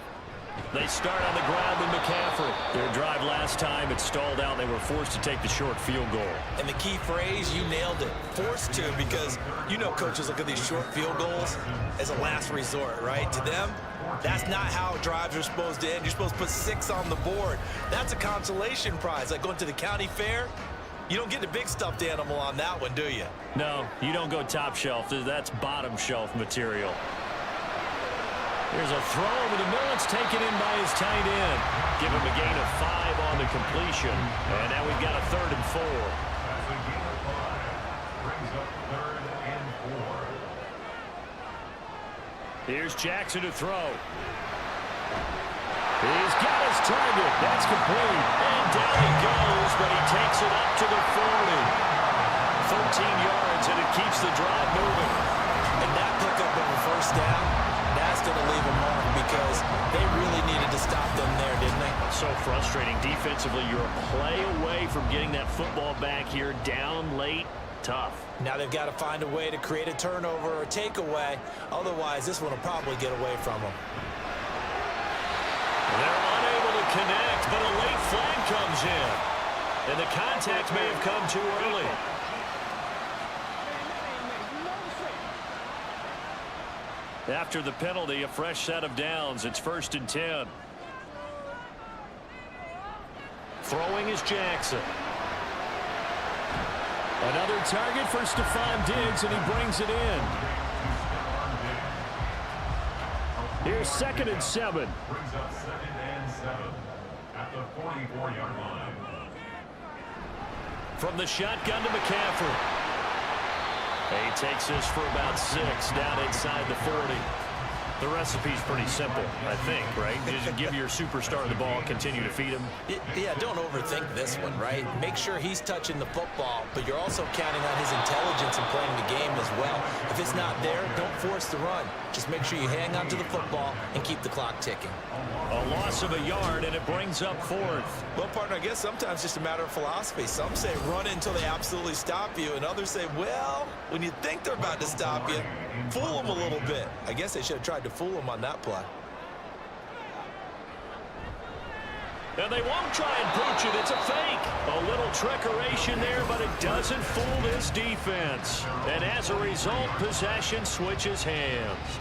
They start on the ground with McCaffrey. Their drive last time, it stalled out. They were forced to take the short field goal. And the key phrase, you nailed it. Forced to, because you know coaches look at these short field goals as a last resort, right? To them, that's not how drives are supposed to end. You're supposed to put 6 on the board. That's a consolation prize. Like going to the county fair, you don't get the big stuffed animal on that one, do you? No, you don't go top shelf. That's bottom shelf material. Here's a throw over the middle. It's taken in by his tight end. Give him a gain of 5 on the completion. And now we've got a 3rd and 4. That's a gain of 5. Brings up 3rd and 4. Here's Jackson to throw. He's got his target. That's complete. And down he goes, but he takes it up to the 40. 13 yards, and it keeps the drive moving. And that pickup of a first down, that's going to leave a mark because they really needed to stop them there, didn't they? So frustrating. Defensively, you're a play away from getting that football back here. Down late, tough. Now they've got to find a way to create a turnover or a takeaway. Otherwise, this one will probably get away from them. They're unable to connect, but a late flag comes in. And the contact may have come too early. After the penalty, a fresh set of downs. It's 1st and 10. Throwing is Jackson. Another target for Stephon Diggs, and he brings it in. Here's 2nd and 7. Brings up 2nd and 7 at the 44-yard line. From the shotgun to McCaffrey. He takes this for about 6 down inside the 40. The recipe's pretty simple, I think, right? Just give your superstar the ball, continue to feed him. Yeah, don't overthink this one, right? Make sure he's touching the football, but you're also counting on his intelligence in playing the game as well. If it's not there, don't force the run. Just make sure you hang on to the football and keep the clock ticking. A loss of a yard, and it brings up fourth. Well, partner, I guess sometimes it's just a matter of philosophy. Some say run until they absolutely stop you, and others say, well, when you think they're about to stop you, fool them a little bit. I guess they should have tried to fool him on that play. And they won't try and pooch it. It's a fake. A little trickeration there, but it doesn't fool this defense. And as a result, possession switches hands.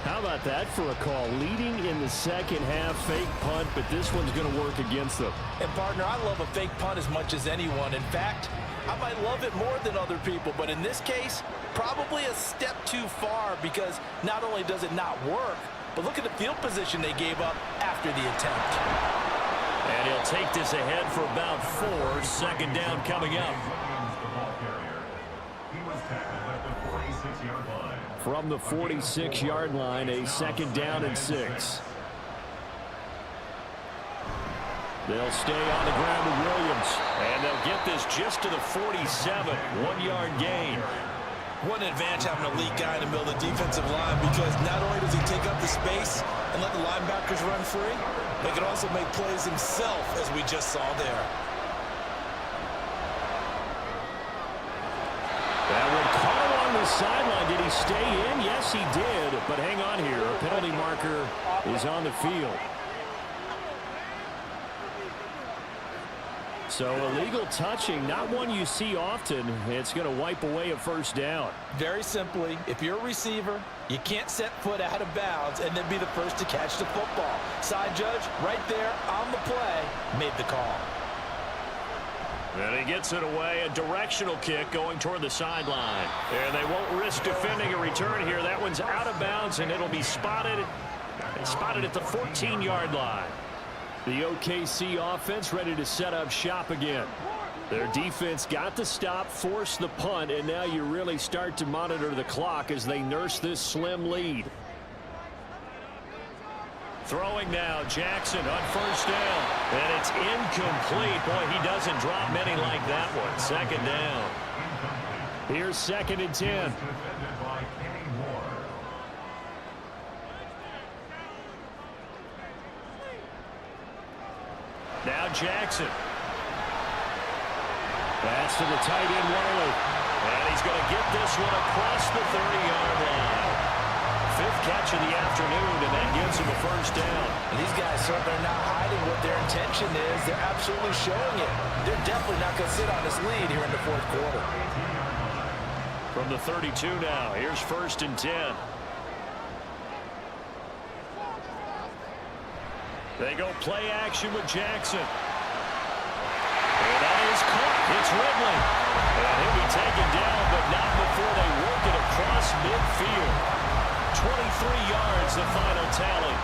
How about that for a call? Leading in the second half, fake punt, but this one's going to work against them. And, partner, I love a fake punt as much as anyone. In fact, I might love it more than other people, but in this case, probably a step too far, because not only does it not work, but look at the field position they gave up after the attempt. And he'll take this ahead for about 4. Second down coming up. From the 46-yard line, a second down and 6. They'll stay on the ground with Williams. And they'll get this just to the 47. 1-yard gain. What an advantage having an elite guy in the middle of the defensive line, because not only does he take up the space and let the linebackers run free, but he can also make plays himself, as we just saw there. That would call on the sideline. Did he stay in? Yes, he did. But hang on here. A penalty marker is on the field. So illegal touching, not one you see often. It's going to wipe away a first down. Very simply, if you're a receiver, you can't set foot out of bounds and then be the first to catch the football. Side judge, right there on the play, made the call. And he gets it away. A directional kick going toward the sideline. And they won't risk defending a return here. That one's out of bounds, and it'll be spotted. It's spotted at the 14-yard line. The OKC offense ready to set up shop again. Their defense got the stop, forced the punt, and now you really start to monitor the clock as they nurse this slim lead. Throwing now, Jackson on first down. And it's incomplete. Boy, he doesn't drop many like that one. Second down. Here's 2nd and 10. Now Jackson. Pass to the tight end, Wiley. And he's going to get this one across the 30-yard line. 5th catch of the afternoon, and that gives him a first down. And these guys certainly are not hiding what their intention is. They're absolutely showing it. They're definitely not going to sit on this lead here in the 4th quarter. From the 32 now, here's 1st and 10. They go play action with Jackson. And that is caught. It's Ridley. And he'll be taken down, but not before they work it across midfield. 23 yards, the final tally.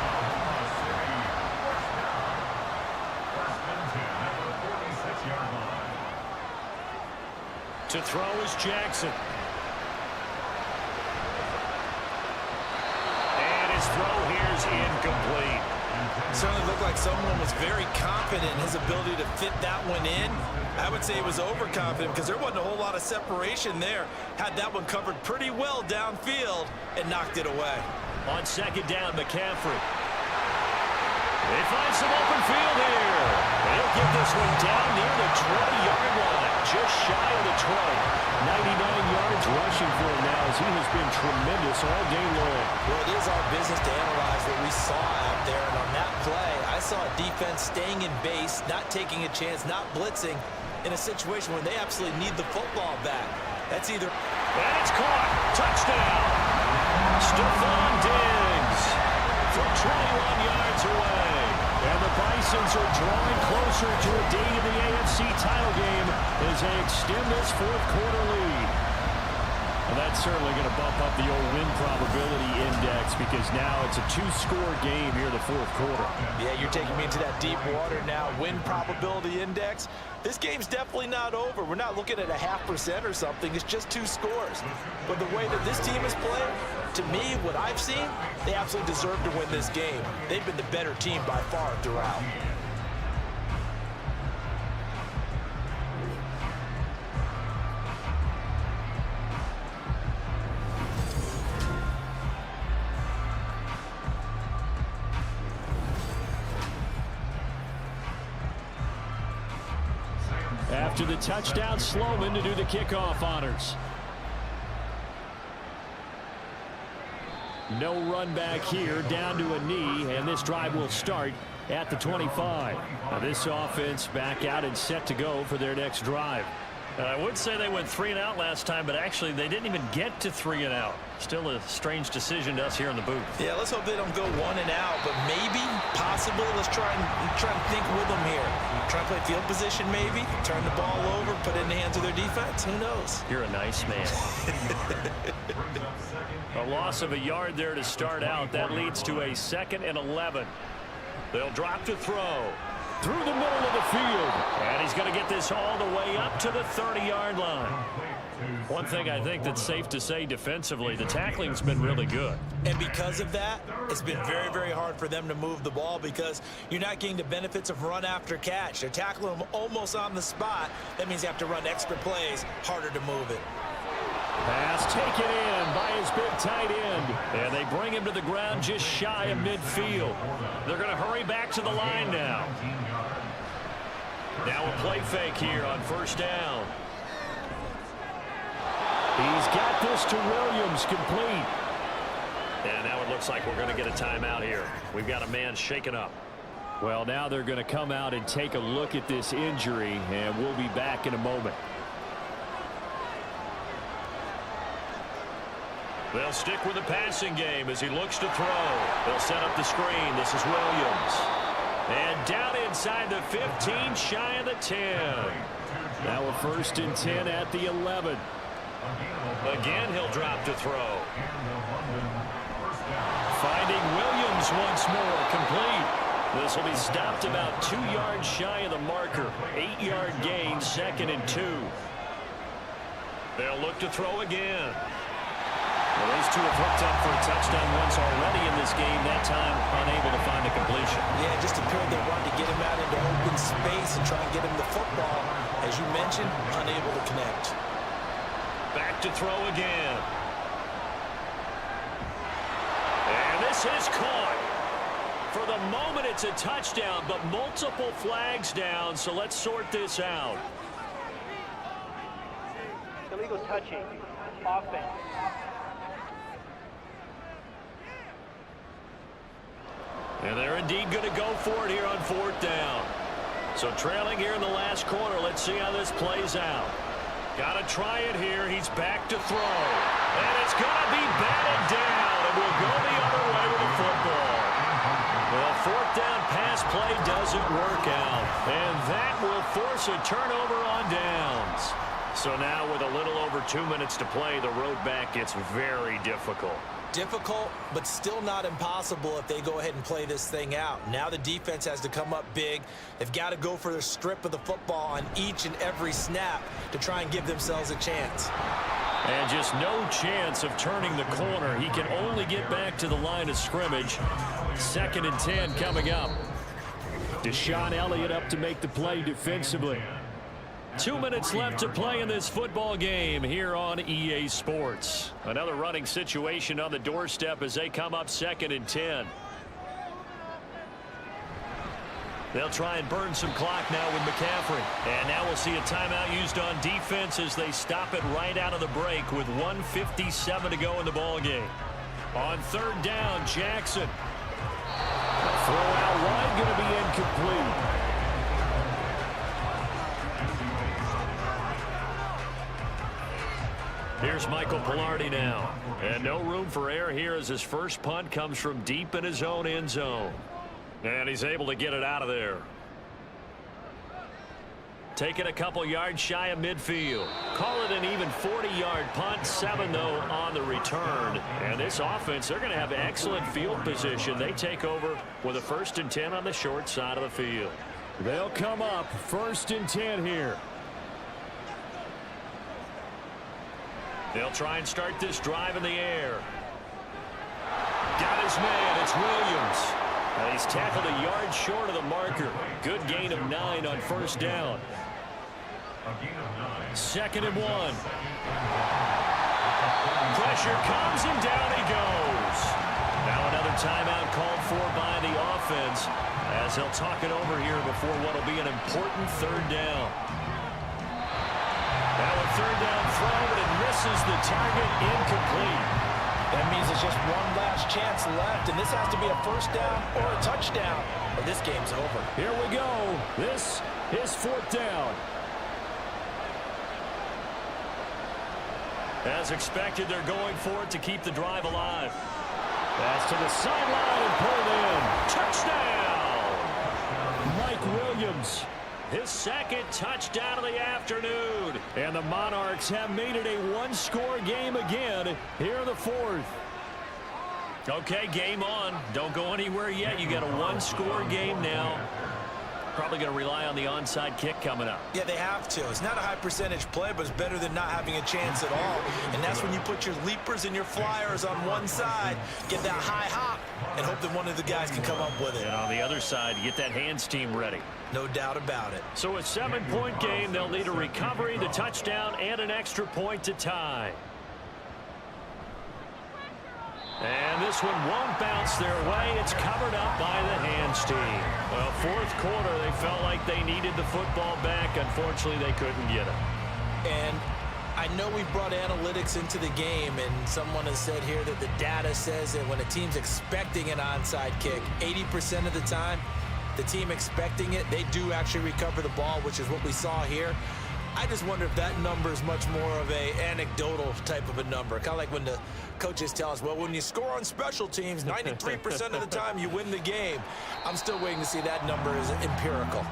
To throw is Jackson. And his throw here is incomplete. Certainly looked like someone was very confident in his ability to fit that one in. I would say he was overconfident because there wasn't a whole lot of separation there. Had that one covered pretty well downfield and knocked it away. On 2nd down, McCaffrey. They find some open field here. They'll get this one down near the 20-yard line, just shy of the 20. 99 yards rushing for him now as he has been tremendous all game long. Well, it is our business to analyze what we saw out there, and on that play, I saw a defense staying in base, not taking a chance, not blitzing, in a situation where they absolutely need the football back. That's either... And it's caught. Touchdown. Stephon Diggs from 21 yards away. And the Bisons are drawing closer to a date in the AFC title game as they extend this 4th quarter lead. And that's certainly going to bump up the old win probability index because now it's a 2-score game here in the 4th quarter. Yeah, you're taking me into that deep water now. Win probability index. This game's definitely not over. We're not looking at a 0.5% or something. It's just 2 scores. But the way that this team is playing, to me, what I've seen, they absolutely deserve to win this game. They've been the better team by far throughout. After the touchdown, Sloman to do the kickoff honors. No run back here, down to a knee, and this drive will start at the 25. Now this offense back out and set to go for their next drive. I would say they went 3 and out last time, but actually they didn't even get to 3 and out. Still a strange decision to us here in the booth. Yeah, let's hope they don't go 1 and out, but maybe, possibly, let's try and think with them here. Try and play field position maybe, turn the ball over, put it in the hands of their defense. Who knows? You're a nice man. A loss of a yard there to start out. That leads to a 2nd and 11. They'll drop to throw. Through the middle of the field. And he's going to get this all the way up to the 30-yard line. One thing I think that's safe to say defensively, the tackling's been really good. And because of that, it's been very, very hard for them to move the ball because you're not getting the benefits of run after catch. They're tackling them almost on the spot. That means you have to run extra plays, harder to move it. Pass taken in by his big tight end. And they bring him to the ground just shy of midfield. They're going to hurry back to the line now. Now a play fake here on 1st down. He's got this to Williams, complete. And now it looks like we're going to get a timeout here. We've got a man shaken up. Well, now they're going to come out and take a look at this injury, and we'll be back in a moment. They'll stick with the passing game as he looks to throw. They'll set up the screen. This is Williams. And down inside the 15, shy of the 10. Now a 1st and 10 at the 11. Again, he'll drop to throw. Finding Williams once more, complete. This will be stopped about 2 yards shy of the marker. 8-yard gain, 2nd and 2. They'll look to throw again. Well, those two have hooked up for a touchdown once already in this game, that time unable to find a completion. Yeah, just appeared they wanted to get him out into open space and try and get him the football. As you mentioned, unable to connect. Back to throw again. And this is caught. For the moment, it's a touchdown, but multiple flags down, so let's sort this out. Illegal touching. Offense. And they're indeed going to go for it here on 4th down. So trailing here in the last quarter. Let's see how this plays out. Got to try it here. He's back to throw. And it's going to be batted down. And we'll go the other way with the football. Well, 4th down pass play doesn't work out. And that will force a turnover on downs. So now with a little over 2 minutes to play, the road back gets very difficult. Difficult, but still not impossible if they go ahead and play this thing out. Now the defense has to come up big. They've got to go for the strip of the football on each and every snap to try and give themselves a chance. And just no chance of turning the corner. He can only get back to the line of scrimmage. 2nd and 10 coming up. Deshaun Elliott up to make the play defensively. 2 minutes left to play in this football game here on EA Sports. Another running situation on the doorstep as they come up 2nd and 10. They'll try and burn some clock now with McCaffrey. And now we'll see a timeout used on defense as they stop it right out of the break with 1:57 to go in the ball game. On 3rd down, Jackson. Throw out wide, going to be incomplete. Here's Michael Pilardi now. And no room for error here as his first punt comes from deep in his own end zone. And he's able to get it out of there. Taking a couple yards shy of midfield. Call it an even 40-yard punt. 7, though, on the return. And this offense, they're going to have excellent field position. They take over with a 1st and 10 on the short side of the field. They'll come up 1st and 10 here. They'll try and start this drive in the air. Got his man. It's Williams. And he's tackled a yard short of the marker. Good gain of 9 on first down. 2nd and 1. Pressure comes and down he goes. Now another timeout called for by the offense as they'll talk it over here before what will be an important 3rd down. Now a 3rd down throw, but it misses the target, incomplete. That means it's just one last chance left, and this has to be a 1st down or a touchdown, or this game's over. Here we go. This is 4th down. As expected, they're going for it to keep the drive alive. Pass to the sideline and pulled in. Touchdown! Mike Williams. His 2nd touchdown of the afternoon. And the Monarchs have made it a one-score game again here in the 4th. Okay, game on. Don't go anywhere yet. You got a one-score game now. Probably going to rely on the onside kick coming up. Yeah, they have to. It's not a high percentage play, but it's better than not having a chance at all. And that's when you put your leapers and your flyers on one side, get that high hop, and hope that one of the guys can come up with it. And on the other side, you get that hands team ready. No doubt about it. So a 7-point game. They'll need a recovery, the touchdown, and an extra point to tie. And this one won't bounce their way. It's covered up by the hands team. Well, 4th quarter, they felt like they needed the football back. Unfortunately, they couldn't get it. And I know we brought analytics into the game, and someone has said here that the data says that when a team's expecting an onside kick, 80% of the time, the team expecting it, they do actually recover the ball, which is what we saw here. I just wonder if that number is much more of a anecdotal type of a number. Kind of like when the coaches tell us, well, when you score on special teams, 93% of the time you win the game. I'm still waiting to see that number is empirical.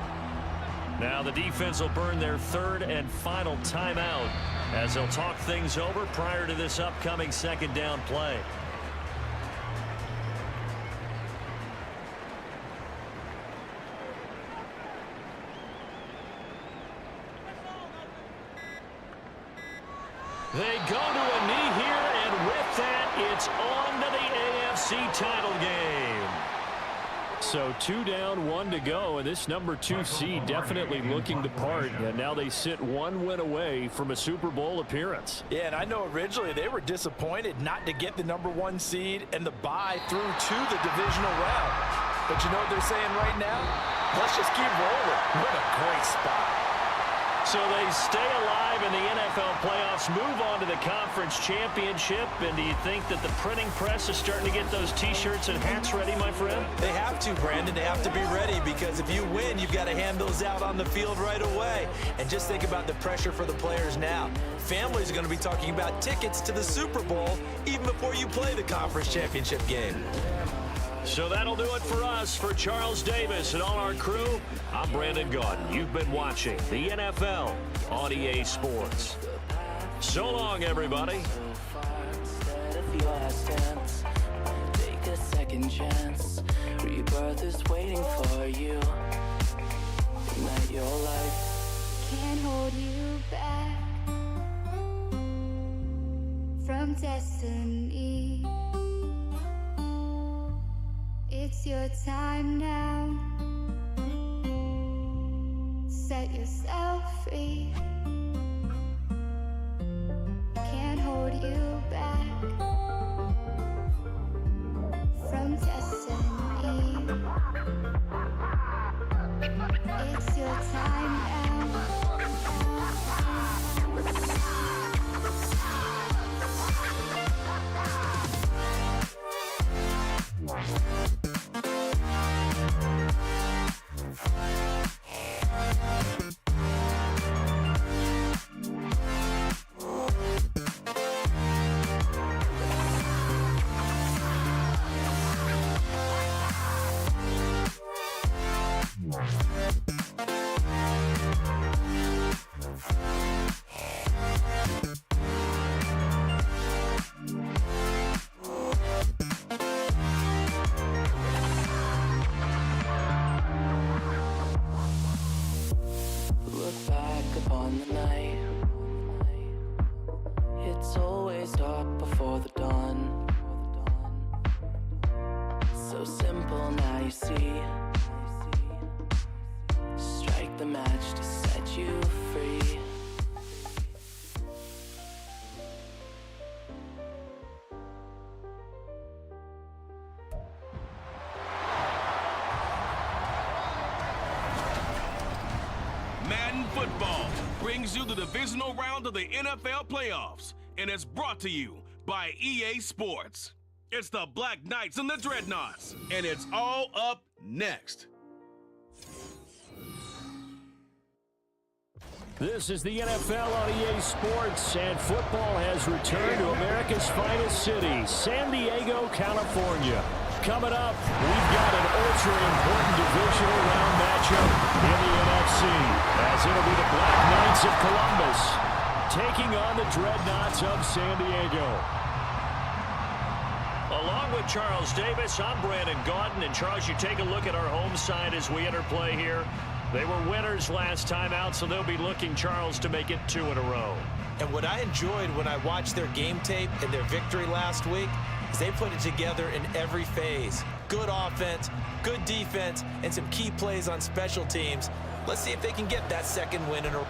Now the defense will burn their 3rd and final timeout as they'll talk things over prior to this upcoming 2nd down play. They go to a knee here, and with that, it's on to the AFC title game. So 2 down, 1 to go, and this number 2 seed definitely looking the part, and now they sit 1 win away from a Super Bowl appearance. Yeah, and I know originally they were disappointed not to get the number 1 seed and the bye through to the divisional round. But you know what they're saying right now? Let's just keep rolling. We're in a great spot. So they stay alive in the NFL playoffs, move on to the conference championship. And do you think that the printing press is starting to get those T-shirts and hats ready, my friend? They have to, Brandon. They have to be ready because if you win, you've got to hand those out on the field right away. And just think about the pressure for the players now. Families are going to be talking about tickets to the Super Bowl even before you play the conference championship game. So that'll do it for us. For Charles Davis and all our crew, I'm Brandon Gaudin. You've been watching the NFL on EA Sports. So long, everybody. Take a second chance. Rebirth is waiting for you. Ignite your life. Can't hold you back from destiny. It's your time now. Set yourself free. Can't hold you back from destiny. It's your time now. Look back upon the night. It's always dark before the dawn. So simple, now you see. Strike the match to set you free. Madden Football brings you the divisional round of the NFL playoffs, and it's brought to you by EA Sports. It's the Black Knights and the Dreadnoughts, and it's all up next. This is the NFL on EA Sports, and football has returned to America's finest city, San Diego, California. Coming up, we've got an ultra-important divisional round matchup in the NFC, as it'll be the Black Knights of Columbus taking on the Dreadnoughts of San Diego. Along with Charles Davis, I'm Brandon Gaudin. And Charles, you take a look at our home side as we enter play here. They were winners last time out, so they'll be looking, Charles, to make it 2 in a row. And what I enjoyed when I watched their game tape and their victory last week is they put it together in every phase. Good offense, good defense, and some key plays on special teams. Let's see if they can get that second win in a row.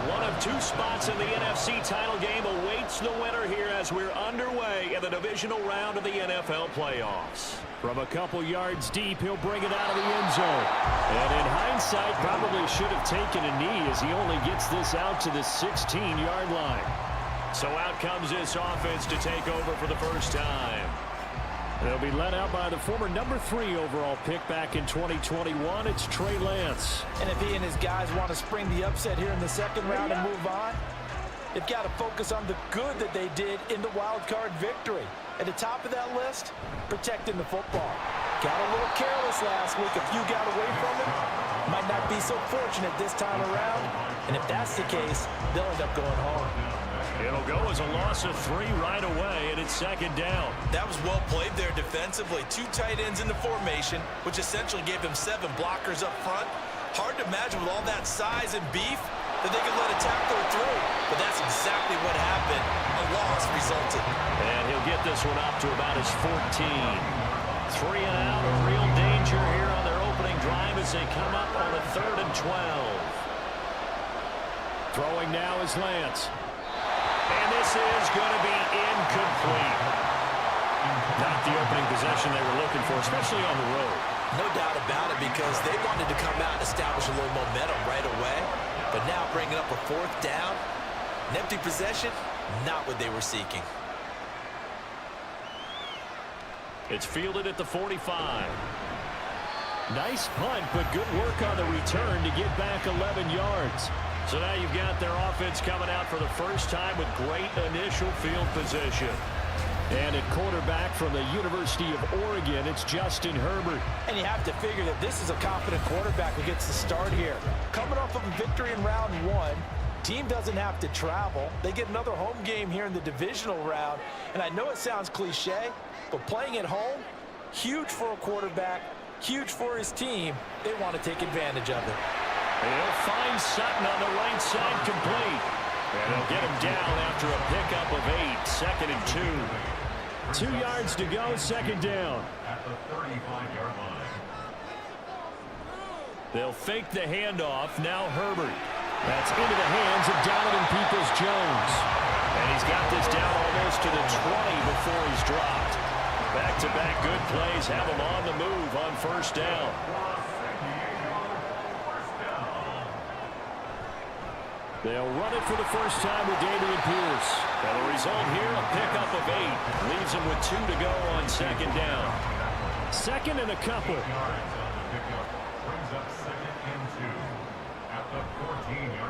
One of 2 spots in the NFC title game awaits the winner here as we're underway in the divisional round of the NFL playoffs. From a couple yards deep, he'll bring it out of the end zone. And in hindsight, probably should have taken a knee as he only gets this out to the 16-yard line. So out comes this offense to take over for the first time. They'll be led out by the former number 3 overall pick back in 2021. It's Trey Lance. And if he and his guys want to spring the upset here in the second round and move on, they've got to focus on the good that they did in the wild card victory. At the top of that list, protecting the football. Got a little careless last week. A few got away from it. Might not be so fortunate this time around. And if that's the case, they'll end up going home. It'll go as a loss of 3 right away, and it's second down. That was well played there defensively. 2 tight ends in the formation, which essentially gave him 7 blockers up front. Hard to imagine with all that size and beef that they could let a tackler through. But that's exactly what happened. A loss resulted. And he'll get this one up to about his 14. 3 and out, a real danger here on their opening drive as they come up on a 3rd and 12. Throwing now is Lance. And this is going to be incomplete. Not the opening possession they were looking for, especially on the road. No doubt about it, because they wanted to come out and establish a little momentum right away. But now bringing up a 4th down, an empty possession, not what they were seeking. It's fielded at the 45. Nice punt, but good work on the return to get back 11 yards. So now you've got their offense coming out for the first time with great initial field position. And at quarterback from the University of Oregon, it's Justin Herbert. And you have to figure that this is a confident quarterback who gets the start here. Coming off of a victory in round 1, team doesn't have to travel. They get another home game here in the divisional round. And I know it sounds cliche, but playing at home, huge for a quarterback, huge for his team. They want to take advantage of it. He'll find Sutton on the right side complete. And he'll get him down after a pickup of 8, 2nd and 2. 2 yards to go, second down. At the 35-yard line. They'll fake the handoff. Now Herbert. That's into the hands of Donovan Peoples-Jones. And he's got this down almost to the 20 before he's dropped. Back-to-back good plays have him on the move on 1st down. They'll run it for the first time with Dameon Pierce. And the result here, a pickup of 8. Leaves him with 2 to go on 2nd down. 2nd and a couple.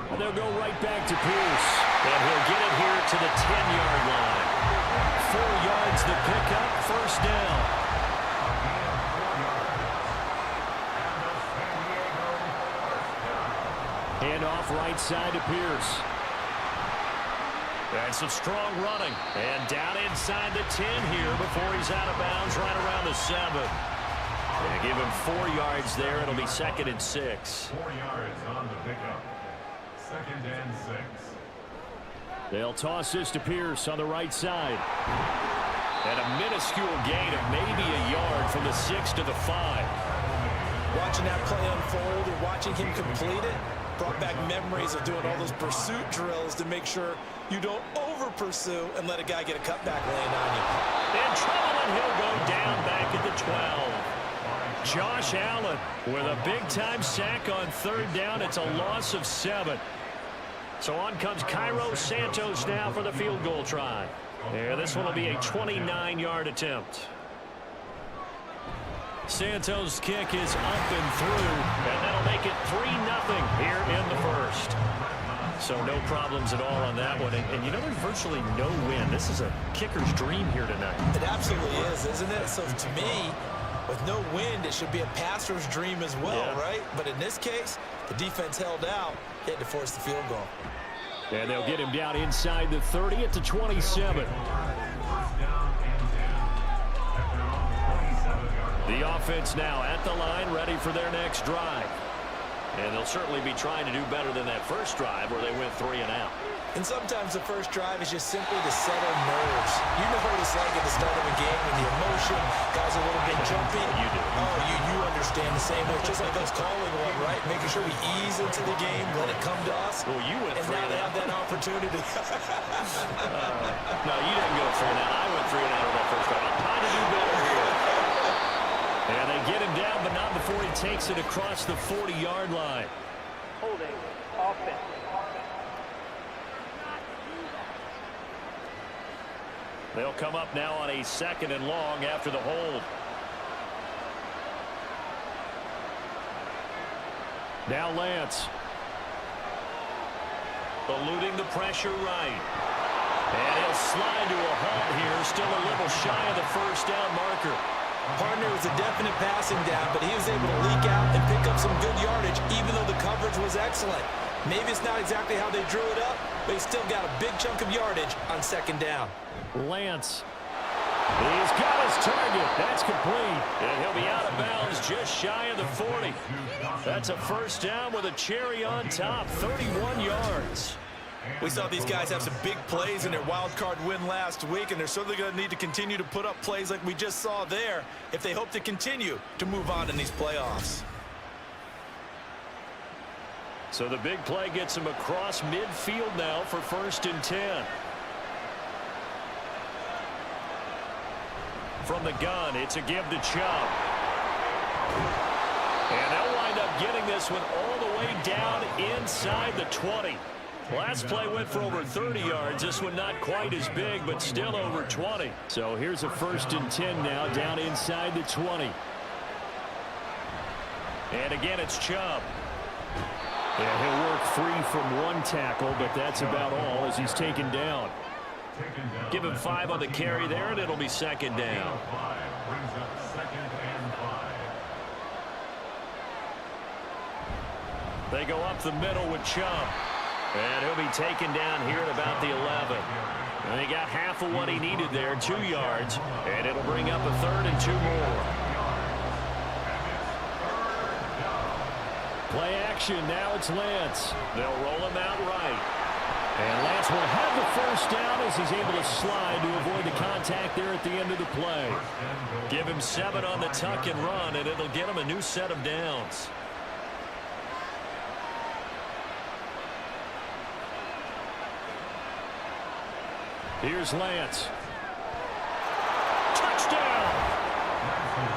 And they'll go right back to Pierce. And he'll get it here to the 10-yard line. 4 yards the pickup, 1st down. Hand off right side to Pierce. And some strong running. And down inside the 10 here before he's out of bounds right around the 7. They give him 4 yards there. It'll be 2nd and 6. 4 yards on the pickup. 2nd and 6. They'll toss this to Pierce on the right side. And a minuscule gain of maybe a yard from the 6 to the 5. Watching that play unfold and watching him complete it brought back memories of doing all those pursuit drills to make sure you don't over-pursue and let a guy get a cutback lane on you. In trouble, and he'll go down back at the 12. Josh Allen with a big-time sack on 3rd down. It's a loss of 7. So on comes Cairo Santos now for the field goal try. Yeah, this one will be a 29-yard attempt. Santos' kick is up and through, and that'll make it 3-0 here in the first. So no problems at all on that one. And you know, there's virtually no wind. This is a kicker's dream here tonight. It absolutely is, isn't it? So to me, with no wind, it should be a passer's dream as well, right? But in this case, the defense held out. They had to force the field goal. And they'll get him down inside the 30 at the 27. The offense now at the line, ready for their next drive. And they'll certainly be trying to do better than that first drive where they went 3 and out. And sometimes the first drive is just simply to settle nerves. You know what it's like at the start of a game when the emotion, guys are a little bit jumpy. You do. Oh, you understand the same way. It's just like us calling one, right? Making sure we ease into the game, let it come to us. Well, you went 3 and now they have that opportunity. No, you didn't go 3 and out. I went 3 and out on that first drive. I'm trying to do better here. And they get him down, but not before he takes it across the 40-yard line. Holding offense. They'll come up now on a 2nd and long after the hold. Now Lance. Eluding the pressure right. And he'll slide to a halt here. Still a little shy of the first down marker. Partner was a definite passing down, but he was able to leak out and pick up some good yardage, even though the coverage was excellent. Maybe it's not exactly how they drew it up, but he still got a big chunk of yardage on 2nd down. Lance. He's got his target. That's complete. And he'll be out of bounds just shy of the 40. That's a first down with a cherry on top, 31 yards. We saw these guys have some big plays in their wild card win last week, and they're certainly going to need to continue to put up plays like we just saw there if they hope to continue to move on in these playoffs. So the big play gets him across midfield now for 1st and 10. From the gun, it's a give to Chubb. And they'll wind up getting this one all the way down inside the 20. Last play went for over 30 yards. This one not quite as big, but still over 20. So here's a 1st and 10 now down inside the 20. And again, it's Chubb. And he'll work free from 1 tackle, but that's about all as he's taken down. Give him 5 on the carry there, and it'll be 2nd down. They go up the middle with Chubb. And he'll be taken down here at about the 11. And he got half of what he needed there, 2 yards. And it'll bring up a 3rd and 2 more. Play action, now it's Lance. They'll roll him out right. And Lance will have the first down as he's able to slide to avoid the contact there at the end of the play. Give him 7 on the tuck and run, and it'll get him a new set of downs. Here's Lance. Touchdown!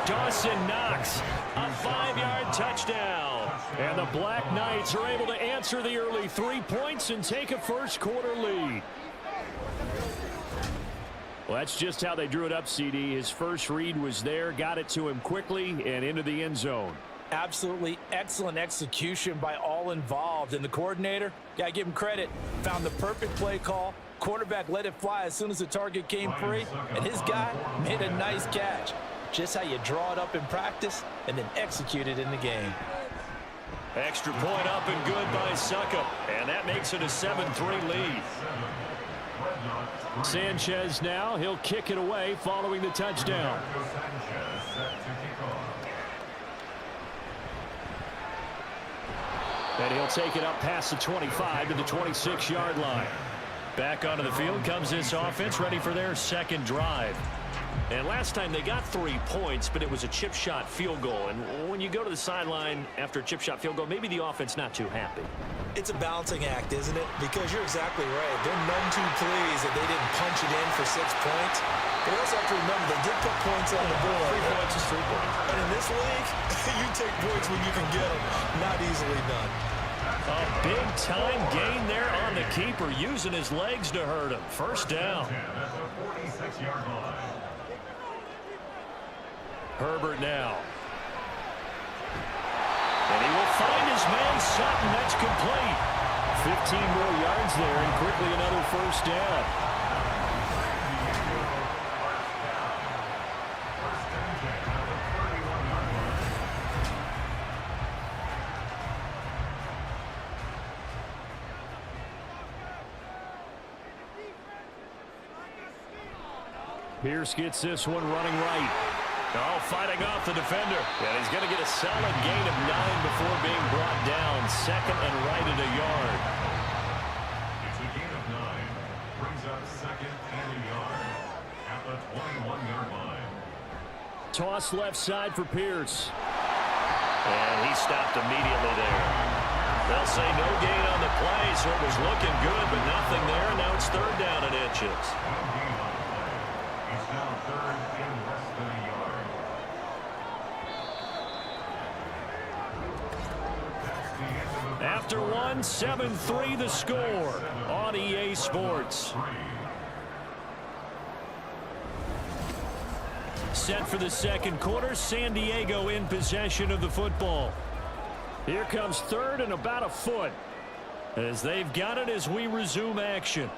Dawson Knox, a 5-yard touchdown. And the Black Knights are able to answer the early 3 points and take a first-quarter lead. Well, that's just how they drew it up, CD. His first read was there, got it to him quickly, and into the end zone. Absolutely excellent execution by all involved. And the coordinator, got to give him credit, found the perfect play call. Quarterback let it fly as soon as the target came free, and his guy made a nice catch. Just how you draw it up in practice and then execute it in the game. Extra point up and good by Suckup, and that makes it a 7-3 lead. Sanchez now, he'll kick it away following the touchdown. And he'll take it up past the 25 to the 26-yard line. Back onto the field comes this offense, ready for their second drive. And last time they got 3 points, but it was a chip shot field goal. And when you go to the sideline after a chip shot field goal, maybe the offense not too happy. It's a balancing act, isn't it? Because you're exactly right. They're none too pleased that they didn't punch it in for 6 points. But you also have to remember they did put points on the board. 3 points is 3 points. And in this league, you take points when you can get them. Not easily done. A big-time gain there on the keeper, using his legs to hurt him. First down. That's a 46-yard line. Herbert now. And he will find his man Sutton. That's complete. 15 more yards there, and quickly another first down. Pierce gets this one running right. Oh, fighting off the defender. And he's going to get a solid gain of 9 before being brought down. Second and right at a yard. It's a gain of 9. Brings up second and a yard at the 21-yard line. Toss left side for Pierce. And he stopped immediately there. They'll say no gain on the play, so it was looking good, but nothing there. Now it's third down and inches. It's now third and less than a yard. After one, 7-3 the score on EA Sports. Set for the second quarter, San Diego in possession of the football. Here comes third and about a foot as they've got it as we resume action.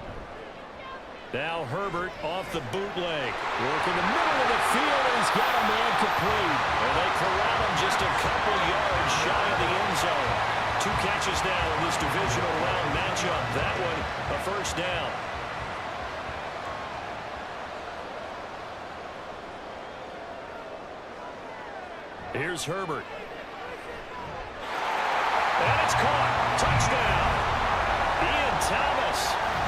Now Herbert off the bootleg. Working the middle of the field, and he's got a man complete. And they corral him just a couple yards shy of the end zone. 2 catches now in this divisional round matchup. That one a first down. Here's Herbert. And it's caught. Touchdown. Ian Thomas.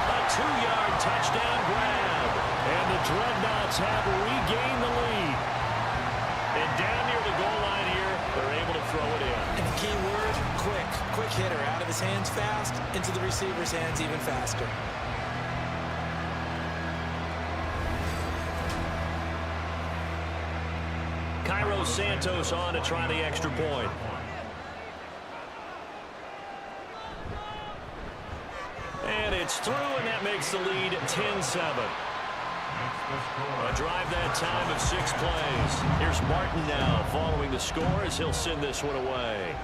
A 2-yard touchdown grab. And the Dreadnoughts have regained the lead. And down near the goal line here, they're able to throw it in. And the key word, quick. Quick hitter. Out of his hands fast, into the receiver's hands even faster. Cairo Santos on to try the extra point. And it's through, and that makes the lead 10-7. A drive that time of 6 plays. Here's Martin now following the score as he'll send this one away.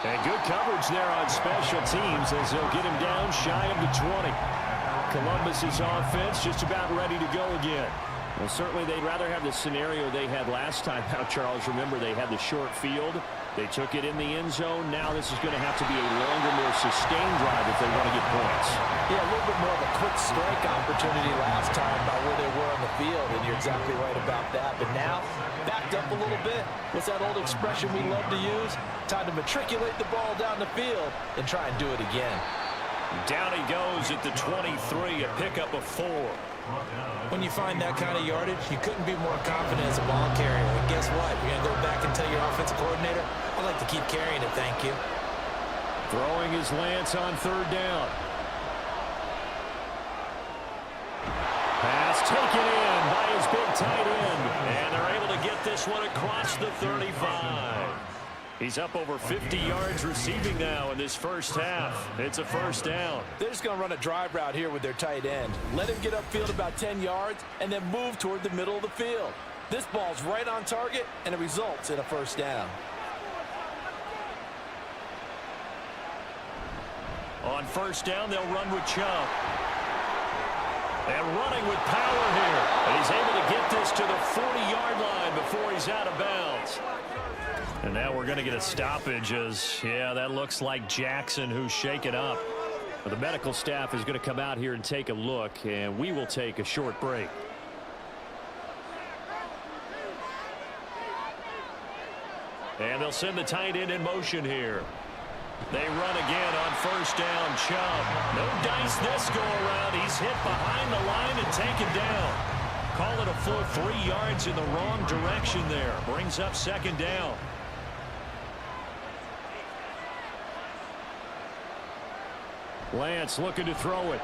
And good coverage there on special teams as they'll get him down shy of the 20. Columbus's offense just about ready to go again. Well, certainly they'd rather have the scenario they had last time out, Charles. Remember, they had the short field. They took it in the end zone. Now this is going to have to be a longer, more sustained drive if they want to get points. Yeah, a little bit more of a quick strike opportunity last time by where they were on the field, and you're exactly right about that. But now, backed up a little bit. What's that old expression we love to use? Time to matriculate the ball down the field and try and do it again. Down he goes at the 23, a pickup of 4. When you find that kind of yardage, you couldn't be more confident as a ball carrier. And guess what? You're going to go back and tell your offensive coordinator, I'd like to keep carrying it, thank you. Throwing his Lance on third down. Pass taken in by his big tight end. And they're able to get this one across the 35. He's up over 50 yards receiving now in this first half. It's a first down. They're just going to run a drive route here with their tight end. Let him get upfield about 10 yards and then move toward the middle of the field. This ball's right on target, and it results in a first down. On first down, they'll run with Chubb. And running with power here. And he's able to get this to the 40-yard line before he's out of bounds. And now we're going to get a stoppage as, yeah, that looks like Jackson who's shaken up. Well, the medical staff is going to come out here and take a look, and we will take a short break. And they'll send the tight end in motion here. They run again on first down. Chubb. No dice this go around. He's hit behind the line and taken down. Call it a full 3 yards in the wrong direction there. Brings up second down. Lance looking to throw it.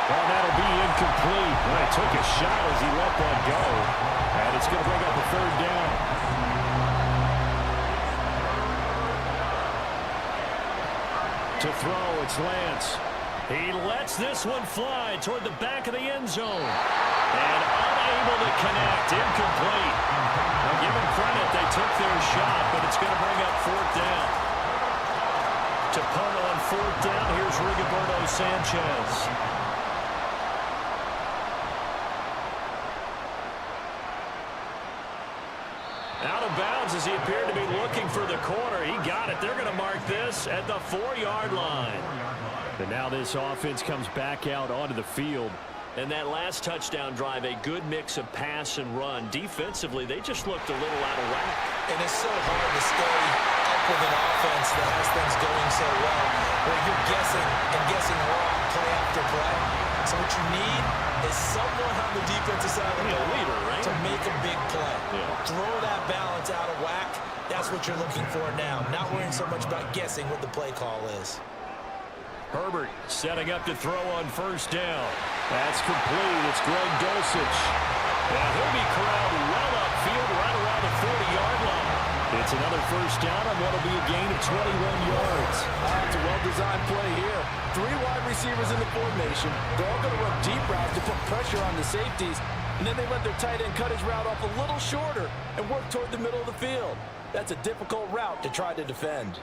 Well, that'll be incomplete. Well, he took a shot as he let that go. And it's going to bring up a third down. To throw, it's Lance. He lets this one fly toward the back of the end zone. And unable to connect. Incomplete. Now, give them credit. They took their shot, but it's going to bring up fourth down. To punt on fourth down, here's Rigoberto Sanchez. Out of bounds as he appeared to be looking for the corner. He got it. They're going to mark this at the 4-yard line. And now this offense comes back out onto the field. And that last touchdown drive, a good mix of pass and run. Defensively, they just looked a little out of whack. And it's so hard to stay up with an offense that has things going so well, where you're guessing and guessing wrong play after play. So what you need is someone on the defensive side of the ball leader, right? to make a big play. Yeah. Throw that balance out of whack. That's what you're looking for now. Not worrying so much about guessing what the play call is. Herbert setting up to throw on first down. That's complete. It's Greg Dulcich. And he'll be corralled well upfield right around the 40-yard line. It's another first down on what will be a gain of 21 yards. It's a well-designed play here. 3 wide receivers in the formation. They're all going to run deep routes to put pressure on the safeties. And then they let their tight end cut his route off a little shorter and work toward the middle of the field. That's a difficult route to try to defend.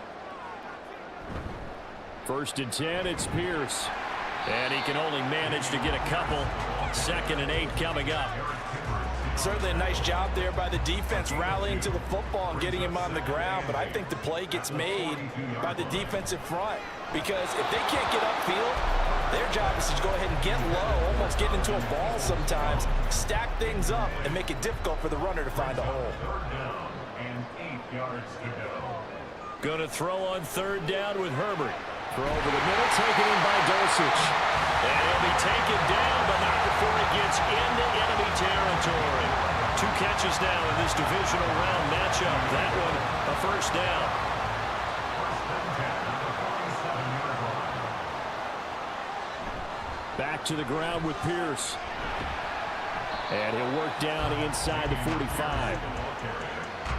First and 10, it's Pierce. And he can only manage to get a couple. 2nd and 8 coming up. Certainly a nice job there by the defense rallying to the football and getting him on the ground, but I think the play gets made by the defensive front, because if they can't get upfield, their job is to go ahead and get low, almost get into a ball sometimes, stack things up, and make it difficult for the runner to find a hole. 3rd down and 8 yards to go. Going to throw on 3rd down with Herbert. Throw over the middle, taken in by Dulcich. And he'll be taken down, but not before he gets into enemy territory. 2 catches now in this divisional round matchup. That one, a first down. Back to the ground with Pierce. And he'll work down inside the 45.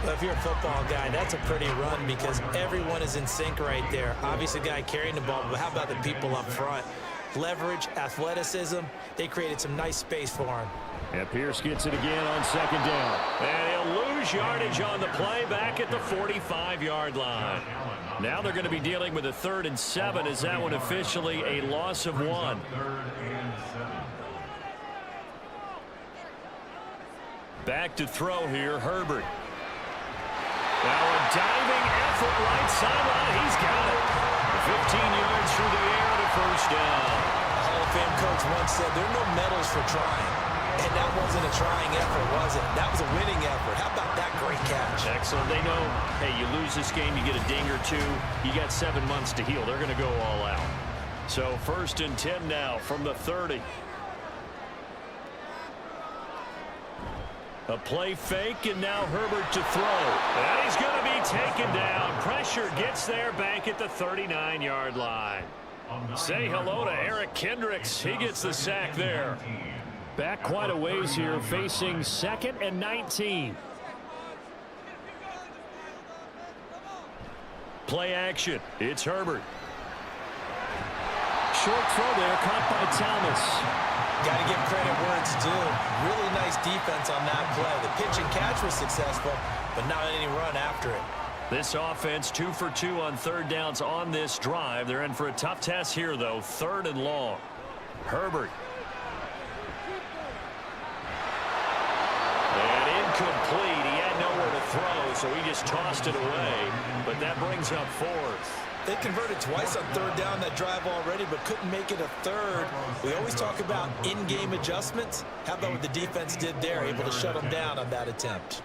Well, if you're a football guy, that's a pretty run because everyone is in sync right there. Obviously, the guy carrying the ball, but how about the people up front? Leverage, athleticism, they created some nice space for him. And Pierce gets it again on 2nd down. And he'll lose yardage on the play back at the 45-yard line. Now they're going to be dealing with a 3rd and 7. Is that one officially a loss of 1? 3rd and 7. Back to throw here, Herbert. Now a diving effort right sideline. He's got it. 15 yards through the air and a first down. A Hall of Fame coach once said there are no medals for trying. And that wasn't a trying effort, was it? That was a winning effort. How about that great catch? Excellent. They know, hey, you lose this game, you get a ding or 2. You got 7 months to heal. They're going to go all out. So 1st and 10 now from the 30. A play fake, and now Herbert to throw. And he's going to be taken down. Pressure gets there back at the 39-yard line. Say hello to Eric Kendricks. He gets the sack there. Back quite a ways here, facing 2nd and 19. Play action. It's Herbert. Short throw there, caught by Thomas. Got to give credit where it's due. Really nice defense on that play. The pitch and catch was successful, but not any run after it. This offense 2 for 2 on 3rd downs on this drive. They're in for a tough test here, though. 3rd and long. Herbert. And incomplete. He had nowhere to throw, so he just tossed it away. But that brings up 4th. They converted twice on third down that drive already, but couldn't make it a third. We always talk about in-game adjustments. How about what the defense did there, able to shut them down on that attempt?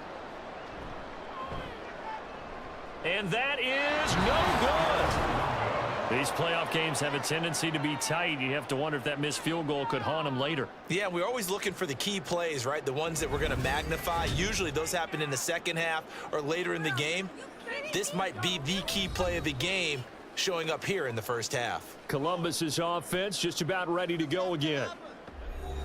And that is no good. These playoff games have a tendency to be tight. You have to wonder if that missed field goal could haunt them later. Yeah, we're always looking for the key plays, right? The ones that we're going to magnify. Usually those happen in the second half or later in the game. This might be the key play of the game showing up here in the first half. Columbus's offense just about ready to go again.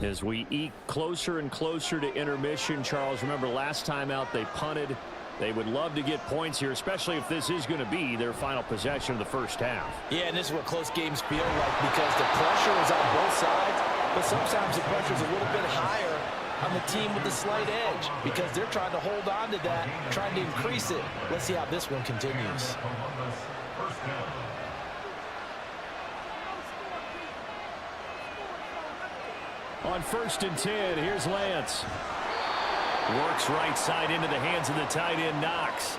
As we eke closer and closer to intermission, Charles, remember last time out they punted. They would love to get points here, especially if this is going to be their final possession of the first half. Yeah, and this is what close games feel like because the pressure is on both sides, but sometimes the pressure is a little bit higher on the team with the slight edge because they're trying to hold on to that, trying to increase it. Let's see how this one continues. On 1st and 10, here's Lance. Works right side into the hands of the tight end, Knox.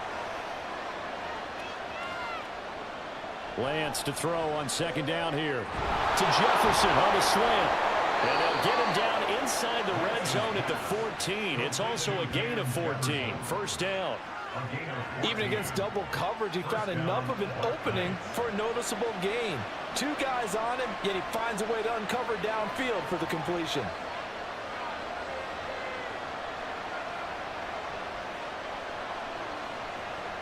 Lance to throw on 2nd down here. To Jefferson on the slant. And they'll get him down inside the red zone at the 14. It's also a gain of 14. 1st down. Even against double coverage, he found enough of an opening for a noticeable gain. 2 guys on him, yet he finds a way to uncover downfield for the completion.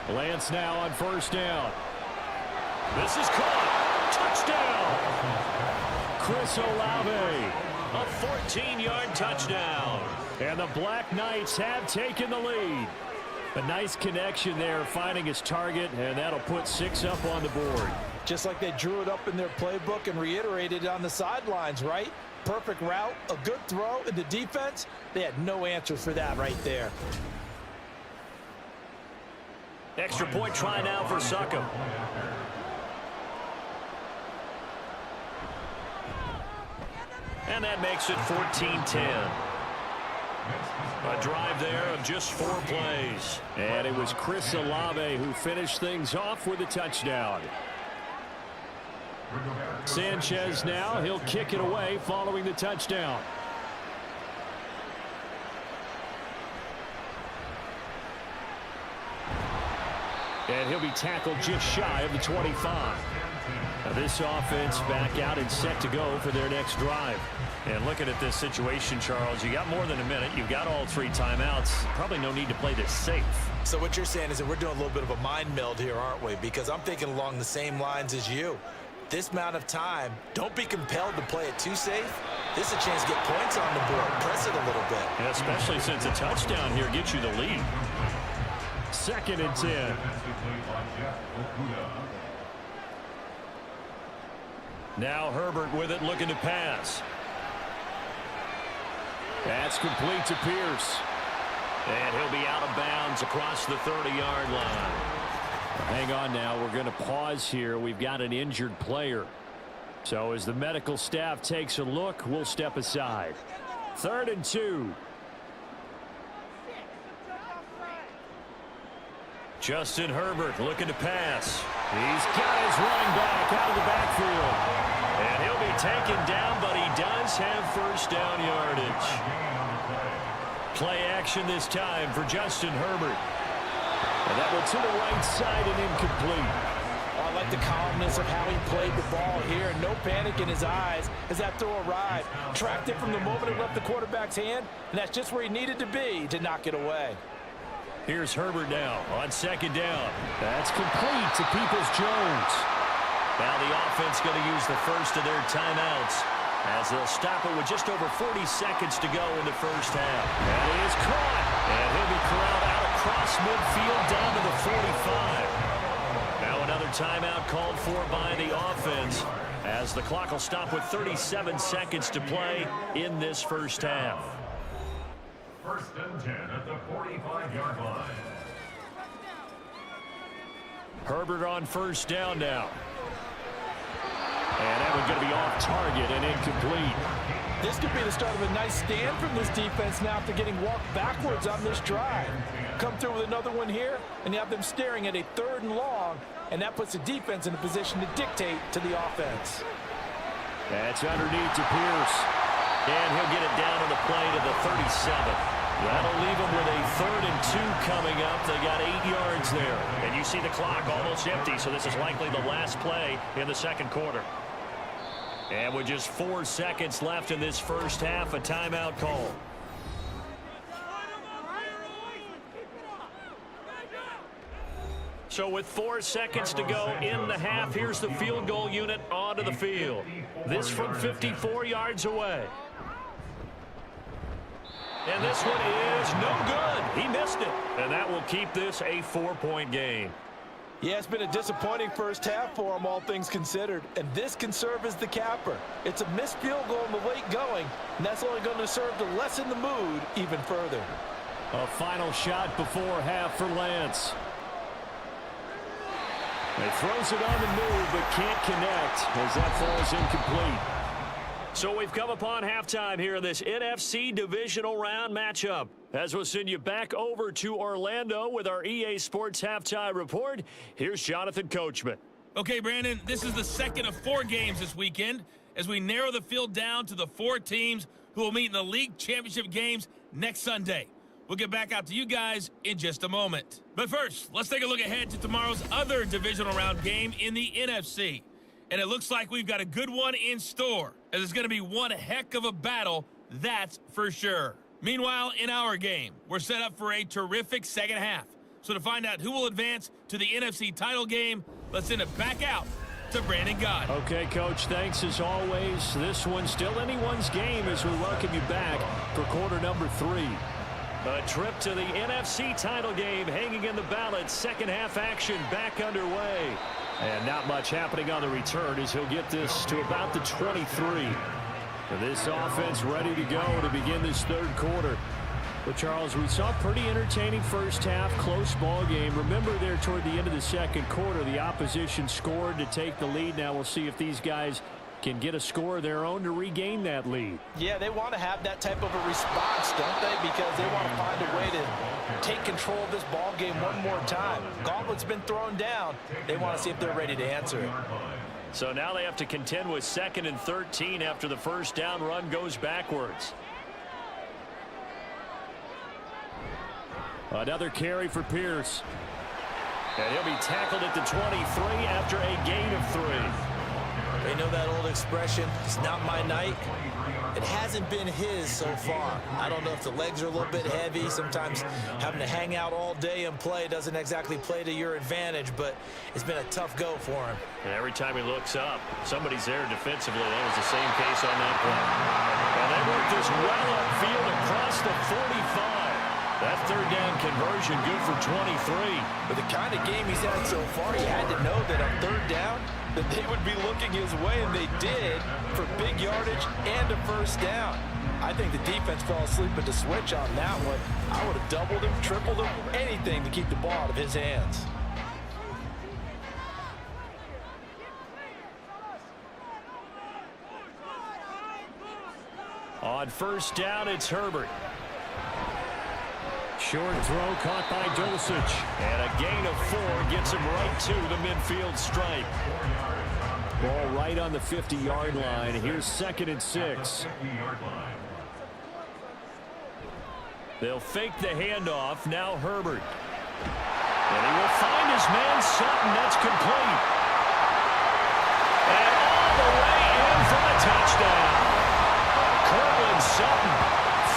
Lance now on 1st down. This is caught. Touchdown. Chris Olave. A 14-yard touchdown. And the Black Knights have taken the lead. A nice connection there, finding his target, and that'll put 6 up on the board. Just like they drew it up in their playbook and reiterated it on the sidelines, right? Perfect route, a good throw, and the defense, they had no answer for that right there. Extra point try now for Succop. And that makes it 14-10. A drive there of just 4 plays. And it was Chris Olave who finished things off with a touchdown. Sanchez now, he'll kick it away following the touchdown. And he'll be tackled just shy of the 25. Now this offense back out and set to go for their next drive. And looking at this situation, Charles, you got more than a minute. You've got all 3 timeouts. Probably no need to play this safe. So what you're saying is that we're doing a little bit of a mind meld here, aren't we? Because I'm thinking along the same lines as you. This amount of time, don't be compelled to play it too safe. This is a chance to get points on the board. Press it a little bit. Yeah, especially since a touchdown here gets you the lead. 2nd and 10. Now Herbert with it, looking to pass. That's complete to Pierce. And he'll be out of bounds across the 30-yard line. Hang on now. We're going to pause here. We've got an injured player. So as the medical staff takes a look, we'll step aside. 3rd and 2. Justin Herbert looking to pass. He's got his running back out of the backfield. And he'll be taken down, but he does have 1st down yardage. Play action this time for Justin Herbert. And that one to the right side and incomplete. Oh, I like the calmness of how he played the ball here. No panic in his eyes as that throw arrived. Tracked it from the moment it left the quarterback's hand, and that's just where he needed to be to knock it away. Here's Herbert now on 2nd down. That's complete to Peoples-Jones. Now the offense going to use the first of their timeouts as they'll stop it with just over 40 seconds to go in the first half. That is caught. And he'll be corralled out across midfield down to the 45. Now another timeout called for by the offense as the clock will stop with 37 seconds to play in this first half. 1st and 10 at the 45-yard line. Herbert on 1st down now. And that one's going to be off target and incomplete. This could be the start of a nice stand from this defense now after getting walked backwards on this drive. Come through with another one here, and you have them staring at a 3rd and long, and that puts the defense in a position to dictate to the offense. That's underneath to Pierce. And he'll get it down to the play to the 37. That'll leave them with a 3rd and 2 coming up. They got 8 yards there. And you see the clock almost empty, so this is likely the last play in the 2nd quarter. And with just 4 seconds left in this first half, a timeout call. So with 4 seconds to go in the half, here's the field goal unit onto the field. This from 54 yards away. And this one is no good. He missed it. And that will keep this a 4-point game. Yeah, it's been a disappointing first half for him, all things considered. And this can serve as the capper. It's a missed field goal in the late going, and that's only going to serve to lessen the mood even further. A final shot before half for Lance. He throws it on the move, but can't connect as that falls incomplete. So we've come upon halftime here in this NFC Divisional Round matchup. As we'll send you back over to Orlando with our EA Sports Halftime Report, here's Jonathan Coachman. Okay, Brandon, this is the second of 4 games this weekend as we narrow the field down to the 4 teams who will meet in the league championship games next Sunday. We'll get back out to you guys in just a moment. But first, let's take a look ahead to tomorrow's other divisional round game in the NFC. And it looks like we've got a good one in store, as it's going to be one heck of a battle, that's for sure. Meanwhile, in our game, we're set up for a terrific second half. So to find out who will advance to the NFC title game, let's send it back out to Brandon Gott. Okay, Coach, thanks as always. This one's still anyone's game as we welcome you back for quarter number 3. A trip to the NFC title game hanging in the balance. Second half action back underway. And not much happening on the return as he'll get this to about the 23. This offense ready to go to begin this 3rd quarter. But, Charles, we saw a pretty entertaining first half, close ball game. Remember there toward the end of the 2nd quarter, the opposition scored to take the lead. Now we'll see if these guys can get a score of their own to regain that lead. Yeah, they want to have that type of a response, don't they? Because they want to find a way to take control of this ball game one more time. Gauntlet's been thrown down. They want to see if they're ready to answer it. So now they have to contend with 2nd and 13 after the first down run goes backwards. Another carry for Pierce. And he'll be tackled at the 23 after a gain of 3. They know that old expression, it's not my night. It hasn't been his so far. I don't know if the legs are a little bit heavy. Sometimes having to hang out all day and play doesn't exactly play to your advantage, but it's been a tough go for him. And every time he looks up, somebody's there defensively. That was the same case on that play. And they work this well upfield across the 45. That 3rd down conversion good for 23. With the kind of game he's had so far, he had to know that on 3rd down, that they would be looking his way, and they did, for big yardage and a first down. I think the defense fell asleep at the switch on that one. I would have doubled him, tripled him, anything to keep the ball out of his hands. On first down, it's Herbert. Short throw caught by Dulcich. And a gain of 4 gets him right to the midfield stripe. Ball right on the 50-yard line. Here's 2nd and 6. They'll fake the handoff. Now Herbert. And he will find his man Sutton. That's complete. And all the way in for the touchdown. Cortland Sutton,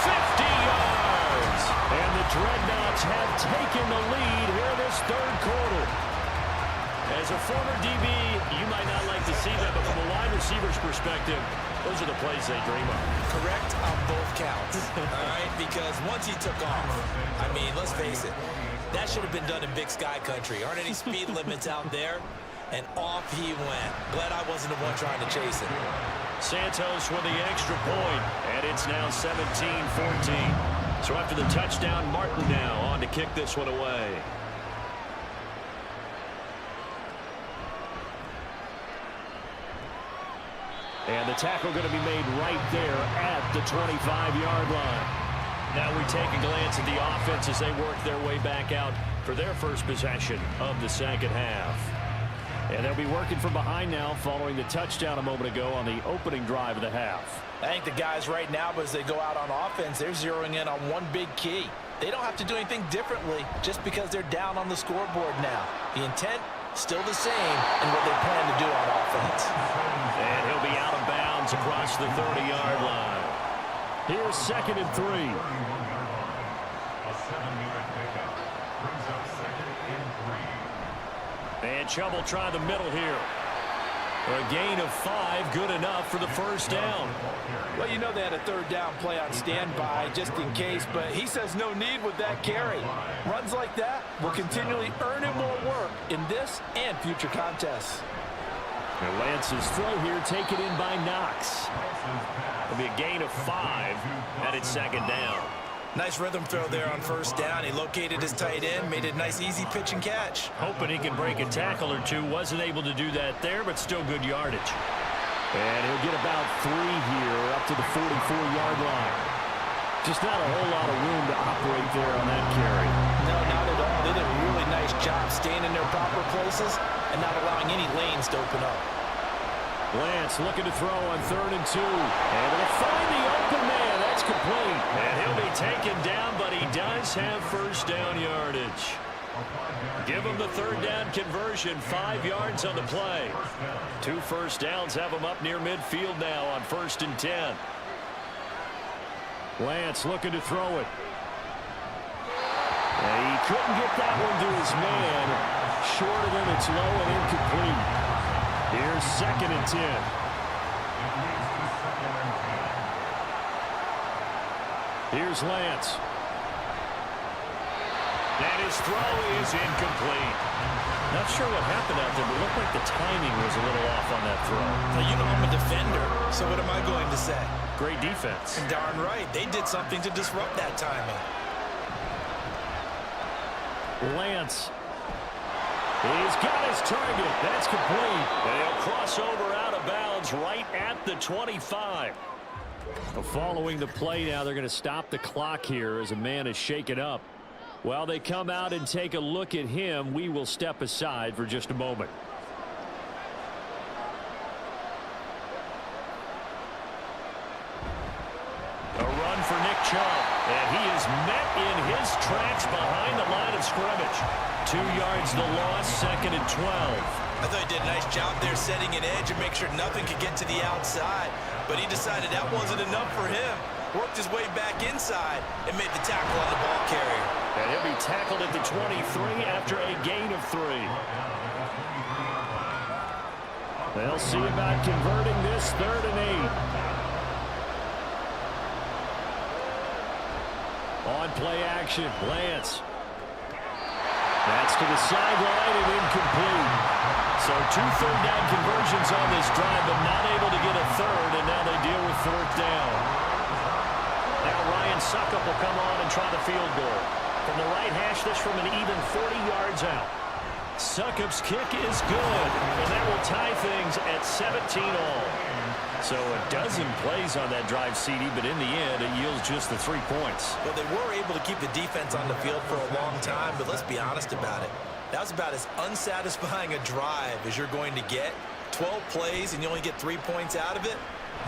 50 yards. And the Dreadnoughts have taken the lead here in this 3rd quarter. As a former DB, you might not like to see that, but from a wide receiver's perspective, those are the plays they dream of. Correct on both counts, all right? Because once he took off, I mean, let's face it, that should have been done in Big Sky country. Aren't any speed limits out there? And off he went. Glad I wasn't the one trying to chase it. Santos with the extra point, and it's now 17-14. So after the touchdown, Martin now on to kick this one away. And the tackle going to be made right there at the 25-yard line. Now we take a glance at the offense as they work their way back out for their first possession of the second half. And they'll be working from behind now following the touchdown a moment ago on the opening drive of the half. I think the guys right now, as they go out on offense, they're zeroing in on one big key. They don't have to do anything differently just because they're down on the scoreboard now. The intent, still the same in what they plan to do on offense. And he'll be out of bounds across the 30-yard line. Here's 2nd and 3. A 7-yard pickup brings up 2nd and 3. And Chubb will try the middle here. A gain of 5, good enough for the first down. Well, you know they had a third down play on standby just in case, but he says no need with that carry. Runs like that will continually earn him more work in this and future contests. And Lance's throw here taken in by Knox. It'll be a gain of 5, and it's 2nd down. Nice rhythm throw there on first down. He located his tight end, made it a nice easy pitch and catch. Hoping he can break a tackle or two. Wasn't able to do that there, but still good yardage. And he'll get about 3 here up to the 44-yard line. Just not a whole lot of room to operate there on that carry. No, not at all. They did a really nice job staying in their proper places and not allowing any lanes to open up. Lance looking to throw on 3rd and 2. Able to find the open man. That's complete. And he'll be taken down, but he does have first down yardage. Give him the 3rd down conversion. 5 yards on the play. 2 first downs have him up near midfield now on 1st and 10. Lance looking to throw it. And he couldn't get that one to his man. Short of him, it's low and incomplete. Here's 2nd and 10. Here's Lance. And his throw is incomplete. Not sure what happened out there, but it looked like the timing was a little off on that throw. Now, you know I'm a defender, so what am I going to say? Great defense. Darn right. They did something to disrupt that timing. Lance. He's got his target. That's complete. And he'll cross over out of bounds right at the 25. So following the play now, they're going to stop the clock here as a man is shaken up. While they come out and take a look at him, we will step aside for just a moment. A run for Nick Chubb. And he is met in his tracks behind the line of scrimmage. 2 yards the loss, 2nd and 12. I thought he did a nice job there setting an edge and make sure nothing could get to the outside. But he decided that wasn't enough for him. Worked his way back inside and made the tackle on the ball carrier. And he'll be tackled at the 23 after a gain of 3. They'll see about converting this 3rd and 8. On play action, Lance. That's to the sideline and incomplete. So 2 third down conversions on this drive, but not able to get a 3rd, and now they deal with 4th down. Now Ryan Suckup will come on and try the field goal. From the right hash, this from an even 40 yards out. Suckup's kick is good, and that will tie things at 17 all. So a dozen plays on that drive, CD, but in the end, it yields just the 3 points. Well, they were able to keep the defense on the field for a long time, but let's be honest about it. That was about as unsatisfying a drive as you're going to get. 12 plays, and you only get 3 points out of it.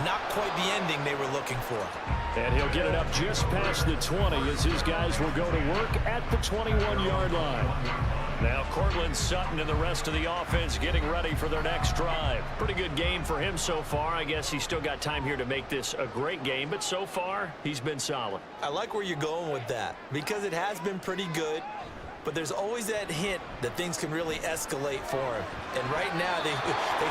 Not quite the ending they were looking for. And he'll get it up just past the 20 as his guys will go to work at the 21-yard line. Now Cortland Sutton and the rest of the offense getting ready for their next drive. Pretty good game for him so far. I guess he's still got time here to make this a great game, but so far he's been solid. I like where you're going with that because it has been pretty good, but there's always that hint that things can really escalate for him. And right now they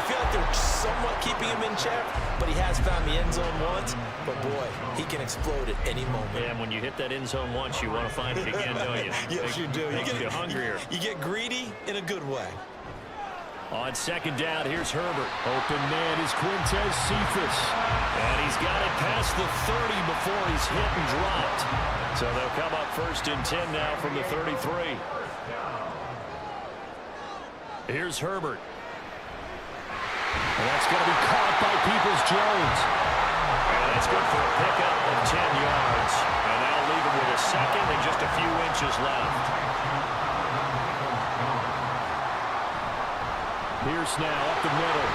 feel like they're somewhat keeping him in check, but he has found the end zone once. But boy, he can explode at any moment. Yeah, and when you hit that end zone once, you want to find it again, don't you? Yes, you do. Makes you hungrier. You get greedy in a good way. On 2nd down, here's Herbert. Open man is Quintez Cephas. And he's got it past the 30 before he's hit and dropped. So they'll come up 1st and 10 now from the 33. Here's Herbert. And that's going to be caught by Peoples-Jones. And that's good for a pickup of 10 yards. And that'll leave him with a second and just a few inches left. Pierce now up the middle.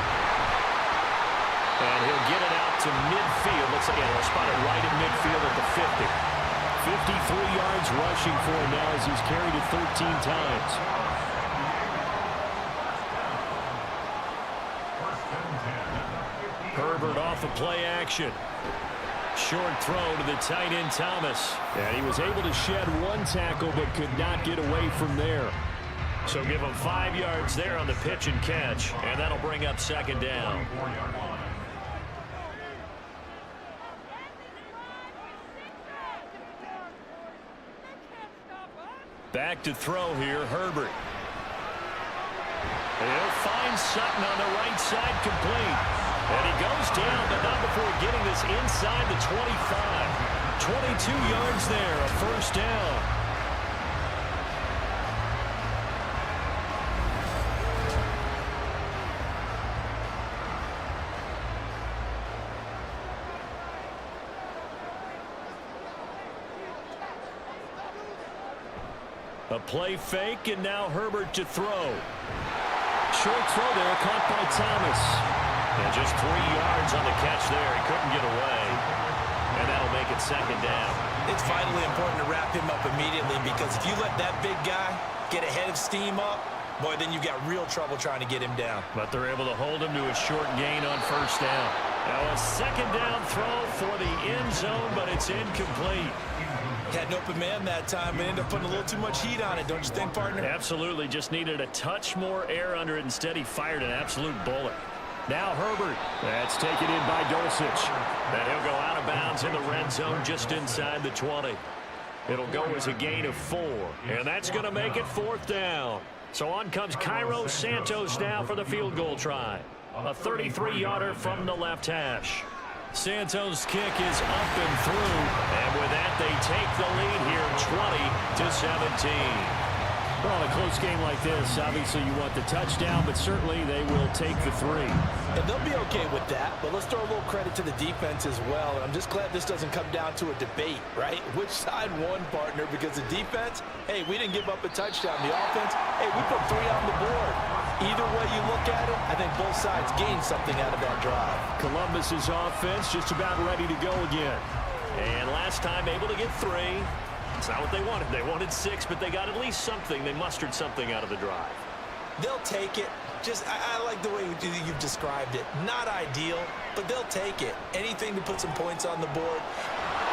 And he'll get it out to midfield. Looks like he'll spot it right in midfield at the 50. 53 yards rushing for him now as he's carried it 13 times. Herbert off the play action. Short throw to the tight end Thomas. And he was able to shed one tackle but could not get away from there. So give him 5 yards there on the pitch and catch. And that'll bring up second down. Back to throw here, Herbert. He'll find Sutton on the right side, complete. And he goes down, but not before getting this inside the 25. 22 yards there, a first down. A play fake, and now Herbert to throw. Short throw there, caught by Thomas. And just 3 yards on the catch there. He couldn't get away. And that'll make it second down. It's vitally important to wrap him up immediately, because if you let that big guy get a head of steam up, boy, then you've got real trouble trying to get him down. But they're able to hold him to a short gain on first down. Now a second down throw for the end zone, but it's incomplete. Had an open man that time and ended up putting a little too much heat on it, don't you think, partner? Absolutely. Just needed a touch more air under it. Instead, he fired an absolute bullet. Now Herbert. That's taken in by Dulcich. And he'll go out of bounds in the red zone just inside the 20. It'll go as a gain of 4. And that's going to make it fourth down. So on comes Cairo Santos now for the field goal try. A 33-yarder from the left hash. Santos' kick is up and through, and with that, they take the lead here, 20-17. Well, in a close game like this, obviously you want the touchdown, but certainly they will take the 3. And they'll be okay with that, but let's throw a little credit to the defense as well. And I'm just glad this doesn't come down to a debate, right? Which side won, partner? Because the defense, hey, we didn't give up a touchdown. The offense, hey, we put 3 on the board. Either way you look at it, I think both sides gained something out of that drive. Columbus's offense just about ready to go again. And last time able to get 3. It's not what they wanted. They wanted 6, but they got at least something. They mustered something out of the drive. They'll take it. Just, I like the way you've described it. Not ideal, but they'll take it. Anything to put some points on the board.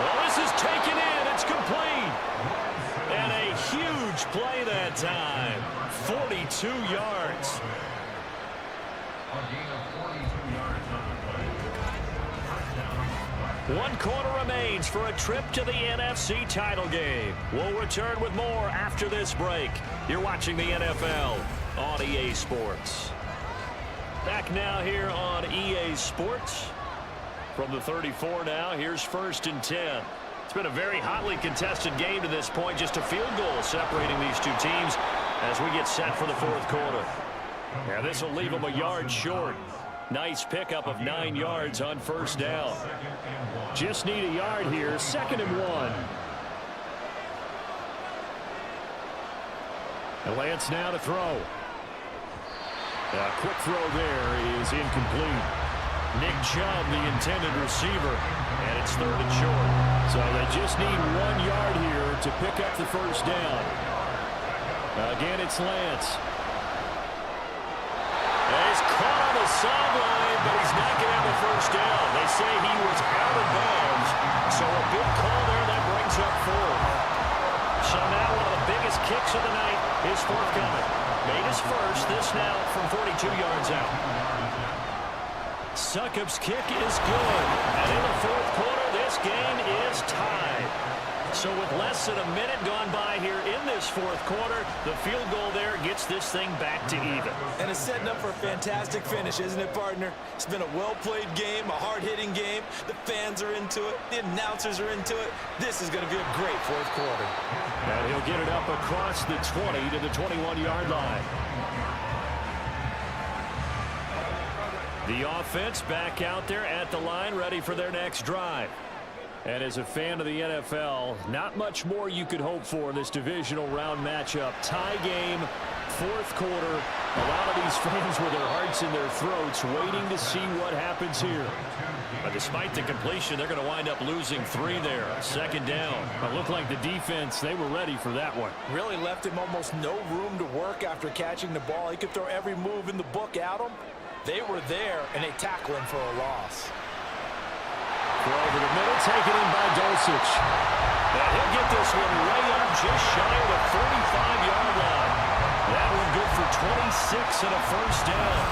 Well, this is taken in. It's complete. And a huge play that time. 42 yards. A gain of 42 yards on the play. 1 quarter remains for a trip to the NFC title game. We'll return with more after this break. You're watching the NFL on EA Sports. Back now here on EA Sports. From the 34 now, here's 1st and 10. It's been a very hotly contested game to this point. Just a field goal separating these two teams as we get set for the 4th quarter. Now this will leave them a yard short. Nice pickup of 9 yards on first down. Just need a yard here. 2nd and 1. And Lance now to throw. A quick throw there is incomplete. Nick Chubb, the intended receiver, and it's 3rd and short. So they just need 1 yard here to pick up the first down. Again, it's Lance. And he's caught on the sideline, but he's not going to have the first down. They say he was out of bounds, so a big call there that brings up 4th. So now one of the biggest kicks of the night is forthcoming. Made his first, this now from 42 yards out. Succop's kick is good. And in the 4th quarter, this game is tied. So with less than a minute gone by here in this 4th quarter, the field goal there gets this thing back to even. And it's setting up for a fantastic finish, isn't it, partner? It's been a well-played game, a hard-hitting game. The fans are into it. The announcers are into it. This is going to be a great 4th quarter. And he'll get it up across the 20 to the 21-yard line. The offense back out there at the line, ready for their next drive. And as a fan of the NFL, not much more you could hope for in this divisional round matchup. Tie game, fourth quarter. A lot of these fans with their hearts in their throats waiting to see what happens here. But despite the completion, they're going to wind up losing 3 there. Second down. It looked like the defense, they were ready for that one. Really left him almost no room to work after catching the ball. He could throw every move in the book at him. They were there, and they tackle him for a loss. Throw over the middle, taken in by Dulcich. And he'll get this one way up just shy of the 35-yard line. That one good for 26 and a first down.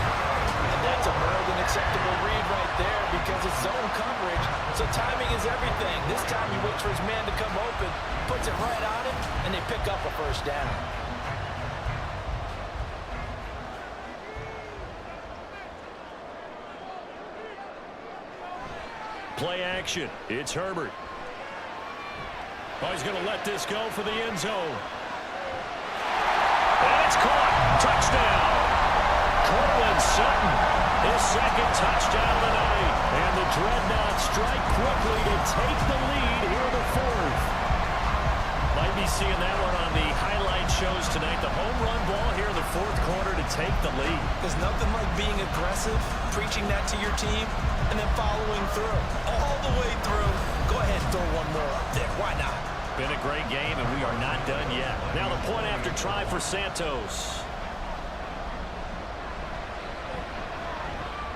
And that's a more than acceptable read right there because it's zone coverage, so timing is everything. This time he waits for his man to come open, puts it right on him, and they pick up a first down. Play action. It's Herbert. Oh, he's going to let this go for the end zone. And it's caught. Touchdown. Cortland Sutton, his second touchdown of the night. And the Dreadnoughts strike quickly to take the lead here in the fourth. Might be seeing that one on the highlight shows tonight. The home run ball here in the fourth quarter to take the lead. There's nothing like being aggressive, preaching that to your team, and then following through. All the way through. Go ahead and throw one more up there. Why not? Been a great game, and we are not done yet. Now the point after try for Santos.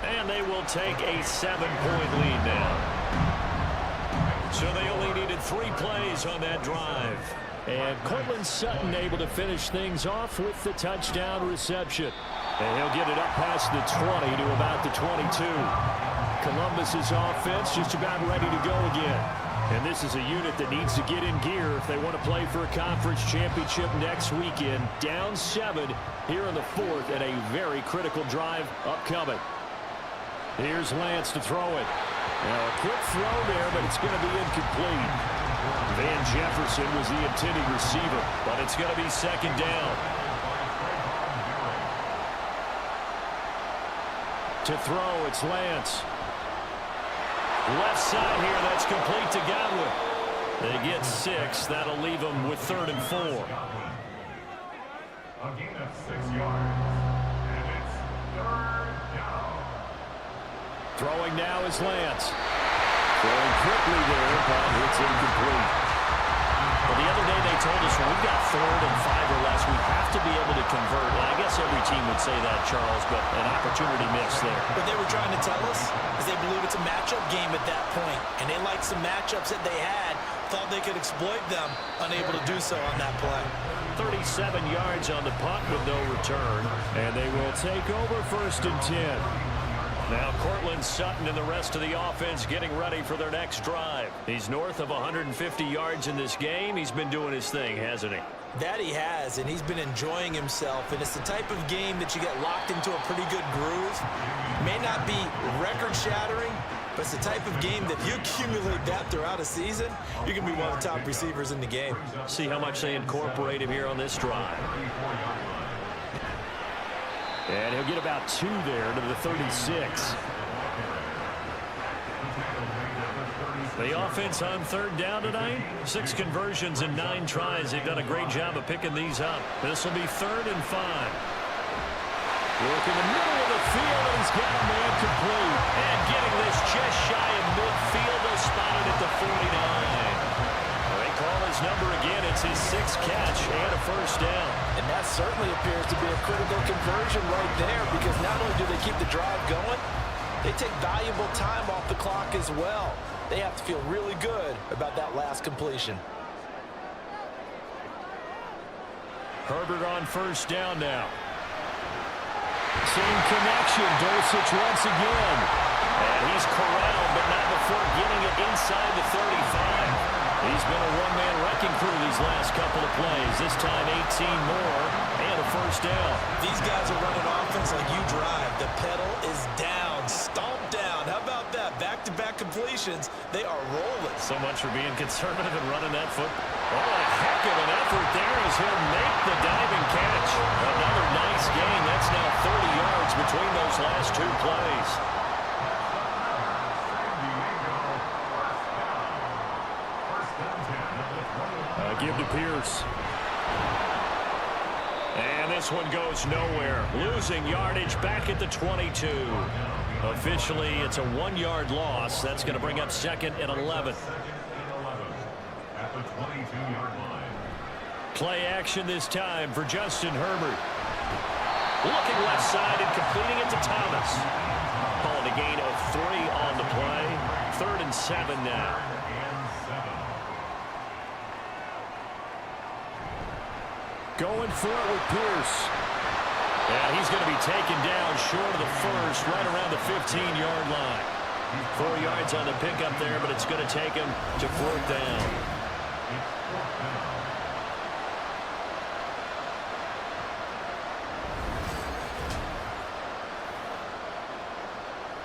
And they will take a 7-point lead now. So they only needed 3 plays on that drive. And Cortland Sutton able to finish things off with the touchdown reception. And he'll get it up past the 20 to about the 22. Columbus's offense just about ready to go again. And this is a unit that needs to get in gear if they want to play for a conference championship next weekend. Down 7 here in the fourth and a very critical drive upcoming. Here's Lance to throw it. Now a quick throw there, but it's going to be incomplete. Van Jefferson was the intended receiver, but it's going to be second down. To throw, it's Lance. Left side here, that's complete to Godwin. They get 6. That'll leave them with 3rd and 4. A gain of 6 yards. And it's 3rd down. Throwing now is Lance. Throwing quickly there, but it's incomplete. Well, the other day they told us when we've got 3rd and 5 or less, we have to be able to convert. And I guess every team would say that, Charles, but an opportunity missed there. What they were trying to tell us is they believe it's a matchup game at that point, and they liked some matchups that they had, thought they could exploit them, unable to do so on that play. 37 yards on the punt with no return, and they will take over 1st and 10. Now Cortland Sutton and the rest of the offense getting ready for their next drive. He's north of 150 yards in this game. He's been doing his thing, hasn't he? That he has, and he's been enjoying himself, and it's the type of game that you get locked into a pretty good groove. May not be record-shattering, but it's the type of game that if you accumulate that throughout a season, you're going to be one of the top receivers in the game. See how much they incorporate him here on this drive. And he'll get about 2 there to the 36. The offense on 3rd down tonight. 6 conversions and 9 tries. They've done a great job of picking these up. This will be 3rd and 5. Work in the middle of the field, and he's got a man complete. And getting this just shy of midfield, they'll spot it at the 49. They call his number again. It's his 6th catch and a first down. And that certainly appears to be a critical conversion right there, because not only do they keep the drive going, they take valuable time off the clock as well. They have to feel really good about that last completion. Herbert on first down now. Same connection. Dulcich once again. And he's corralled, but not before getting it inside the 35. He's been a one-man wrecking crew these last couple of plays. This time 18 more and a first down. These guys are running offense like you drive. The pedal is down, stomped down. How about that? Back-to-back completions. They are rolling. So much for being conservative and running that football. Oh, a heck of an effort there as he'll make the diving catch. Another nice gain. That's now 30 yards between those last two plays. Give to Pierce. And this one goes nowhere. Losing yardage back at the 22. Officially, it's a 1-yard loss. That's going to bring up 2nd and 11. At the 22-yard line. Play action this time for Justin Herbert. Looking left side and completing it to Thomas. Calling a gain of 3 on the play. 3rd and 7 now. Going for it with Pierce. And he's going to be taken down short of the first, right around the 15-yard line. 4 yards on the pickup there, but it's going to take him to 4th down.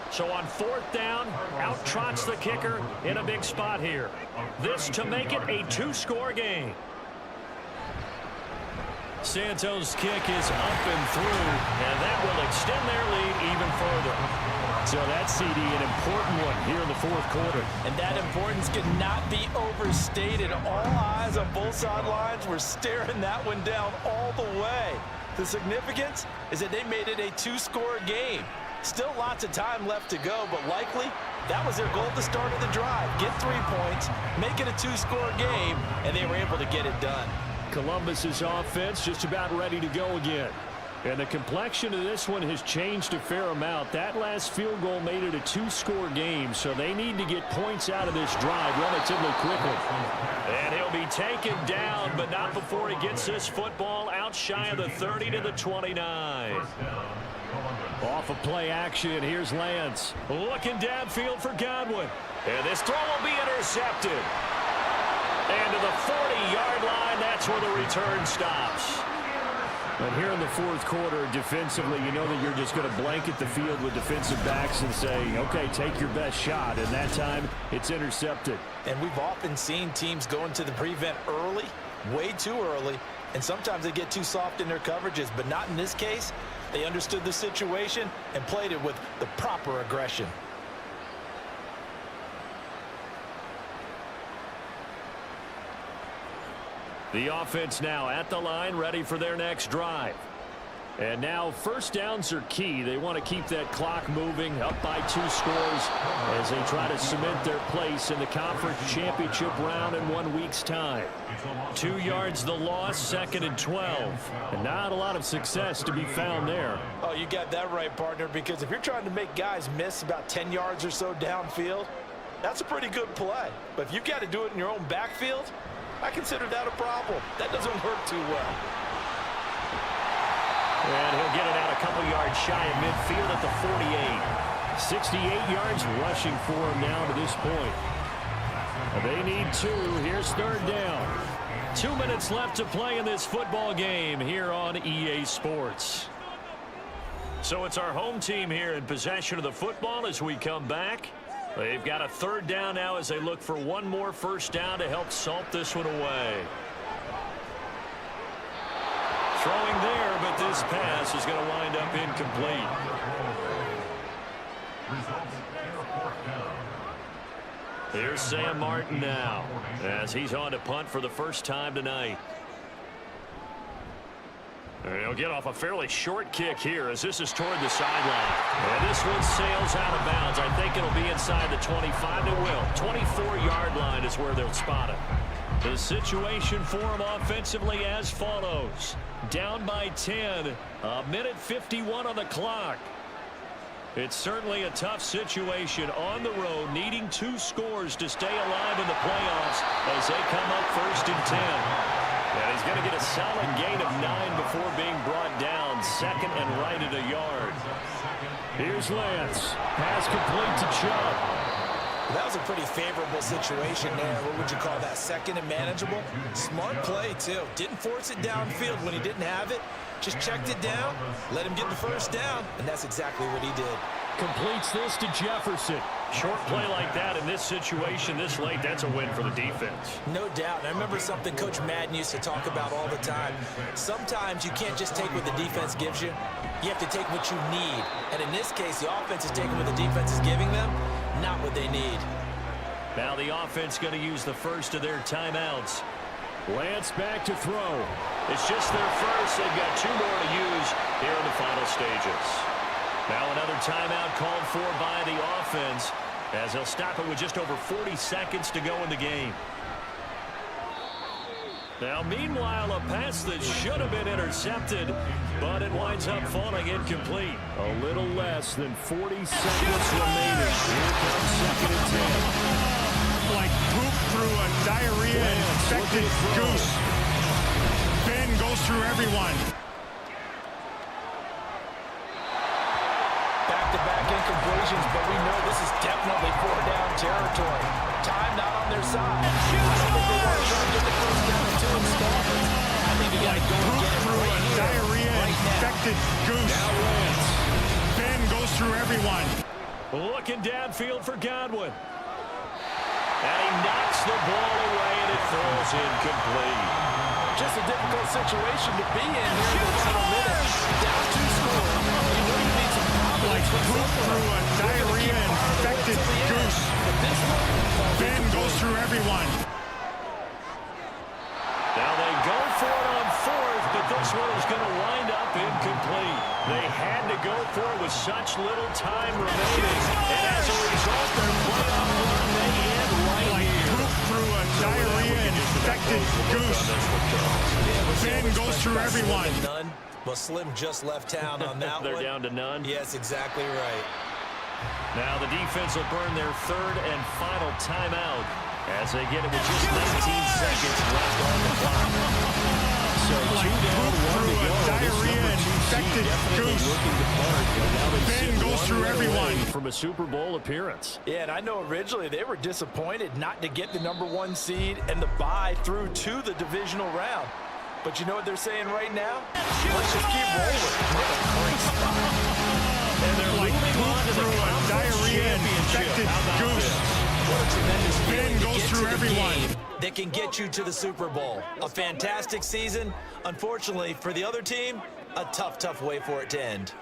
So on 4th down, out trots the kicker in a big spot here. This to make it a 2-score game. Santos' kick is up and through, and that will extend their lead even further. So that's, CD, an important one here in the 4th quarter. And that importance could not be overstated. All eyes on both sidelines were staring that one down all the way. The significance is that they made it a 2-score game. Still lots of time left to go, but likely that was their goal at the start of the drive. Get 3 points, make it a 2-score game, and they were able to get it done. Columbus's offense just about ready to go again. And the complexion of this one has changed a fair amount. That last field goal made it a 2-score game, so they need to get points out of this drive relatively quickly. And he'll be taken down, but not before he gets this football out shy of the 30 to the 29. Off of play action, here's Lance. Looking downfield for Godwin. And this throw will be intercepted. And to the 40-yard line, that's where the return stops. And here in the 4th quarter, defensively, you know that you're just going to blanket the field with defensive backs and say, okay, take your best shot. And that time, it's intercepted. And we've often seen teams go into the prevent early, way too early, and sometimes they get too soft in their coverages, but not in this case. They understood the situation and played it with the proper aggression. The offense now at the line, ready for their next drive. And now 1st downs are key. They want to keep that clock moving, up by 2 scores as they try to cement their place in the conference championship round in 1 week's time. 2 yards the loss, 2nd and 12. And not a lot of success to be found there. Oh, you got that right, partner, because if you're trying to make guys miss about 10 yards or so downfield, that's a pretty good play. But if you've got to do it in your own backfield, I consider that a problem. That doesn't work too well. And he'll get it out a couple yards shy of midfield at the 48. 68 yards rushing for him now to this point. They need 2. Here's 3rd down. 2 minutes left to play in this football game here on EA Sports. So it's our home team here in possession of the football as we come back. They've got a 3rd down now as they look for one more 1st down to help salt this one away. Throwing there, but this pass is going to wind up incomplete. Here's Sam Martin now as he's on to punt for the first time tonight. And he'll get off a fairly short kick here as this is toward the sideline. And this one sails out of bounds. I think it'll be inside the 25. It will. 24-yard line is where they'll spot it. The situation for him offensively as follows. Down by 10. A minute 51 on the clock. It's certainly a tough situation on the road, needing 2 scores to stay alive in the playoffs as they come up 1st and 10. And he's going to get a solid gain of 9 before being brought down. 2nd and right at a yard. Here's Lance. Pass complete to Chubb. That was a pretty favorable situation there. What would you call that? 2nd and manageable? Smart play, too. Didn't force it downfield when he didn't have it. Just checked it down, let him get the 1st down, and that's exactly what he did. Completes this to Jefferson. Short play like that in this situation this late, that's a win for the defense. No doubt. And I remember something Coach Madden used to talk about all the time. Sometimes you can't just take what the defense gives you. You have to take what you need. And in this case, the offense is taking what the defense is giving them, not what they need. Now the offense going to use the first of their timeouts. Lance back to throw. It's just their first. They've got 2 more to use here in the final stages. Now another timeout called for by the offense as they'll stop it with just over 40 seconds to go in the game. Now meanwhile, a pass that should have been intercepted, but it winds up falling incomplete. A little less than 40 seconds remaining. Here comes 2nd and 10. Like poop through a diarrhea-infected goose. Ben goes through everyone. Back-to-back incompletions, but we know this is definitely 4-down territory. Time not on their side. I don't think they want to try to get the first down in 2 installments. I think you got to go and get it Through right a here, diarrhea-infected goose. Now Lance. Ben goes through everyone. Looking downfield for Godwin. And he knocks the ball away, and it falls incomplete. Just a difficult situation to be in here in the final minute. Down 2 score. You know you need some confidence. Like poop through a diarrhea-infected goose. But this one falls Ben goes through everyone. Now they go for it on 4th, but this one is going to wind up incomplete. They had to go for it with such little time remaining, and as a result, their playoff run may end right Like here. poop through a diarrhea-infected goose. Ben goes through everyone. None. Well, Slim just left town on that They're one. down to none. Yes, exactly right. Now the defense will burn their 3rd and final timeout as they get it with just 19 seconds left on the clock. So 2 down, 1 to go. Diarrhea-infected goose. Ben goes through everyone. From a Super Bowl appearance. Yeah, and I know originally they were disappointed not to get the #1 seed and the bye through to the divisional round. But you know what they're saying right now? Let's just keep rolling. What a great spot. And they're Like moving poop on to the through a conference championship. diarrhea-infected How about goose. this? What a tremendous feeling Ben to goes get through to the everyone. game that can get you to the Super Bowl. A fantastic season. Unfortunately, for the other team, a tough, tough way for it to end.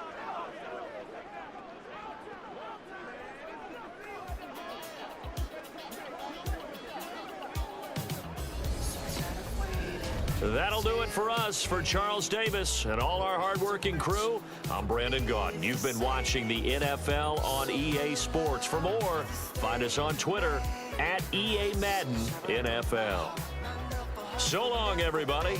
That'll do it for us. For Charles Davis and all our hardworking crew, I'm Brandon Gaudin. You've been watching the NFL on EA Sports. For more, find us on Twitter @EA Madden NFL. So long, everybody.